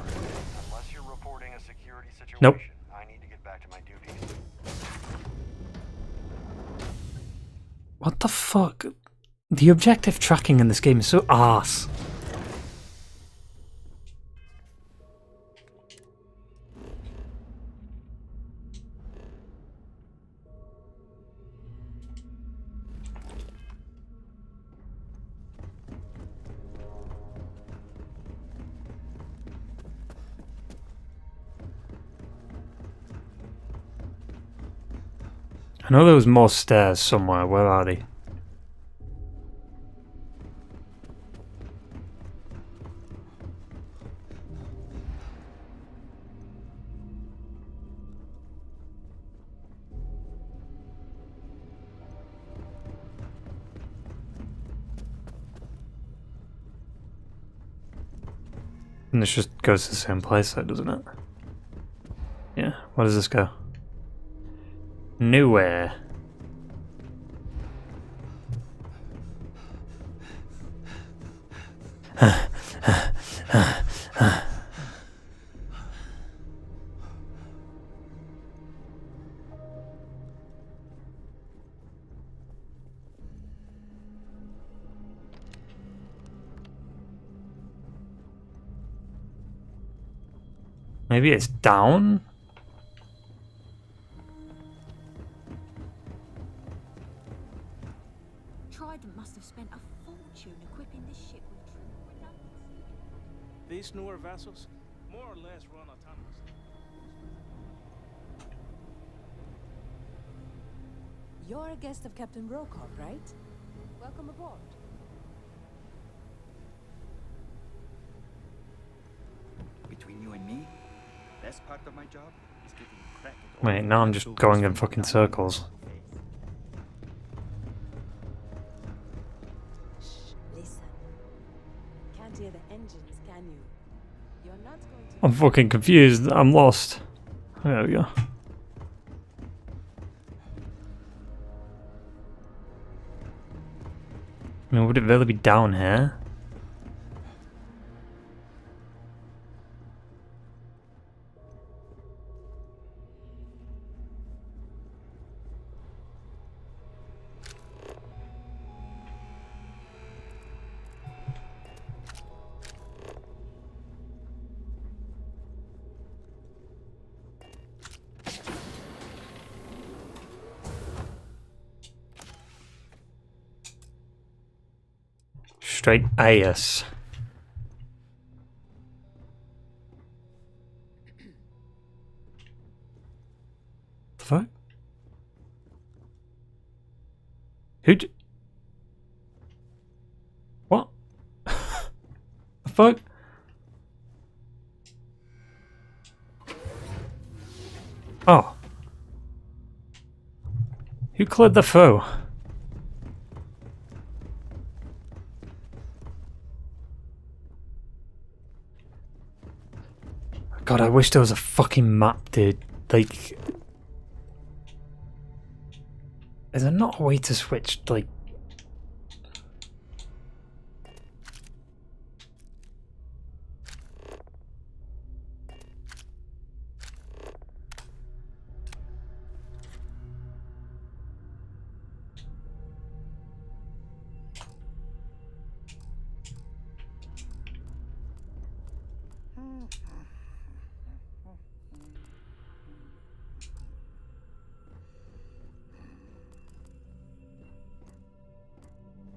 Unless you're reporting a security situation, nope. I need to get back to my duties. What the fuck? The objective tracking in this game is so arse. I know there was more stairs somewhere. Where are they? And this just goes to the same place, though, doesn't it? Yeah. Where does this go? Nowhere. Maybe it's down? Trident must have spent a fortune equipping this ship with true redundancy. These newer vessels more or less run autonomously. You're a guest of Captain Rokov, right? Welcome aboard. Between you and me, best part of my job is getting cracked. Wait, now I'm just going in fucking circles. Listen. Can't hear the engines, can you? You're not going to... I'm fucking confused. I'm lost. There we go. I mean, would it really be down here? Straight AS. The fuck? What? The fuck? Oh. Who cleared the foe? God, I wish there was a fucking map, dude. Like, is there not a way to switch, like...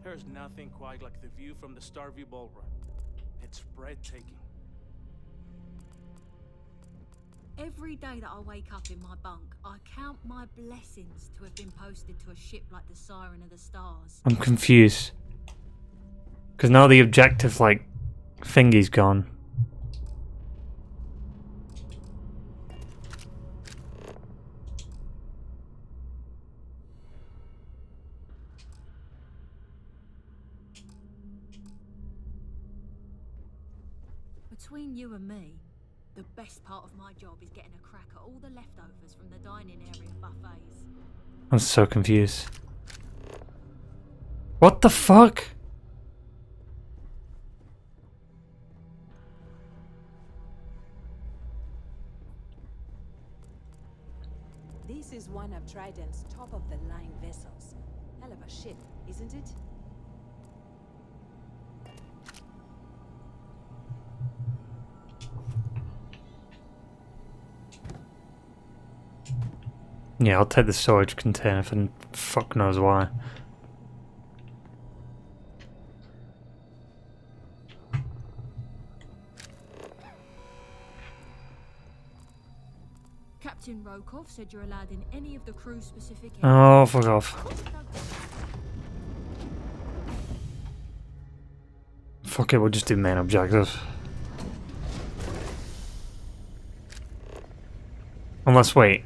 There's nothing quite like the view from the Starfield ballroom. It's breathtaking. Every day that I wake up in my bunk, I count my blessings to have been posted to a ship like the Siren of the Stars. I'm confused. Because now the objective, like, thingy's gone. Between you and me, the best part of my job is getting a crack at all the leftovers from the dining area buffets. I'm so confused. What the fuck? This is one of Trident's top-of-the-line vessels. Hell of a ship, isn't it? Yeah, I'll take the storage container for fuck knows why. Captain Rokov said you're allowed in any of the crew-specific areas. Oh, fuck off. Fuck it, we'll just do main objective. Unless, wait.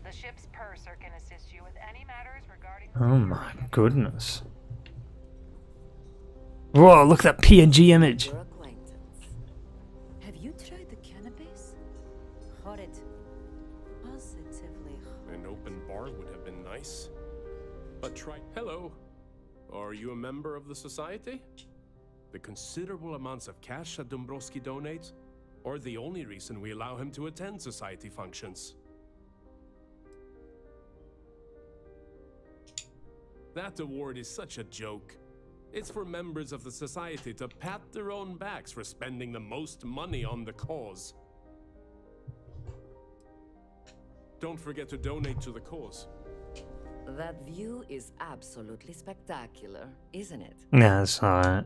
The ship's purser can assist you with any matters regarding... Oh my goodness. Whoa, look at that PNG image. Your acquaintance. Have you tried the cannabis? Horrid. Positively. An open bar would have been nice. But try... Hello. Are you a member of the society? The considerable amounts of cash that Dombrowski donates, or the only reason we allow him to attend society functions? That award is such a joke. It's for members of the society to pat their own backs for spending the most money on the cause. Don't forget to donate to the cause. That view is absolutely spectacular, isn't it? Yeah, it's alright.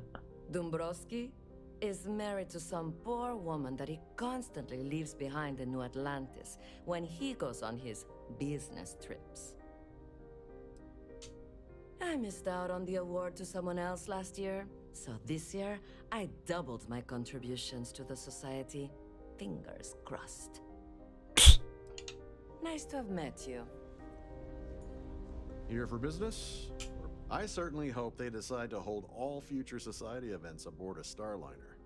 Dombrowski is married to some poor woman that he constantly leaves behind in New Atlantis when he goes on his business trips. I missed out on the award to someone else last year, so this year I doubled my contributions to the society. Fingers crossed. Nice to have met you. Here for business? I certainly hope they decide to hold all future society events aboard a Starliner.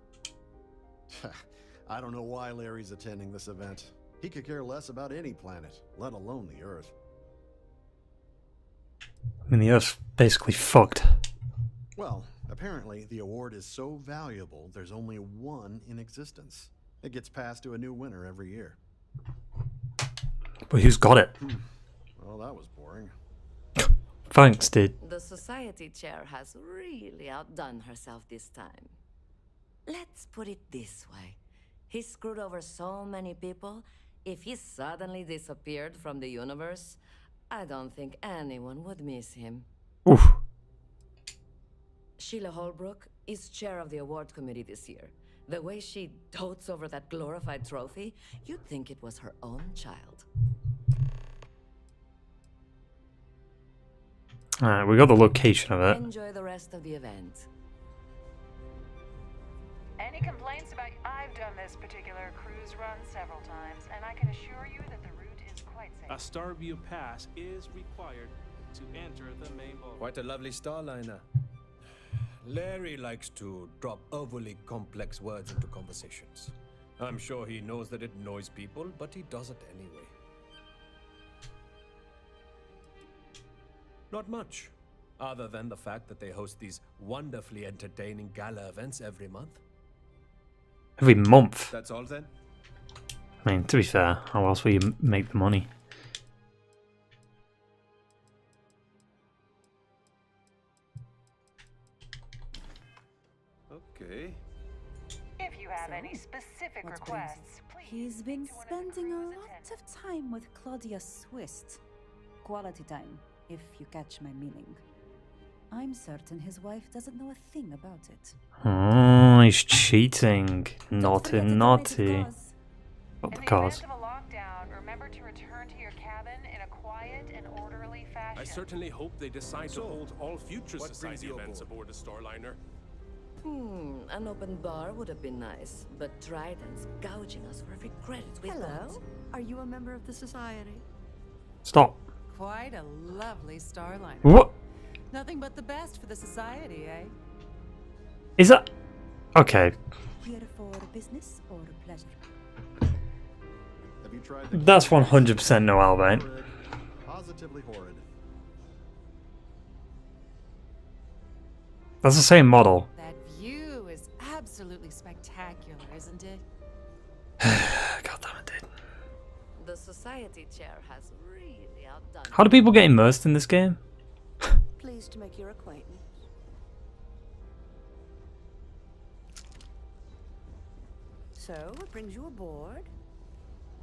I don't know why Larry's attending this event. He could care less about any planet, let alone the Earth. I mean, the Earth's basically fucked. Well, apparently the award is so valuable there's only one in existence. It gets passed to a new winner every year. But who's got it? Well, that was boring. Thanks, dude. The society chair has really outdone herself this time. Let's put it this way. He screwed over so many people. If he suddenly disappeared from the universe, I don't think anyone would miss him. Oof. Sheila Holbrook is chair of the award committee this year. The way she dotes over that glorified trophy, you'd think it was her own child. Alright, we got the location of it. Enjoy the rest of the event. Any complaints about... I've done this particular cruise run several times, and I can assure you that the route is quite safe. A Starview pass is required to enter the main boat. Quite a lovely Starliner. Larry likes to drop overly complex words into conversations. I'm sure he knows that it annoys people, but he does it anyway. Not much, other than the fact that they host these wonderfully entertaining gala events every month. Every month? That's all then? I mean, to be fair, how else will you make the money? Okay. If you have any specific requests, please... He's been spending a lot of time with Claudia Swist. Quality time, if you catch my meaning. I'm certain his wife doesn't know a thing about it. Oh, he's cheating. Naughty, naughty. Not the cars. In the event of a lockdown, remember to return to your cabin in a quiet and orderly fashion. I certainly hope they decide to hold all future society events aboard a Starliner. An open bar would have been nice, but Trident's gouging us for every credit we've got. Hello? Are you a member of the society? Stop. Quite a lovely Starliner. What? Nothing but the best for the society, eh? Is that... Okay. Here for business or pleasure? Have you tried the... That's 100% Noel, right? Positively horrid. That's the same model. That view is absolutely spectacular, isn't it? God damn it, dude. The society chair has really outdone. How do people get immersed in this game? Pleased to make your acquaintance. So, what brings you aboard?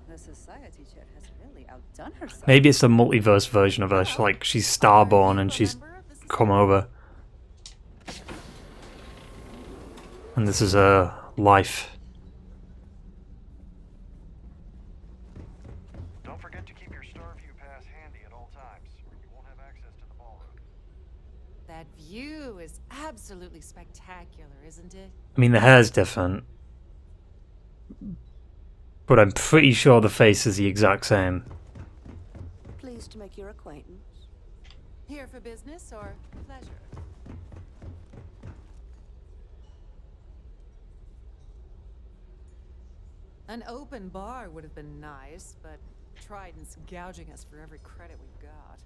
The society chair has really outdone herself. Maybe it's a multiverse version of her. Like, she's Starborn and she's come over. And this is her life. Don't forget to keep your Starview pass handy at all times, or you won't have access to the ballroom. That view is absolutely spectacular, isn't it? I mean, the hair's different. But I'm pretty sure the face is the exact same. Pleased to make your acquaintance. Here for business or pleasure? An open bar would have been nice, but Trident's gouging us for every credit we've got.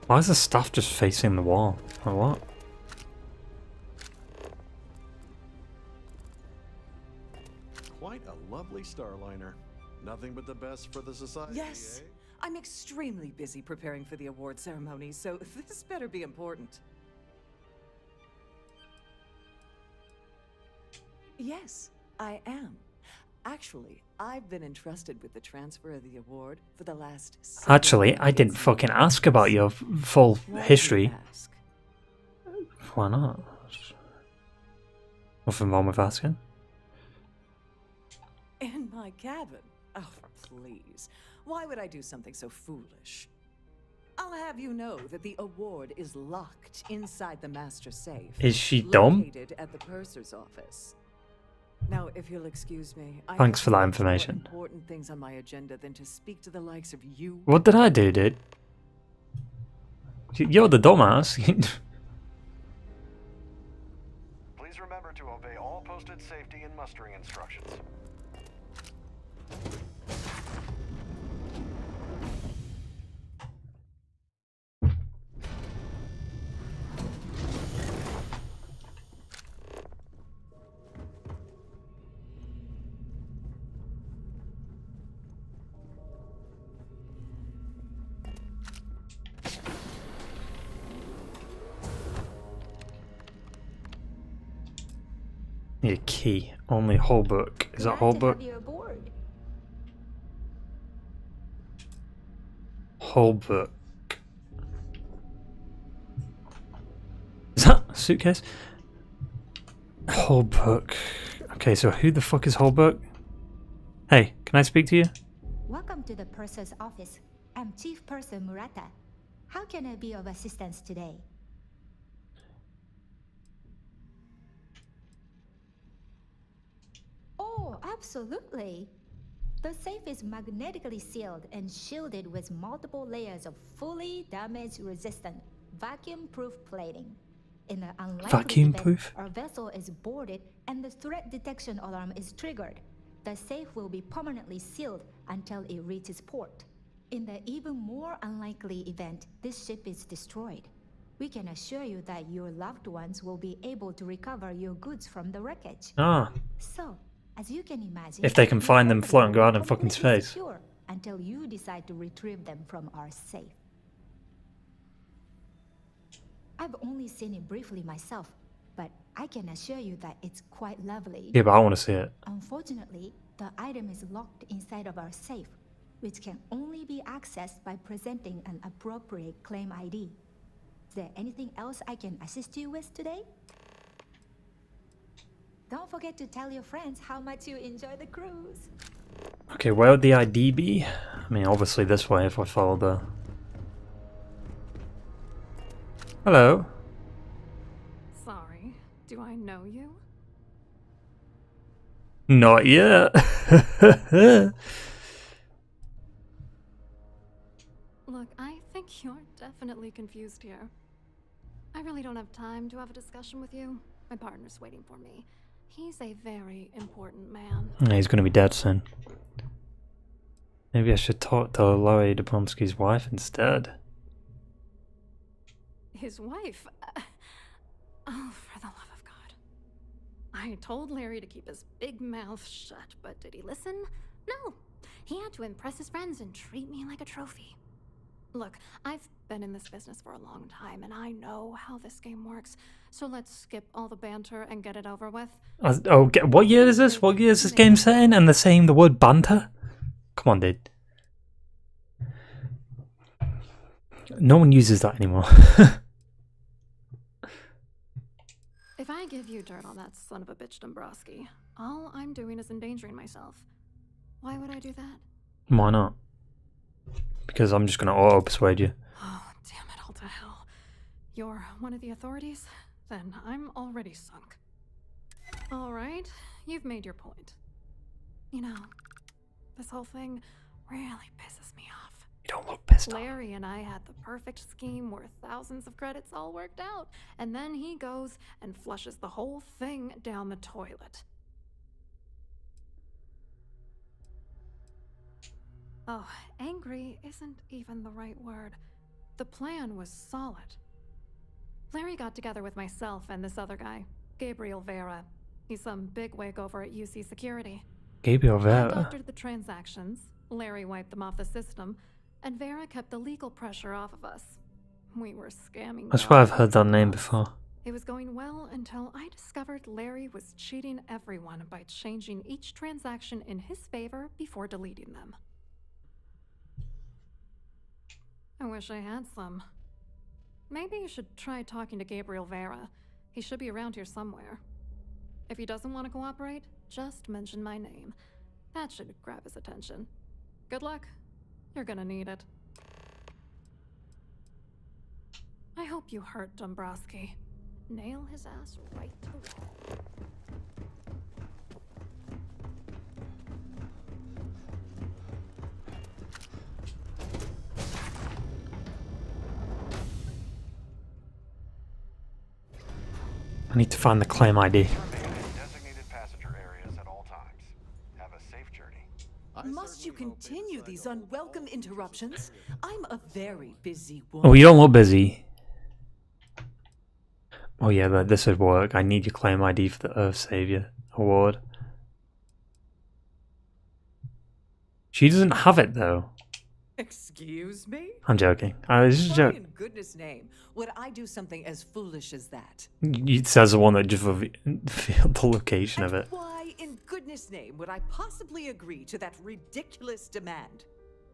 Why is the staff just facing the wall? Or what? Quite a lovely starliner. Nothing but the best for the society, Yes, eh? I'm extremely busy preparing for the award ceremony, so this better be important. Yes, I am. Actually, I've been entrusted with the transfer of the award for the last 7 Actually, I didn't days. fucking ask about your full Why do you history. ask? Why not? Nothing wrong with asking. In my cabin? Oh, please. Why would I do something so foolish? I'll have you know that the award is locked inside the master safe. Is she dumb? Located at the purser's office. Now, if you'll excuse me, I Thanks have for that more information. important things on my agenda than to speak to the likes of you. What did I do, dude? You're the dumbass. Please remember to obey all posted safety and mustering instructions. Need a key. Only whole book. Is that whole book? Whole book. Is that a suitcase? Whole book. Okay, so who the fuck is whole book? Hey, can I speak to you? Welcome to the purser's office. I'm Chief Purser Murata. How can I be of assistance today? Oh, absolutely. The safe is magnetically sealed and shielded with multiple layers of fully damage-resistant, vacuum-proof plating. In an unlikely Vacuum-proof? event, our vessel is boarded and the threat detection alarm is triggered. The safe will be permanently sealed until it reaches port. In the even more unlikely event this ship is destroyed, we can assure you that your loved ones will be able to recover your goods from the wreckage. Ah. So, as you can imagine, If they can find them your floating around in company fucking will be space. secure until you decide to retrieve them from our safe. I've only seen it briefly myself, but I can assure you that it's quite lovely. Yeah, but I want to see it. Unfortunately, the item is locked inside of our safe, which can only be accessed by presenting an appropriate claim ID. Is there anything else I can assist you with today? Don't forget to tell your friends how much you enjoy the cruise. Okay, where would the ID be? I mean, obviously this way if I follow the... Hello. Sorry, do I know you? Not yet. Look, I think you're definitely confused here. I really don't have time to have a discussion with you. My partner's waiting for me. He's a very important man. Yeah, he's going to be dead soon. Maybe I should talk to Larry Dobronsky's wife instead. His wife? Oh, for the love of God. I told Larry to keep his big mouth shut, but did he listen? No. He had to impress his friends and treat me like a trophy. Look, I've been in this business for a long time, and I know how this game works. So let's skip all the banter and get it over with. Oh, what year is this? What year is this game set in? And they're saying the word banter? Come on, dude. No one uses that anymore. If I give you dirt on that son of a bitch Dombrowski, all I'm doing is endangering myself. Why would I do that? Why not? Because I'm just going to auto-persuade you. Oh, damn it all to hell. You're one of the authorities? Then I'm already sunk. Alright, you've made your point. You know, this whole thing really pisses me off. You don't look pissed off. Larry and I had the perfect scheme where thousands of credits all worked out, and then he goes and flushes the whole thing down the toilet. Oh, angry isn't even the right word. The plan was solid. Larry got together with myself and this other guy, Gabriel Vera. He's some bigwig over at UC Security. Gabriel I Vera. doctored the transactions, Larry wiped them off the system, and Vera kept the legal pressure off of us. We were scamming. I swear I've heard that name before. It was going well until I discovered Larry was cheating everyone by changing each transaction in his favor before deleting them. I wish I had some. Maybe you should try talking to Gabriel Vera. He should be around here somewhere. If he doesn't want to cooperate, just mention my name. That should grab his attention. Good luck. You're gonna need it. I hope you hurt Dombrowski. Nail his ass right to the wall. I need to find the claim ID. Designated passenger areas at all times. Have a safe journey. Must you continue these unwelcome interruptions? I'm a very busy woman. Oh, you don't look busy. Oh yeah, but this would work. I need your claim ID for the Earth Savior Award. She doesn't have it though. Excuse me? I'm joking. I was just Why joking. in goodness name would I do something as foolish as that? It says the one that just revealed the location of it. Why in goodness name would I possibly agree to that ridiculous demand?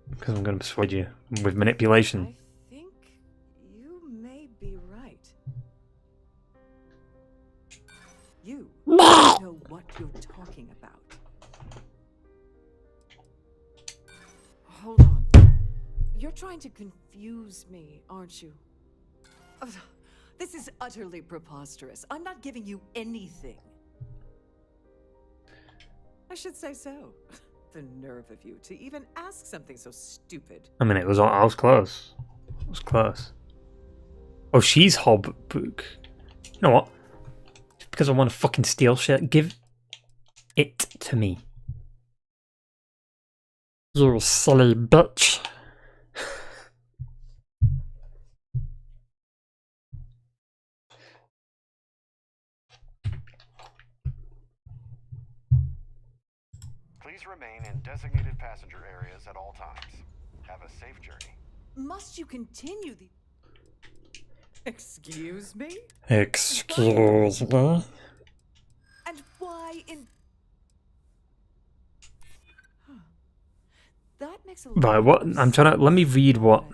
Because I'm going to persuade you with manipulation. I think you may be right. You know what you're talking about. Hold on. You're trying to confuse me, aren't you? This is utterly preposterous. I'm not giving you anything. I should say so. The nerve of you to even ask something so stupid. I mean, I was close. I was close. Oh, she's Hob Book. You know what? Just because I want to fucking steal shit, give it to me. You silly bitch. Please remain in designated passenger areas at all times. Have a safe journey. Must you continue the... Excuse me? Excuse me? And why in... That makes a lot Right, what? I'm trying to... Let me read what...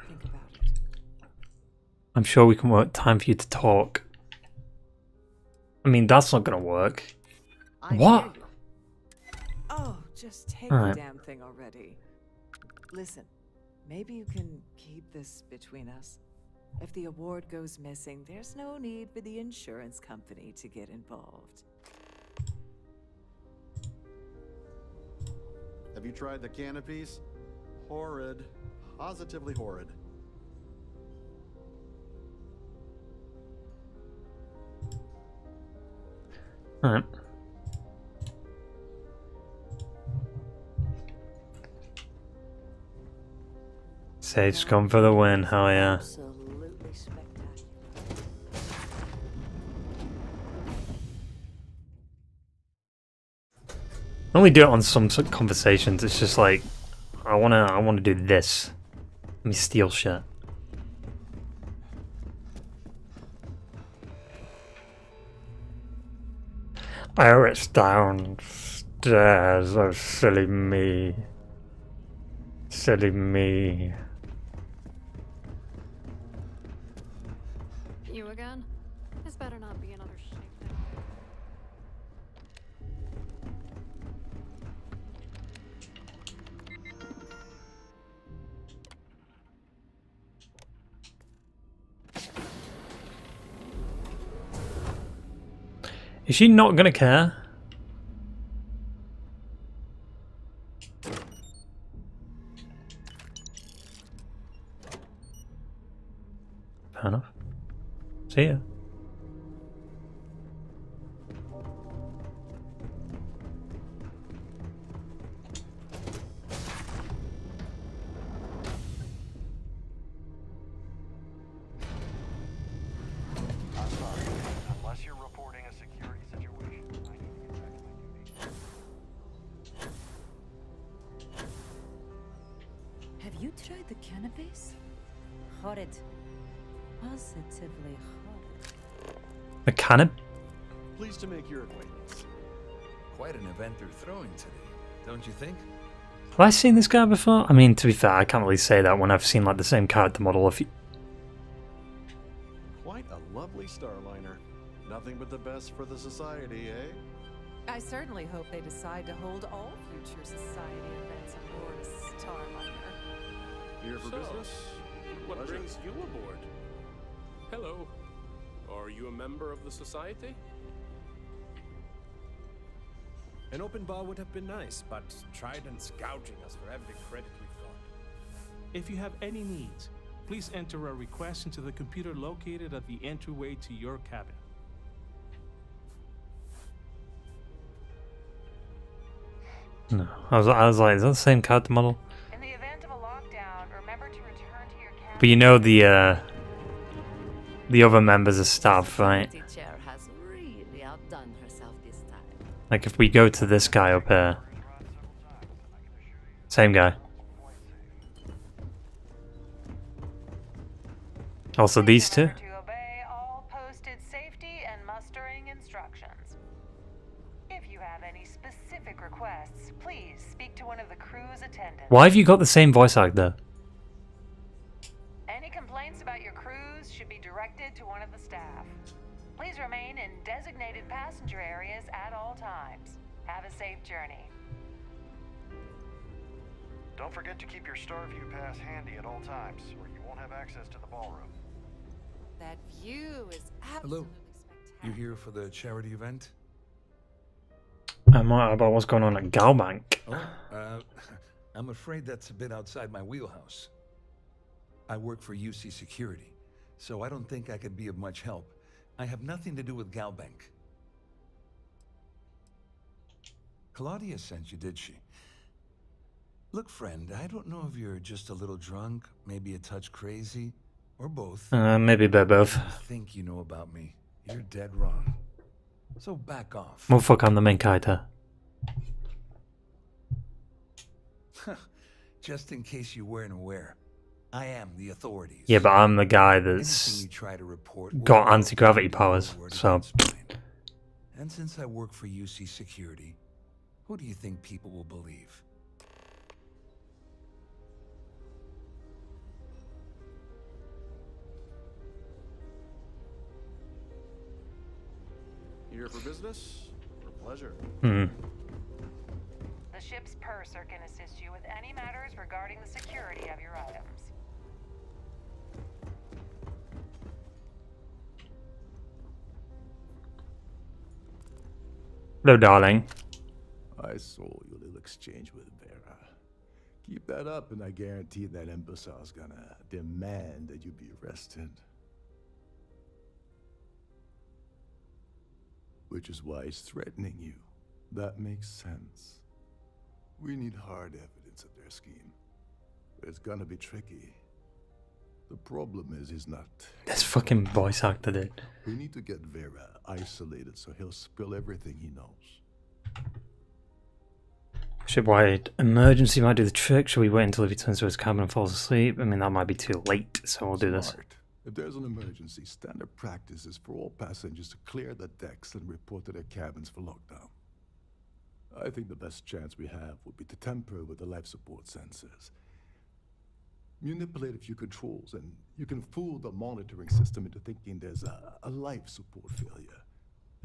I'm sure we can work time for you to talk. I mean, that's not gonna work. What? Oh, just take All right. the damn thing already. Listen, maybe you can keep this between us. If the award goes missing, there's no need for the insurance company to get involved. Have you tried the canopies? Horrid. Positively horrid. Alright. Save scum for the win, hell yeah. Absolutely spectacular. I only do it on some conversations. It's just like I wanna do this. Let me steal shit. It's downstairs. Oh, silly me. Silly me. You again? This better not be another shakedown. Is she not gonna care? Fair enough. See ya. I'm sorry. Unless you're reporting a security situation, I need to get back to my duty. tried the cannabis? Horrid. Positively horrid. A cannon? Pleased to make your acquaintance. Quite an event they're throwing today, don't you think? Have I seen this guy before? I mean, to be fair, I can't really say that when I've seen like the same character model a few. Quite a lovely Starliner. Nothing but the best for the society, eh? I certainly hope they decide to hold all future society events aboard a Starliner. Here for business? What Pleasure. brings you aboard? Hello. Are you a member of the society? An open bar would have been nice, but Trident's gouging us for every credit we've got. If you have any needs, please enter a request into the computer located at the entryway to your cabin. No, I was like, is that the same character model? In the event of a lockdown, remember to return to your cabin. But you know the other members of staff, right? The chair has really outdone herself this time. Like if we go to this guy up here. Same guy. Also these two. To obey all posted safety and mustering instructions. If you have any specific requests, please speak to one of the crew's attendants. Why have you got the same voice actor? Any complaints about your cruise should be directed to one of the staff. Please remain in designated passenger areas at all times. Have a safe journey. Don't forget to keep your Starview pass handy at all times, or you won't have access to the ballroom. That view is Hello. absolutely You here for the charity event? About what's going on at Galbank. Oh, I'm afraid that's a bit outside my wheelhouse. I work for UC Security, so I don't think I could be of much help. I have nothing to do with Galbank. Claudia sent you, did she? Look, friend, I don't know if you're just a little drunk, maybe a touch crazy, or both. Maybe they're both. You think you know about me. You're dead wrong. So back off. Well, fuck, I'm the main character. Just in case you weren't aware, I am the authorities. Yeah, but I'm the guy that's Anything you try to report got will anti-gravity go powers, forward so... against mine. And since I work for UC Security, who do you think people will believe? Here for business or pleasure? Hmm. The ship's purser can assist you with any matters regarding the security of your items. Hello, darling. I saw your little exchange with Vera. Keep that up, and I guarantee that imbecile's gonna demand that you be arrested. Which is why he's threatening you. That makes sense. We need hard evidence of their scheme. But it's gonna be tricky. The problem is he's not... This fucking voice actor did. We need to get Vera isolated so he'll spill everything he knows. Ship wide emergency might do the trick. Should we wait until he returns to his cabin and falls asleep? I mean, that might be too late, so we'll do this. Smart. If there's an emergency, standard practice is for all passengers to clear the decks and report to their cabins for lockdown. I think the best chance we have would be to tamper with the life support sensors. Manipulate a few controls, and you can fool the monitoring system into thinking there's a life support failure.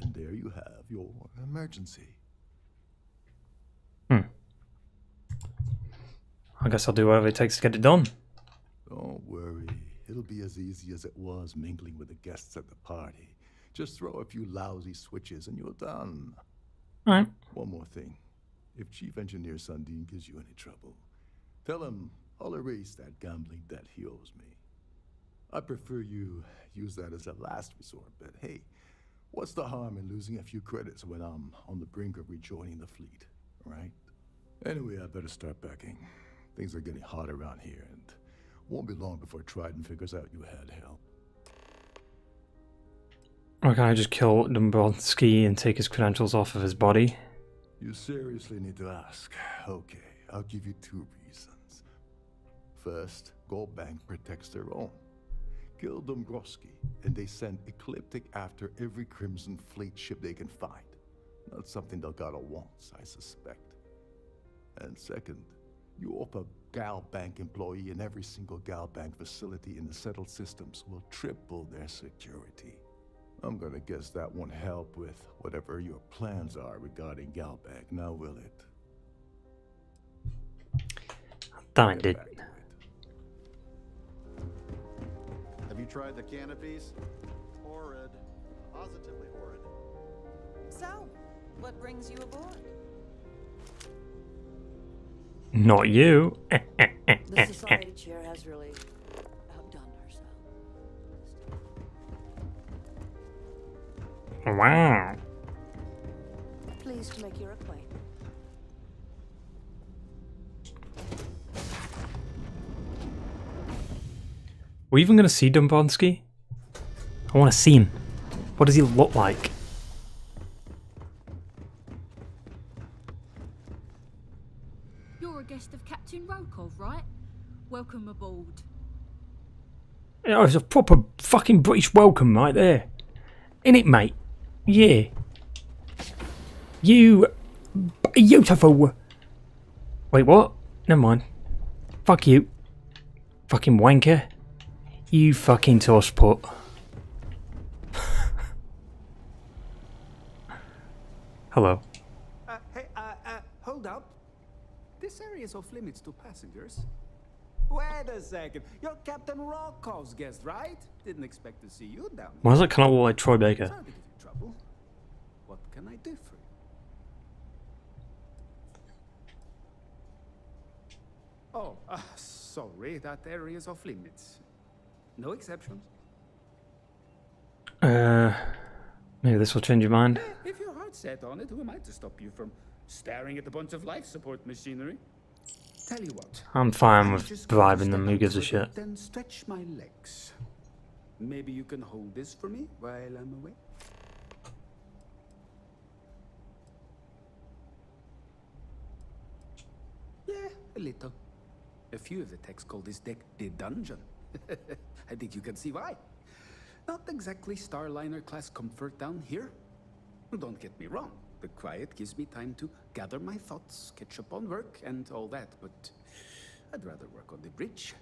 And there you have your emergency. I guess I'll do whatever it takes to get it done. Don't worry. It'll be as easy as it was mingling with the guests at the party. Just throw a few lousy switches and you're done. Alright. One more thing. If Chief Engineer Sundin gives you any trouble, tell him I'll erase that gambling debt he owes me. I prefer you use that as a last resort, but hey, what's the harm in losing a few credits when I'm on the brink of rejoining the fleet, right? Anyway, I better start packing. Things are getting hot around here, and won't be long before Trident figures out you had help. Or can I just kill Dombrowski and take his credentials off of his body? You seriously need to ask. Okay, I'll give you two reasons. First, Gold Bank protects their own. Kill Dombrowski, and they send Ecliptic after every Crimson Fleet ship they can find. Not something Delgado wants, I suspect. And second, you offer Gal Bank employee in every single Gal Bank facility in the settled systems will triple their security. I'm gonna guess that won't help with whatever your plans are regarding Gal Bank, now will it? Damn it, dude. Have you tried the canopies? Horrid. Positively horrid. So, what brings you aboard? Not you. The society chair has really outdone herself. Wow. Pleased to make your acquaintance. We're even gonna see Dombrowski? I wanna see him. What does he look like? You're a guest of Captain Rokov, right? Welcome aboard. Yeah, it's a proper fucking British welcome right there. Innit, mate? Yeah. You beautiful. Wait, what? Never mind. Fuck you. Fucking wanker. You fucking tosspot. Hello. Hey, hold up. This area is off limits to passengers. Wait a second. You're Captain Rokov's guest, right? Didn't expect to see you down here. Why does that kind of look like Troy Baker? Sorry to give you trouble. What can I do for you? Oh, sorry. That area is off limits. No exceptions. Maybe this will change your mind. If your heart's set on it, who am I to stop you from staring at a bunch of life support machinery? Tell you what. I'm fine with bribing them, who gives a shit? Then stretch my legs. Maybe you can hold this for me while I'm away? Yeah, a little. A few of the techs call this deck the dungeon. I think you can see why. Not exactly Starliner class comfort down here. Don't get me wrong. The quiet gives me time to gather my thoughts, catch up on work, and all that, but I'd rather work on the bridge.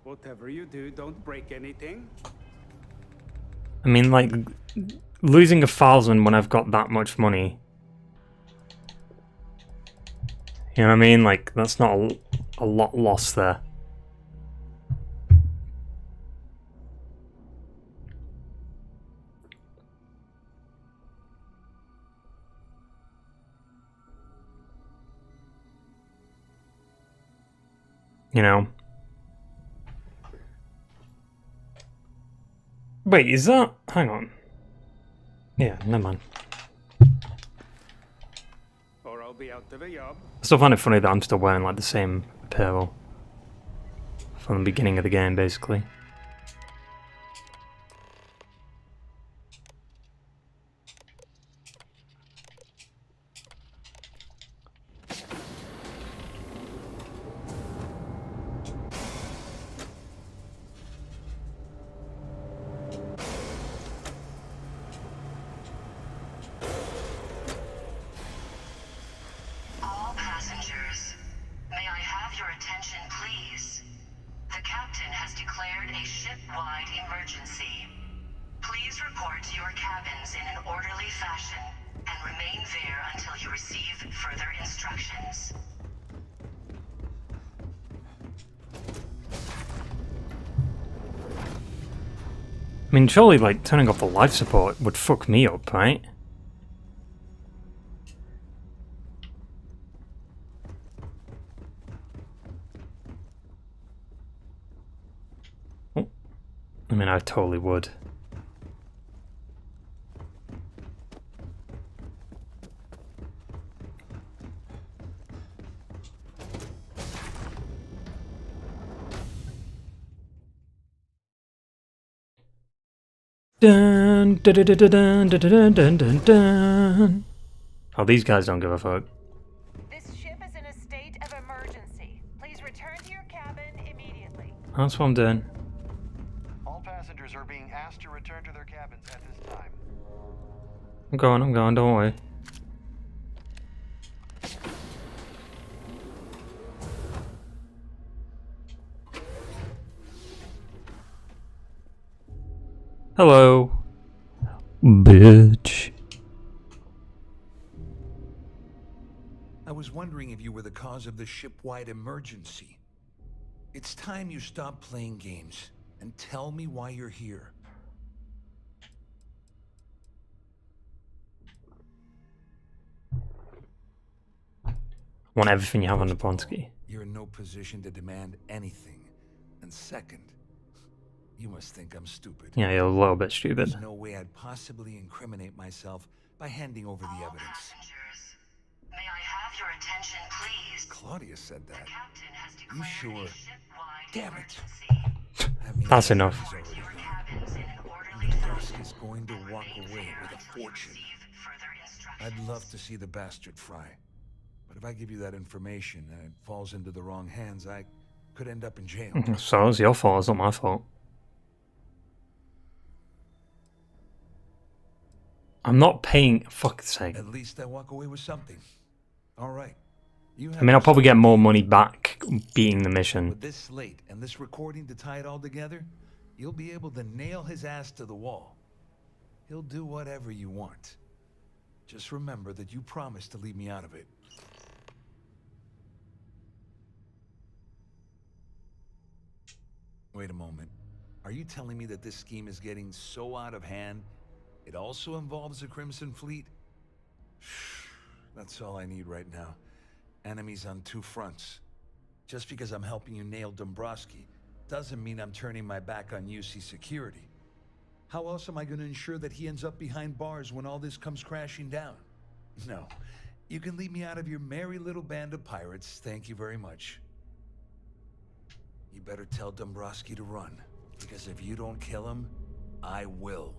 Whatever you do, don't break anything. I mean, like, losing 1,000 when I've got that much money. You know what I mean? Like, that's not a lot lost there. You know? Wait, is that... Hang on. Yeah, never mind. Or I'll be out of a job. I still find it funny that I'm still wearing, like, the same apparel from the beginning of the game, basically. I mean, surely, like, turning off the life support would fuck me up, right? Oh. I mean, I totally would. Dun, dun, dun, dun, dun, dun, dun, dun, dun. Oh, these guys don't give a fuck. This ship is in a state of emergency. Please return That's what I'm doing. All passengers are being asked to return to their cabins at this time. I'm going, don't worry. Hello, bitch. I was wondering if you were the cause of the ship-wide emergency. It's time you stop playing games and tell me why you're here. Want everything you have on the Bronski. You're in no position to demand anything. And second, you must think I'm stupid. Yeah, you're a little bit stupid. There's no way I'd possibly incriminate myself by handing over the evidence. Passengers, may I have your attention, please? Claudia said that. The captain has declared You sure? a ship-wide Damn it. emergency. That's enough. Report to your cabins in an orderly fashion. Is going to walk away with a fortune. I'd love to see the bastard fry. But if I give you that information and it falls into the wrong hands, I could end up in jail. So it's your fault, it's not my fault. I'm not paying, fuck's sake. At least I walk away with something. All right. I mean, I'll probably get more money back beating the mission. With this slate and this recording to tie it all together, you'll be able to nail his ass to the wall. He'll do whatever you want. Just remember that you promised to leave me out of it. Wait a moment. Are you telling me that this scheme is getting so out of hand, it also involves the Crimson Fleet? That's all I need right now. Enemies on two fronts. Just because I'm helping you nail Dombrowski doesn't mean I'm turning my back on UC security. How else am I going to ensure that he ends up behind bars when all this comes crashing down? No. You can leave me out of your merry little band of pirates, thank you very much. You better tell Dombrowski to run, because if you don't kill him, I will.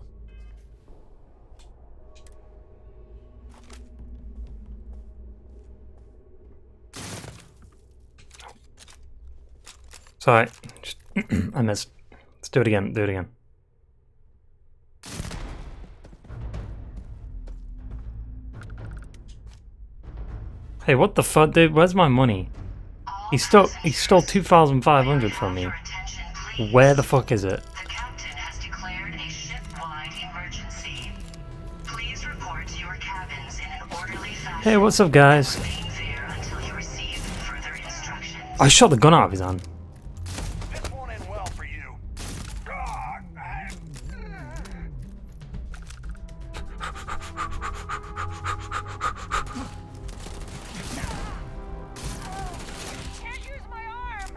Sorry, just I missed. Let's do it again. Hey, what the fuck, dude? Where's my money? He stole 2,500 from me. Where the fuck is it? The captain has declared a ship-wide emergency. Please report to your cabins in an orderly fashion. Hey, what's up, guys? Remain there until you receive further instructions. I shot the gun out of his hand. This won't end well for you.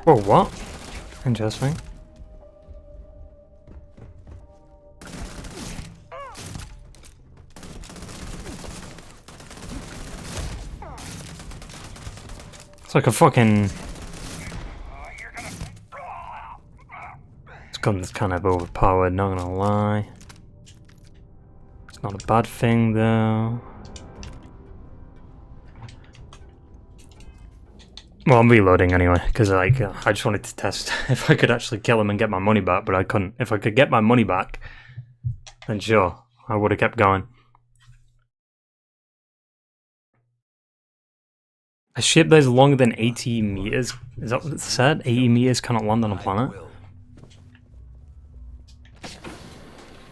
Whoa, what? Interesting. It's like a fucking... This gun's kind of overpowered, not gonna lie. It's not a bad thing, though. Well, I'm reloading anyway, because like, I just wanted to test if I could actually kill him and get my money back, but I couldn't. If I could get my money back, then sure, I would have kept going. A ship that is longer than 80 meters, is that what it said? 80 meters cannot land on a planet?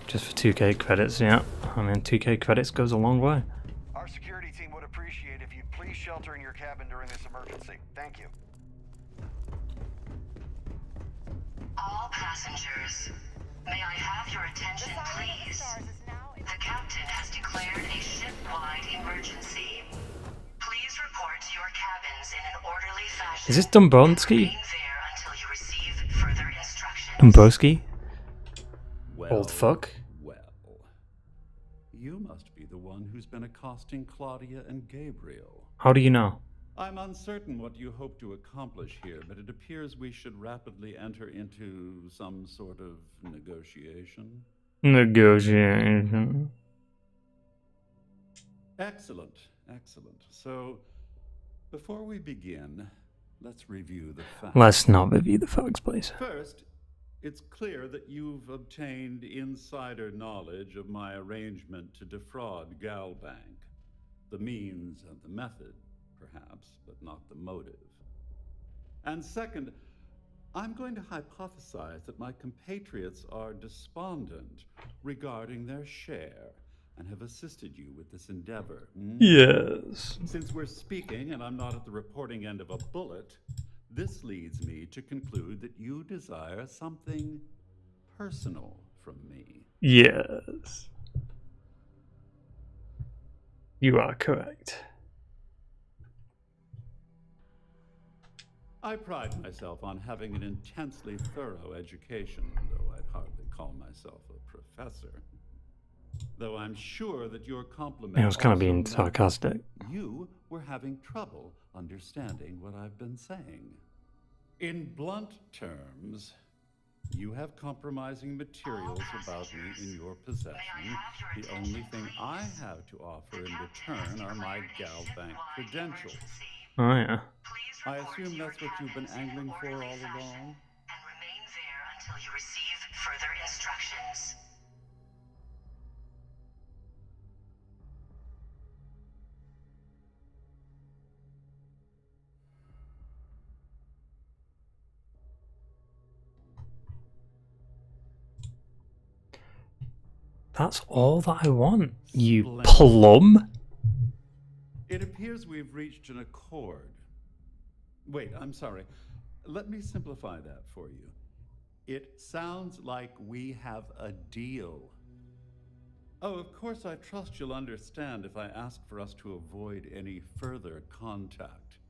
Just for 2k credits, yeah. I mean, 2k credits goes a long way. Our security team would appreciate if you'd please shelter in your cabin during this emergency. Thank you. All passengers, may I have your attention, please? The captain has declared a ship-wide emergency. Please report to your cabins in an orderly fashion. Is this Dombrowski? Remain there until you receive further instructions. Dombrowski? Well, Old fuck? Well, you must be the one who's been accosting Claudia and Gabriel. How do you know? I'm uncertain what you hope to accomplish here, but it appears we should rapidly enter into some sort of negotiation. Negotiation. Excellent, excellent. So, before we begin, Let's review the facts. Let's not review the facts, please. First, it's clear that you've obtained insider knowledge of my arrangement to defraud Galbank. The means and the method, perhaps, but not the motive. And second, I'm going to hypothesize that my compatriots are despondent regarding their share and have assisted you with this endeavor. Yes. Since we're speaking and I'm not at the reporting end of a bullet, this leads me to conclude that you desire something personal from me. Yes. You are correct. I pride myself on having an intensely thorough education, though I'd hardly call myself a professor. Though I'm sure that your compliment I was kind of also being meant sarcastic. you were having trouble understanding what I've been saying. In blunt terms, you have compromising materials about me in your possession. The only thing I have to offer in return are my Galbank credentials. Oh yeah. I assume that's what you've been angling for all along? And remain there until you receive further instructions. That's all that I want, you plum. It appears we've reached an accord. Wait, I'm sorry. Let me simplify that for you. It sounds like we have a deal. Oh, of course, I trust you'll understand if I ask for us to avoid any further contact.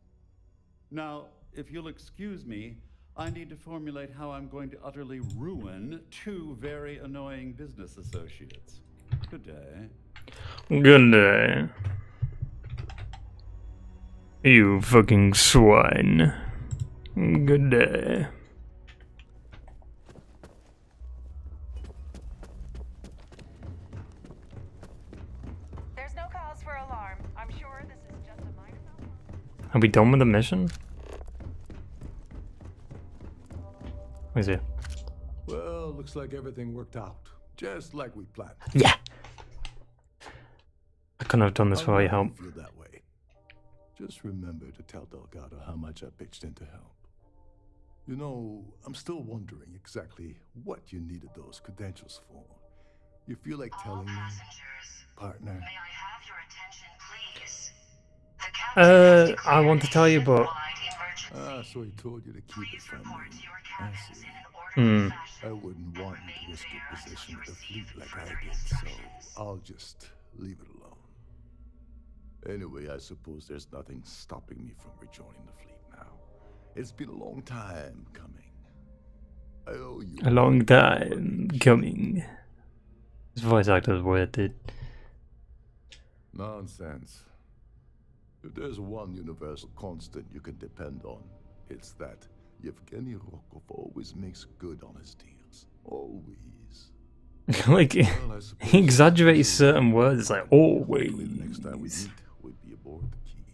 Now, if you'll excuse me, I need to formulate how I'm going to utterly ruin two very annoying business associates. Good day. Good day. You fucking swine. Good day. There's no cause for alarm. I'm sure this is just a minor malfunction. Are we done with the mission? Where's it? Well, looks like everything worked out. Just like we planned. Yeah. I couldn't have done this without your help. Feel that way. Just remember to tell Delgado how much I pitched in to help. You know, I'm still wondering exactly what you needed those credentials for. You feel like telling me, partner? May I have your attention, please? I want to tell you, but So he told you to keep it from me. I see. I wouldn't want you to risk your position with the fleet like I did, so I'll just leave it alone. Anyway, I suppose there's nothing stopping me from rejoining the fleet now. It's been a long time coming. I owe you a long time coming. His voice actor is weird, dude. Nonsense. If there's one universal constant you can depend on, it's that Yevgeny Rokov always makes good on his deals. Always. Like, he exaggerates certain words, it's like, always. The next time we meet, we'll be aboard the key.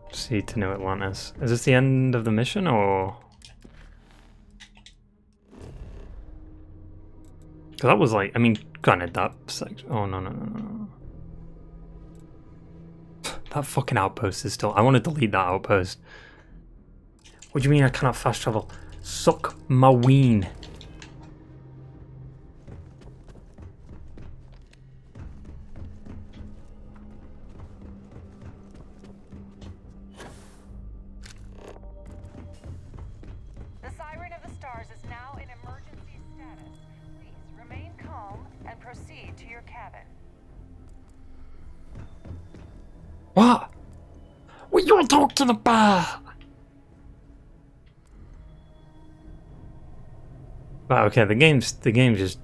Proceed to New Atlantis. Is this the end of the mission, or...? Because that was like, I mean, granted, that section... Oh, no. That fucking outpost is still... I want to delete that outpost. What do you mean I cannot fast travel? Suck my ween. The Siren of the Stars is now in emergency status. Please remain calm and proceed to your cabin. What? What you talking about? Wow, okay, the game's just...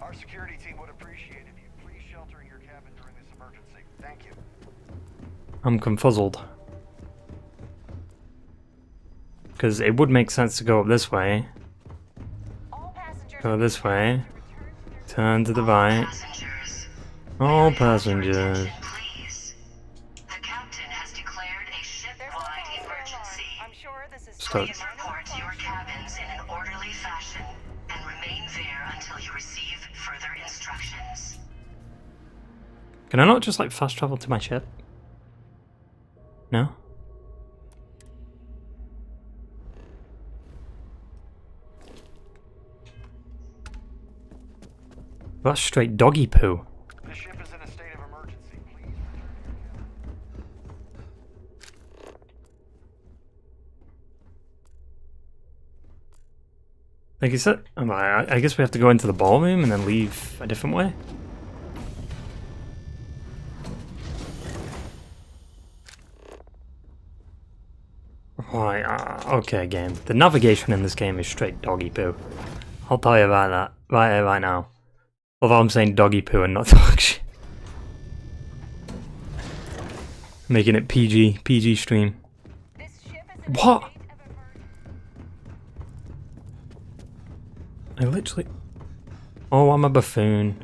Our security team would appreciate if you please shelter in your cabin during this emergency. Thank you. I'm confuzzled. Because it would make sense to go up this way. Go this way. Turn to the right. All passengers. Start. Please report to your cabins in an orderly fashion and remain there until you receive further instructions. Can I not just like fast travel to my ship? No? That's straight doggy poo. The ship is in a state of emergency. Please. Like you said, I guess we have to go into the ballroom and then leave a different way. Right, okay, game. The navigation in this game is straight doggy poo. I'll tell you about that right here, right now. Although I'm saying doggy poo and not dog shit. Making it PG stream. What? I literally... Oh, I'm a buffoon.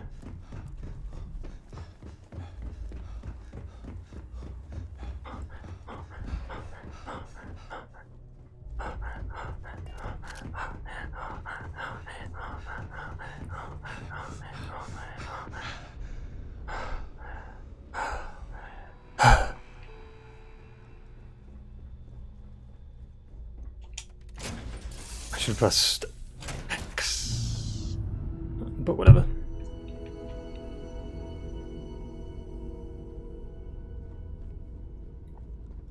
I should have pressed X. But whatever.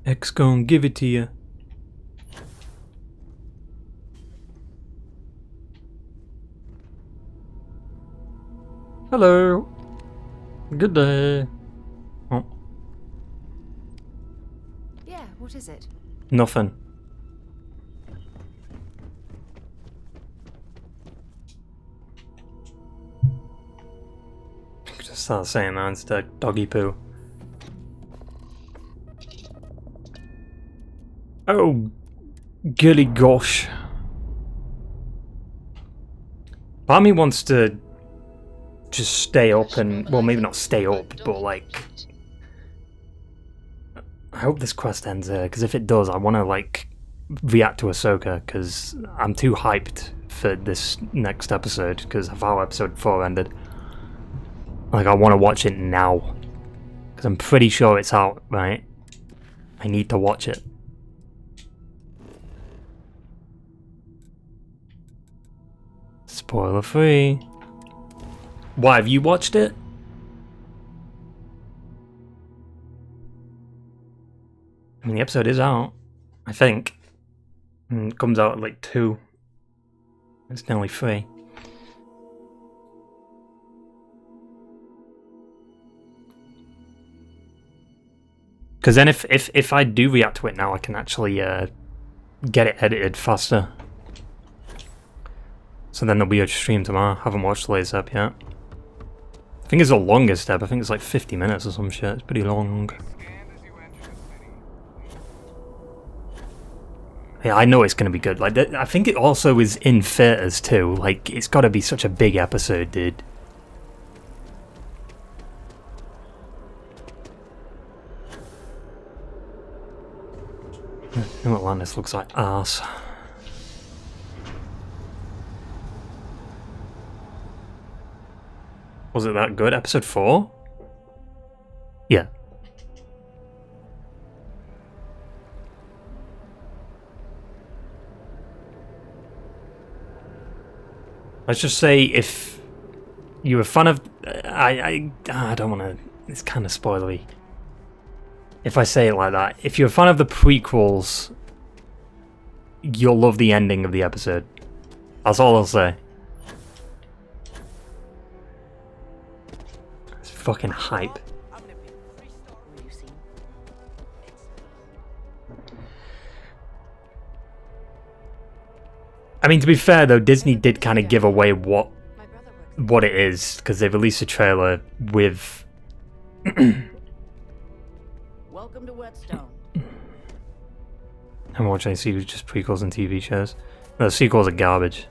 X gon' give it to you. Hello. Good day. Oh. Yeah, what is it? Nothing. Just start saying that instead. Doggy poo. Oh, golly gosh. Part of me wants to just stay up and, well, maybe not stay up, but like, I hope this quest ends here, because if it does, I want to like react to Ahsoka, because I'm too hyped for this next episode, because of how episode 4 ended. Like, I want to watch it now, because I'm pretty sure it's out, right? I need to watch it. Spoiler free. Why, have you watched it? I mean, the episode is out, I think. And it comes out at like 2. It's nearly 3. Because then if I do react to it now, I can actually get it edited faster. So then there'll be a stream tomorrow. I haven't watched the latest ep yet. I think it's the longest ep. I think it's like 50 minutes or some shit. It's pretty long. Yeah, I know it's going to be good. Like, I think it also is in theaters too. Like, it's got to be such a big episode, dude. New Atlantis looks like arse. Was it that good? Episode 4? Yeah. Let's just say if you're a fan of... I don't want to... It's kind of spoilery. If I say it like that. If you're a fan of the prequels, you'll love the ending of the episode. That's all I'll say. It's fucking hype. I mean, to be fair though, Disney did kind of give away what it is, because they released a trailer with... Welcome to Whetstone. I'm watching just prequels and TV shows. No, the sequels are garbage.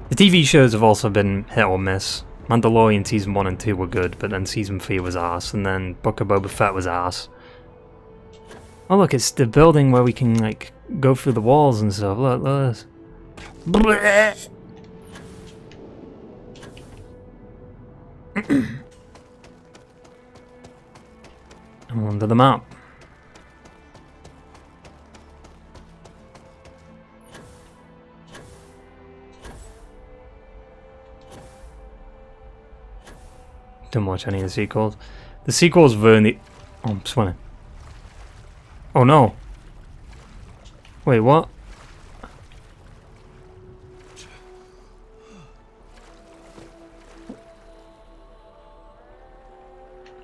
The TV shows have also been hit or miss. Mandalorian season 1 and 2 were good, but then season 3 was ass, and then Book of Boba Fett was ass. Oh look, it's the building where we can like go through the walls and stuff. Look at this. I'm under the map. Don't watch any of the sequels. The sequels were in the... Oh, I'm swimming. Oh no. Wait, what?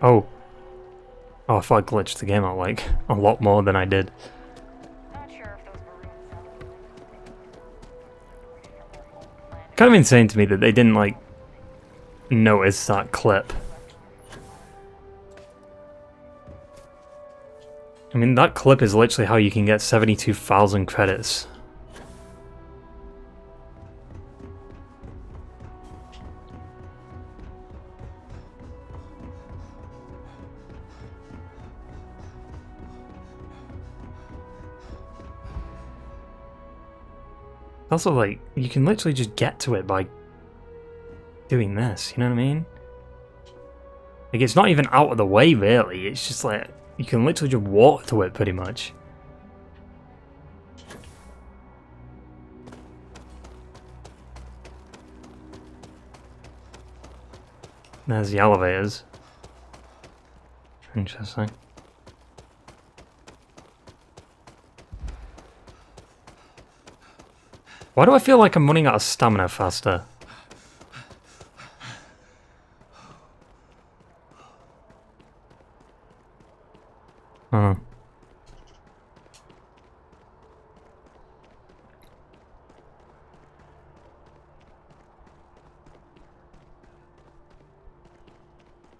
Oh. Oh, I thought I glitched the game out like a lot more than I did. Kind of insane to me that they didn't like notice that clip. I mean, that clip is literally how you can get 72,000 credits. Also, like, you can literally just get to it by doing this, you know what I mean? Like, it's not even out of the way, really. It's just like, you can literally just walk to it, pretty much. There's the elevators. Interesting. Why do I feel like I'm running out of stamina faster? Oh.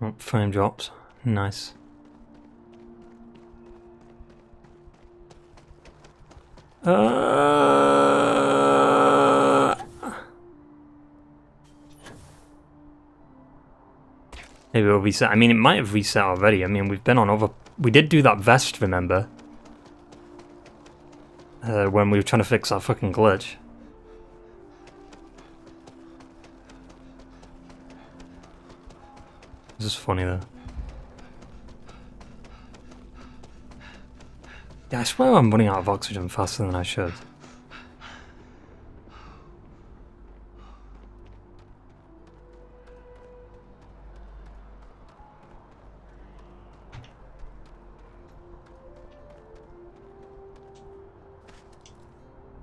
Oh, frame drops. Nice. Maybe it'll reset. I mean, it might have reset already. I mean, we've been on other... We did do that vest, remember? When we were trying to fix that fucking glitch. This is funny, though. Yeah, I swear I'm running out of oxygen faster than I should.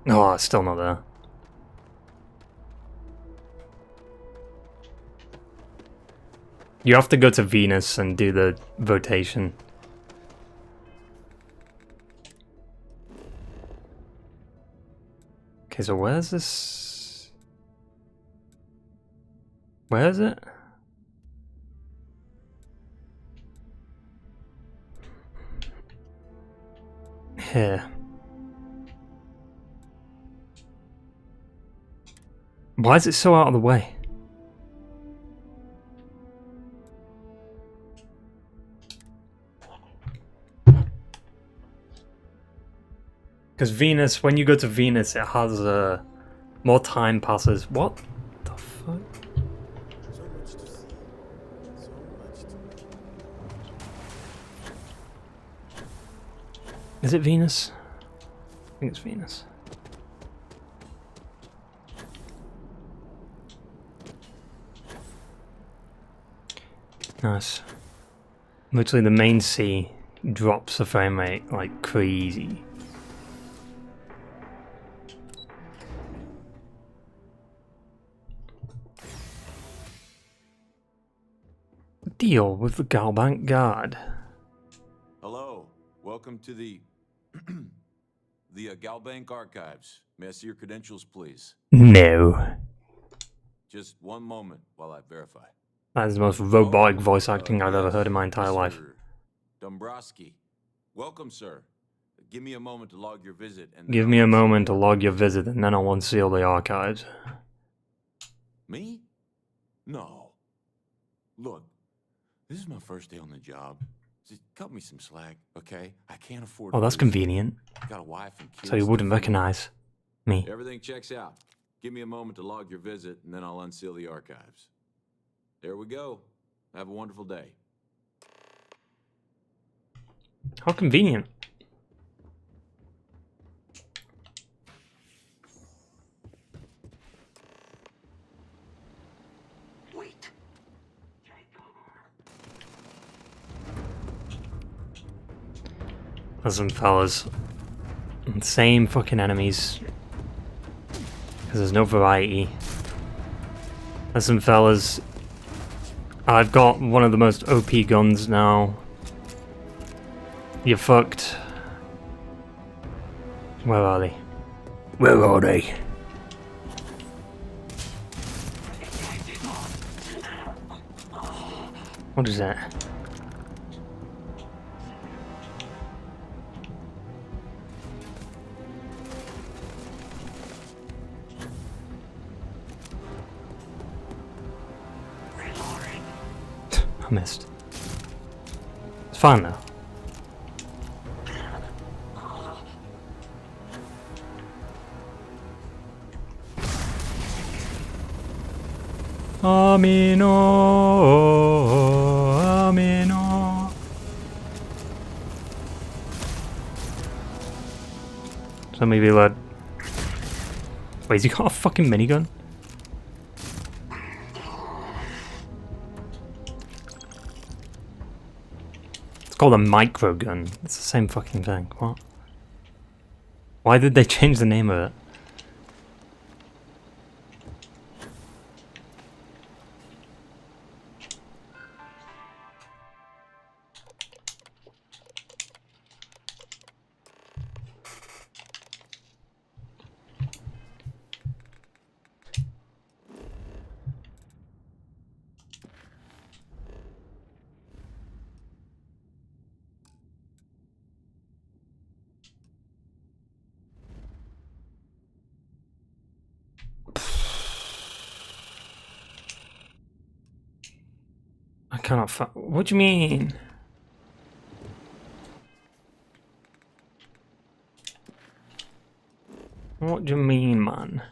Oh, it's still not there. You have to go to Venus and do the rotation. Okay, so where's this? Where is it? Here. Why is it so out of the way? Because Venus, when you go to Venus, it has more time passes. What the fuck? Is it Venus? I think it's Venus. Nice. Literally the main sea drops the frame rate like crazy. Deal with the Galbank Guard. Hello, welcome to the Galbank Archives. May I see your credentials, please? No. Just one moment while I verify. That is the most robotic voice acting I've ever heard in my entire life. Dombrowski. Welcome, sir. Give me a moment to log your visit and Give me a moment to log your visit and then I'll unseal the archives. Me? No. Look, this is my first day on the job. Just cut me some slack, okay? I can't afford. Oh, that's convenient. Got a wife and kids. So you wouldn't recognize me. Everything checks out. Give me a moment to log your visit, and then I'll unseal the archives. There we go. Have a wonderful day. How convenient. Wait. Listen, fellas. Same fucking enemies. Because there's no variety. Listen, fellas. I've got one of the most OP guns now. You're fucked. Where are they? Where are they? What is that? I missed. It's fine though. Amino, Amino. So maybe lad. Wait, has he got a fucking minigun? It's called a micro gun. It's the same fucking thing. What? Why did they change the name of it? I cannot what do you mean? What do you mean, man?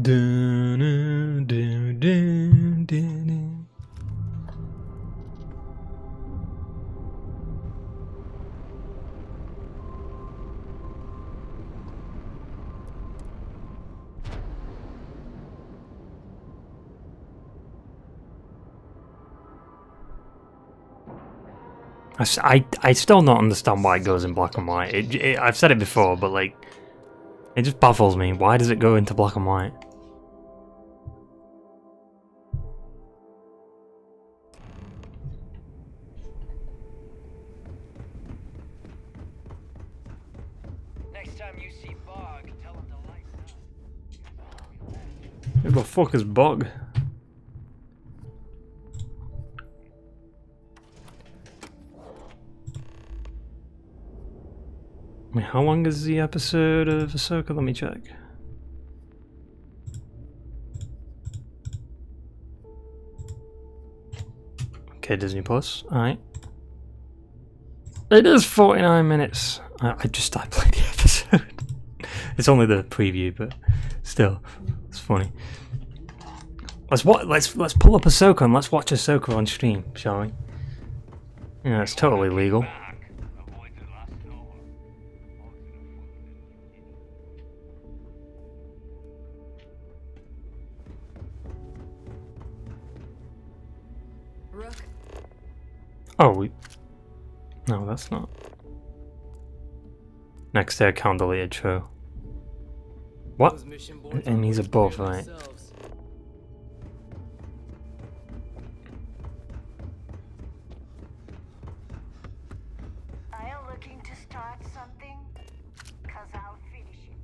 Dun, dun, dun, dun, dun. I still don't understand why it goes in black and white. I've said it before, but like, it just baffles me. Why does it go into black and white? Next time you see Bog, tell him to lighten up. Who the fuck is Bog? Wait, how long is the episode of Ahsoka? Let me check. Okay, Disney Plus. Alright. It is 49 minutes. I played the episode. It's only the preview, but still, it's funny. Let's pull up Ahsoka and let's watch Ahsoka on stream, shall we? Yeah, it's totally legal. Oh, no, that's not. Next day, account deleted, true. What? And he's above, right? Are you looking to start something? 'Cause I'll finish it.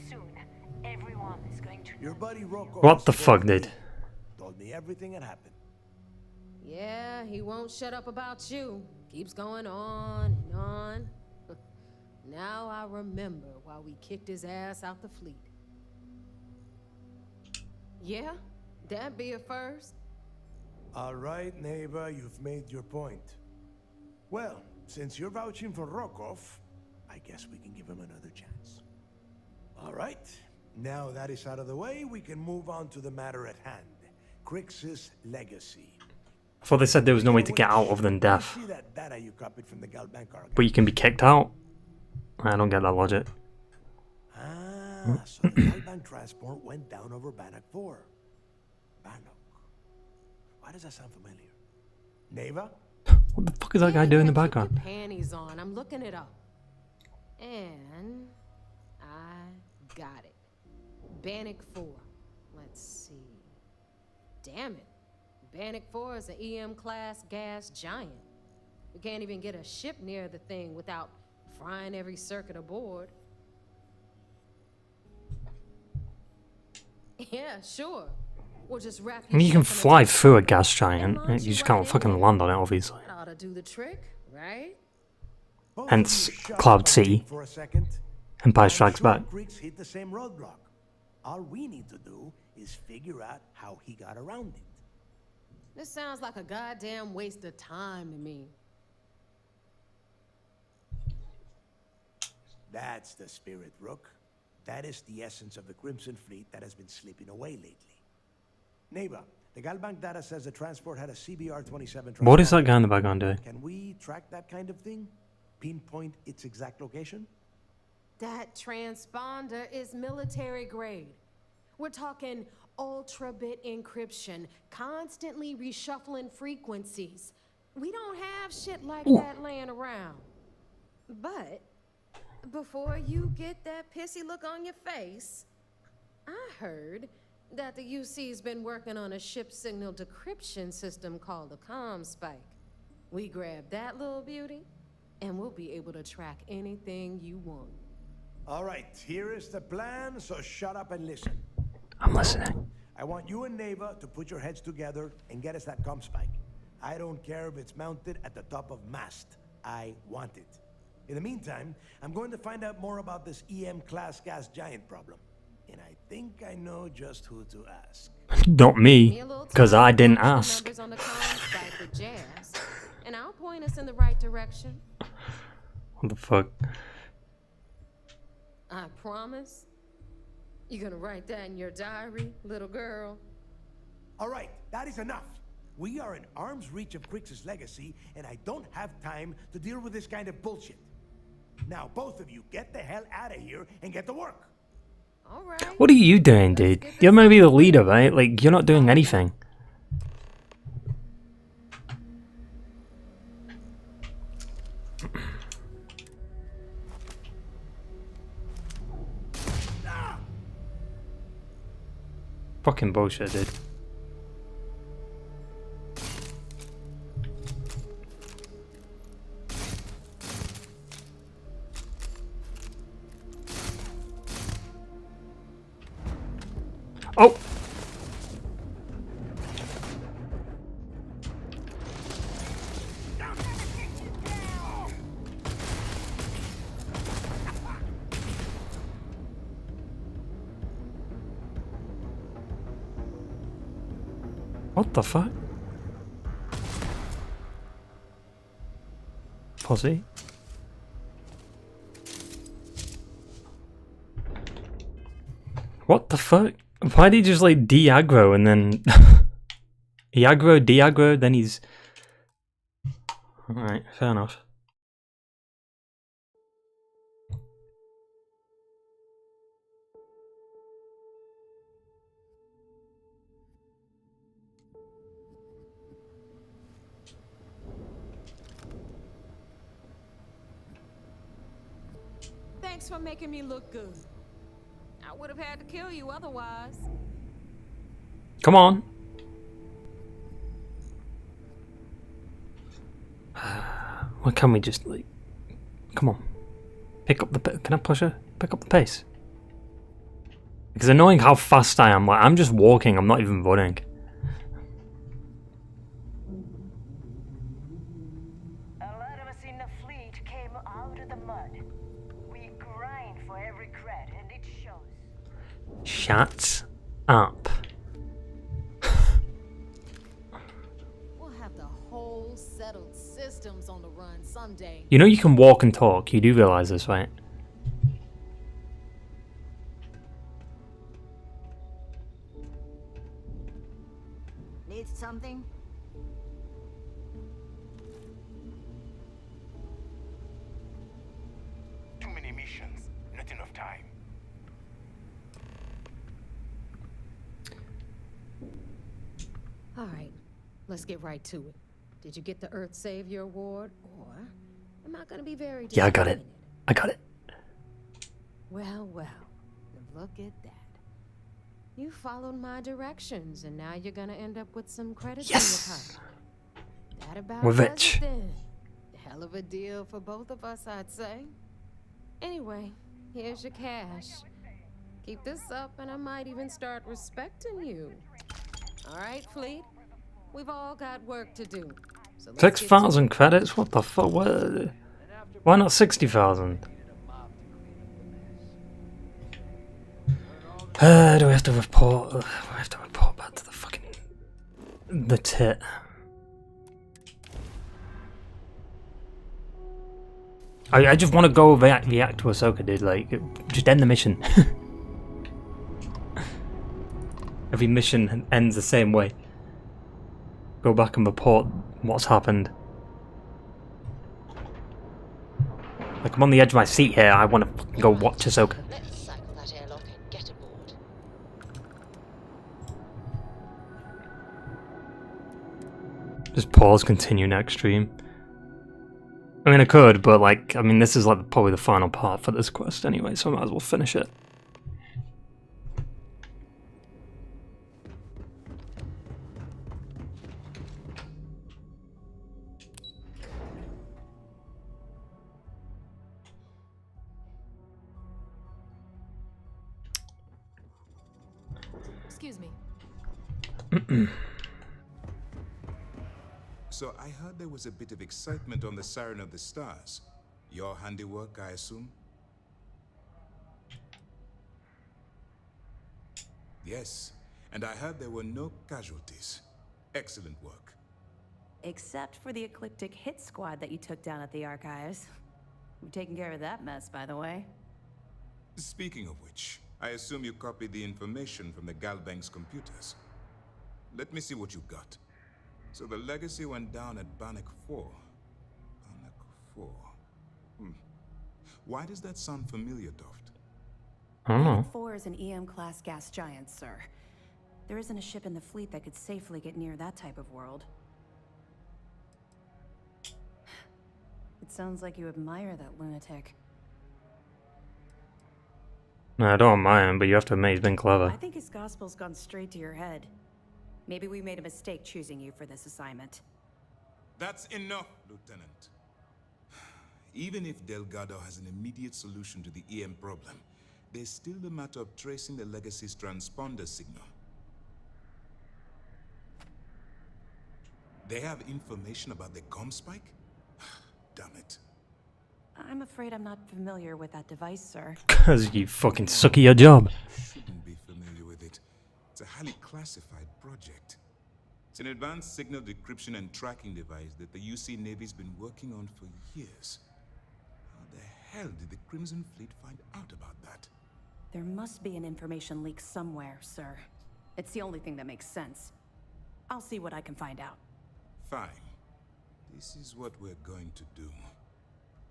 Soon, everyone is going to. Your buddy Rocco. What the fuck, dude? Told me everything that happened. Yeah, he won't shut up about you. Keeps going on and on. Now I remember why we kicked his ass out the fleet. Yeah, that'd be a first. All right, neighbor, you've made your point. Well, since you're vouching for Rokov, I guess we can give him another chance. All right, now that is out of the way, we can move on to the matter at hand. Crix's legacy. I thought they said there was no way to get out other than death. See that data you copied from the Galbank archive? But you can be kicked out? I don't get that logic. So the Galbank transport went down over Bannock 4. Bannock. Why does that sound familiar? Neva? What the fuck is that guy doing in the background? Keep your panties on. I'm looking it up. And I got it. Bannock 4. Let's see. Damn it. Bannock 4 is an EM-class gas giant. You can't even get a ship near the thing without frying every circuit aboard. Yeah, sure. We'll just wrap I mean, you can fly through a gas giant. You just can't fucking land on it, obviously. That ought to do the trick, right? Hence, Cloud City. Empire Strikes Back. Creeks hit the same roadblock. All we need to do is figure out how he got around it. This sounds like a goddamn waste of time to me. That's the spirit, Rook. That is the essence of the Crimson Fleet that has been slipping away lately. Neighbor, the Galbank data says the transport had a CBR-27 What is that guy in the background doing? Can we track that kind of thing? Pinpoint its exact location? That transponder is military grade. We're talking ultra-bit encryption, constantly reshuffling frequencies. We don't have shit like that laying around. But before you get that pissy look on your face, I heard that the UC's been working on a ship signal decryption system called the ComSpike. We grab that little beauty, and we'll be able to track anything you want. All right, here is the plan, so shut up and listen. I'm listening. I want you and Neva to put your heads together and get us that ComSpike. I don't care if it's mounted at the top of mast. I want it. In the meantime, I'm going to find out more about this EM-class gas giant problem. And I think I know just who to ask. Not me, because I didn't ask. On the ComSpike with Jazz, and I'll point us in the right direction. What the fuck? I promise. You gonna write that in your diary, little girl? All right, that is enough. We are in arm's reach of Crix's legacy, and I don't have time to deal with this kind of bullshit. Now, both of you, get the hell out of here and get to work. All right. What are you doing, dude? You're meant to be the leader, right? Like, you're not doing anything. Fucking bullshit, dude. Oh! What the fuck? Posse? What the fuck? Why did he just like de-aggro and then he aggro, de-aggro, then he's... Alright, fair enough. Thanks for making me look good. I would have had to kill you otherwise. Come on. Why can't we just like... Come on. Pick up the... Can I push her? Pick up the pace. It's annoying how fast I am. Like, I'm just walking. I'm not even running. to the mud. We grind for every cred, and it shows. Shut up. We'll have the whole settled systems on the run someday. You know you can walk and talk. You do realize this, right? Need something? Too many missions, not enough time. All right, let's get right to it. Did you get the Earth Savior Award, or am I gonna be very Yeah, I got it. I got it. Well, look at that. You followed my directions, and now you're gonna end up with some credits in your pocket. That about We're does rich. it then. Hell of a deal for both of us, I'd say. Anyway, here's your cash. Keep this up, and I might even start respecting you. All right, Fleet. We've all got work to do. So let's get to 6,000 credits? What the fuck? Why not 60,000? Do we have to report? We have to report back to the fucking the tit. I just want to go react to Ahsoka, dude. Like, just end the mission. Every mission ends the same way. Go back and report what's happened. Like, I'm on the edge of my seat here. I want to fucking go watch Ahsoka. Let's cycle that airlock and get aboard. Just pause, continue next stream. I mean, I could, but like, I mean, this is like probably the final part for this quest anyway, so I might as well finish it. Excuse me. So I heard there was a bit of excitement on the Siren of the Stars. Your handiwork, I assume? Yes, and I heard there were no casualties. Excellent work. Except for the eclectic hit squad that you took down at the archives. We've taken care of that mess, by the way. Speaking of which, I assume you copied the information from the Galbank's computers. Let me see what you got. So the legacy went down at Bannock 4. Bannock 4. Why does that sound familiar, Doft? I don't know. 4 is an EM-class gas giant, sir. There isn't a ship in the fleet that could safely get near that type of world. It sounds like you admire that lunatic. No, I don't mind, but you have to admit he's been clever. I think his gospel's gone straight to your head. Maybe we made a mistake choosing you for this assignment. That's enough, Lieutenant. Even if Delgado has an immediate solution to the EM problem, there's still the matter of tracing the legacy's transponder signal. They have information about the comm spike? Damn it. I'm afraid I'm not familiar with that device, sir. Because you fucking suck at your job. Shouldn't be familiar with it. It's a highly classified project. It's an advanced signal decryption and tracking device that the UC Navy's been working on for years. How the hell did the Crimson Fleet find out about that? There must be an information leak somewhere, sir. It's the only thing that makes sense. I'll see what I can find out. Fine. This is what we're going to do.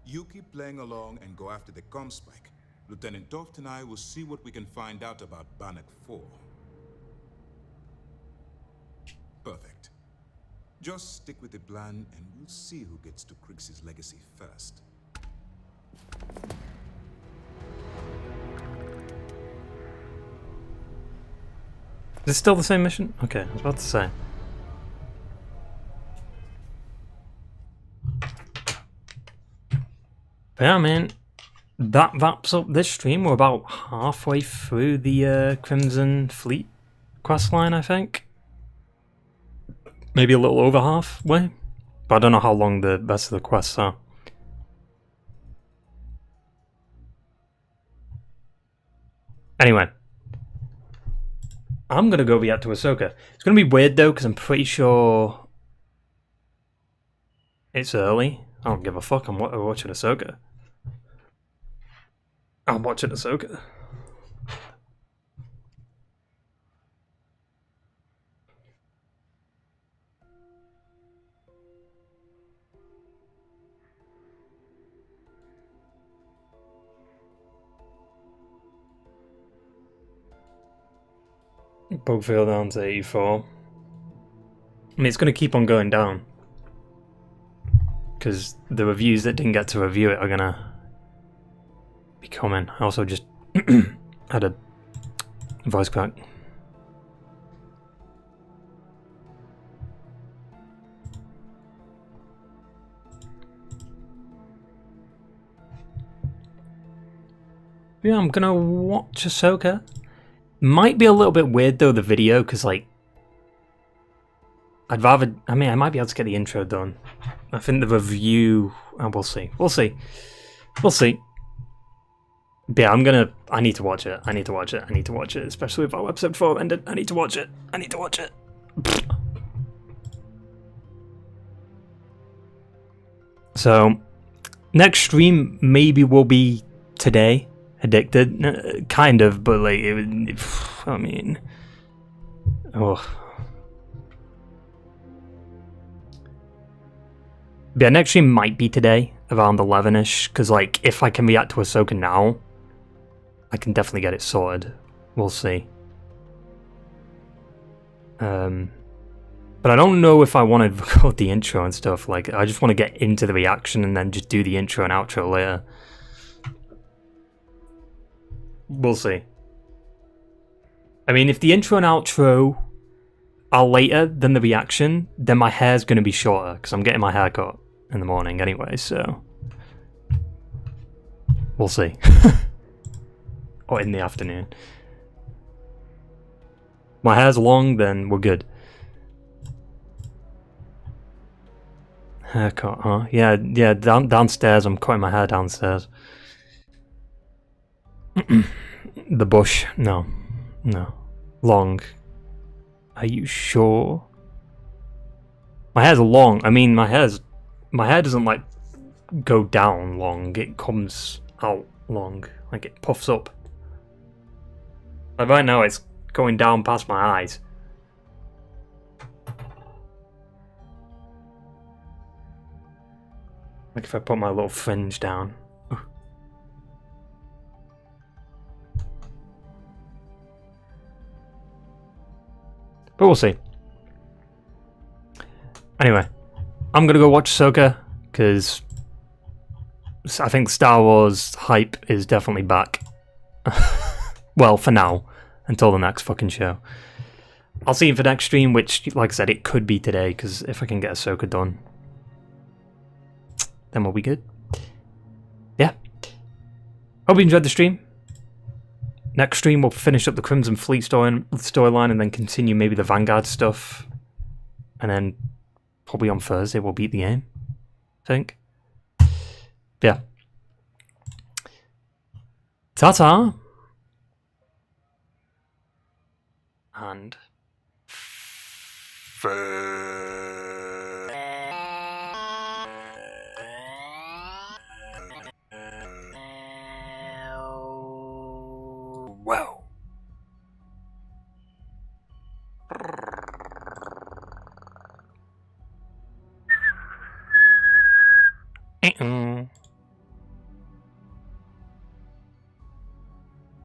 You keep playing along and go after the comm spike. Lieutenant Toft and I will see what we can find out about Bannock 4. Perfect. Just stick with the plan and we'll see who gets to Krix's legacy first. Is it still the same mission? Okay, I was about to say. But yeah, man, that wraps up this stream. We're about halfway through the Crimson Fleet questline, I think. Maybe a little over halfway. But I don't know how long the rest of the quests are. Anyway. I'm going to go react to Ahsoka. It's going to be weird, though, because I'm pretty sure it's early. I don't give a fuck. I'm watching Ahsoka. I'm watching Ahsoka. Bug feel down to 84. I mean, it's going to keep on going down. Because the reviews that didn't get to review it are going to be coming. I also just had a voice crack. Yeah, I'm going to watch Ahsoka. Might be a little bit weird though, the video, because like I might be able to get the intro done. I think the review, we'll see. But yeah, I need to watch it, especially if our episode 4 ended. I need to watch it. So next stream maybe will be today. Addicted, kind of, but like I mean, yeah, next stream might be today around 11ish, because like if I can react to Ahsoka now, I can definitely get it sorted. We'll see. But I don't know if I want to record the intro and stuff. Like, I just want to get into the reaction and then just do the intro and outro later. We'll see. I mean, if the intro and outro are later than the reaction, then my hair's going to be shorter, because I'm getting my hair cut in the morning anyway, so... We'll see. Or in the afternoon. My hair's long, then we're good. Haircut, huh? Yeah, downstairs, I'm cutting my hair downstairs. The bush, no. Long. Are you sure? My hair's long. I mean, my hair doesn't like go down long. It comes out long, like it puffs up. Like right now, it's going down past my eyes. Like if I put my little fringe down. But we'll see. Anyway, I'm gonna go watch Ahsoka, because I think Star Wars hype is definitely back. Well, for now, until the next fucking show. I'll see you for next stream, which, like I said, it could be today, because if I can get Ahsoka done, then we'll be good. Yeah. Hope you enjoyed the stream. Next stream, we'll finish up the Crimson Fleet storyline and then continue maybe the Vanguard stuff. And then probably on Thursday, we'll beat the game, I think. Yeah. Ta-ta. And... Wow.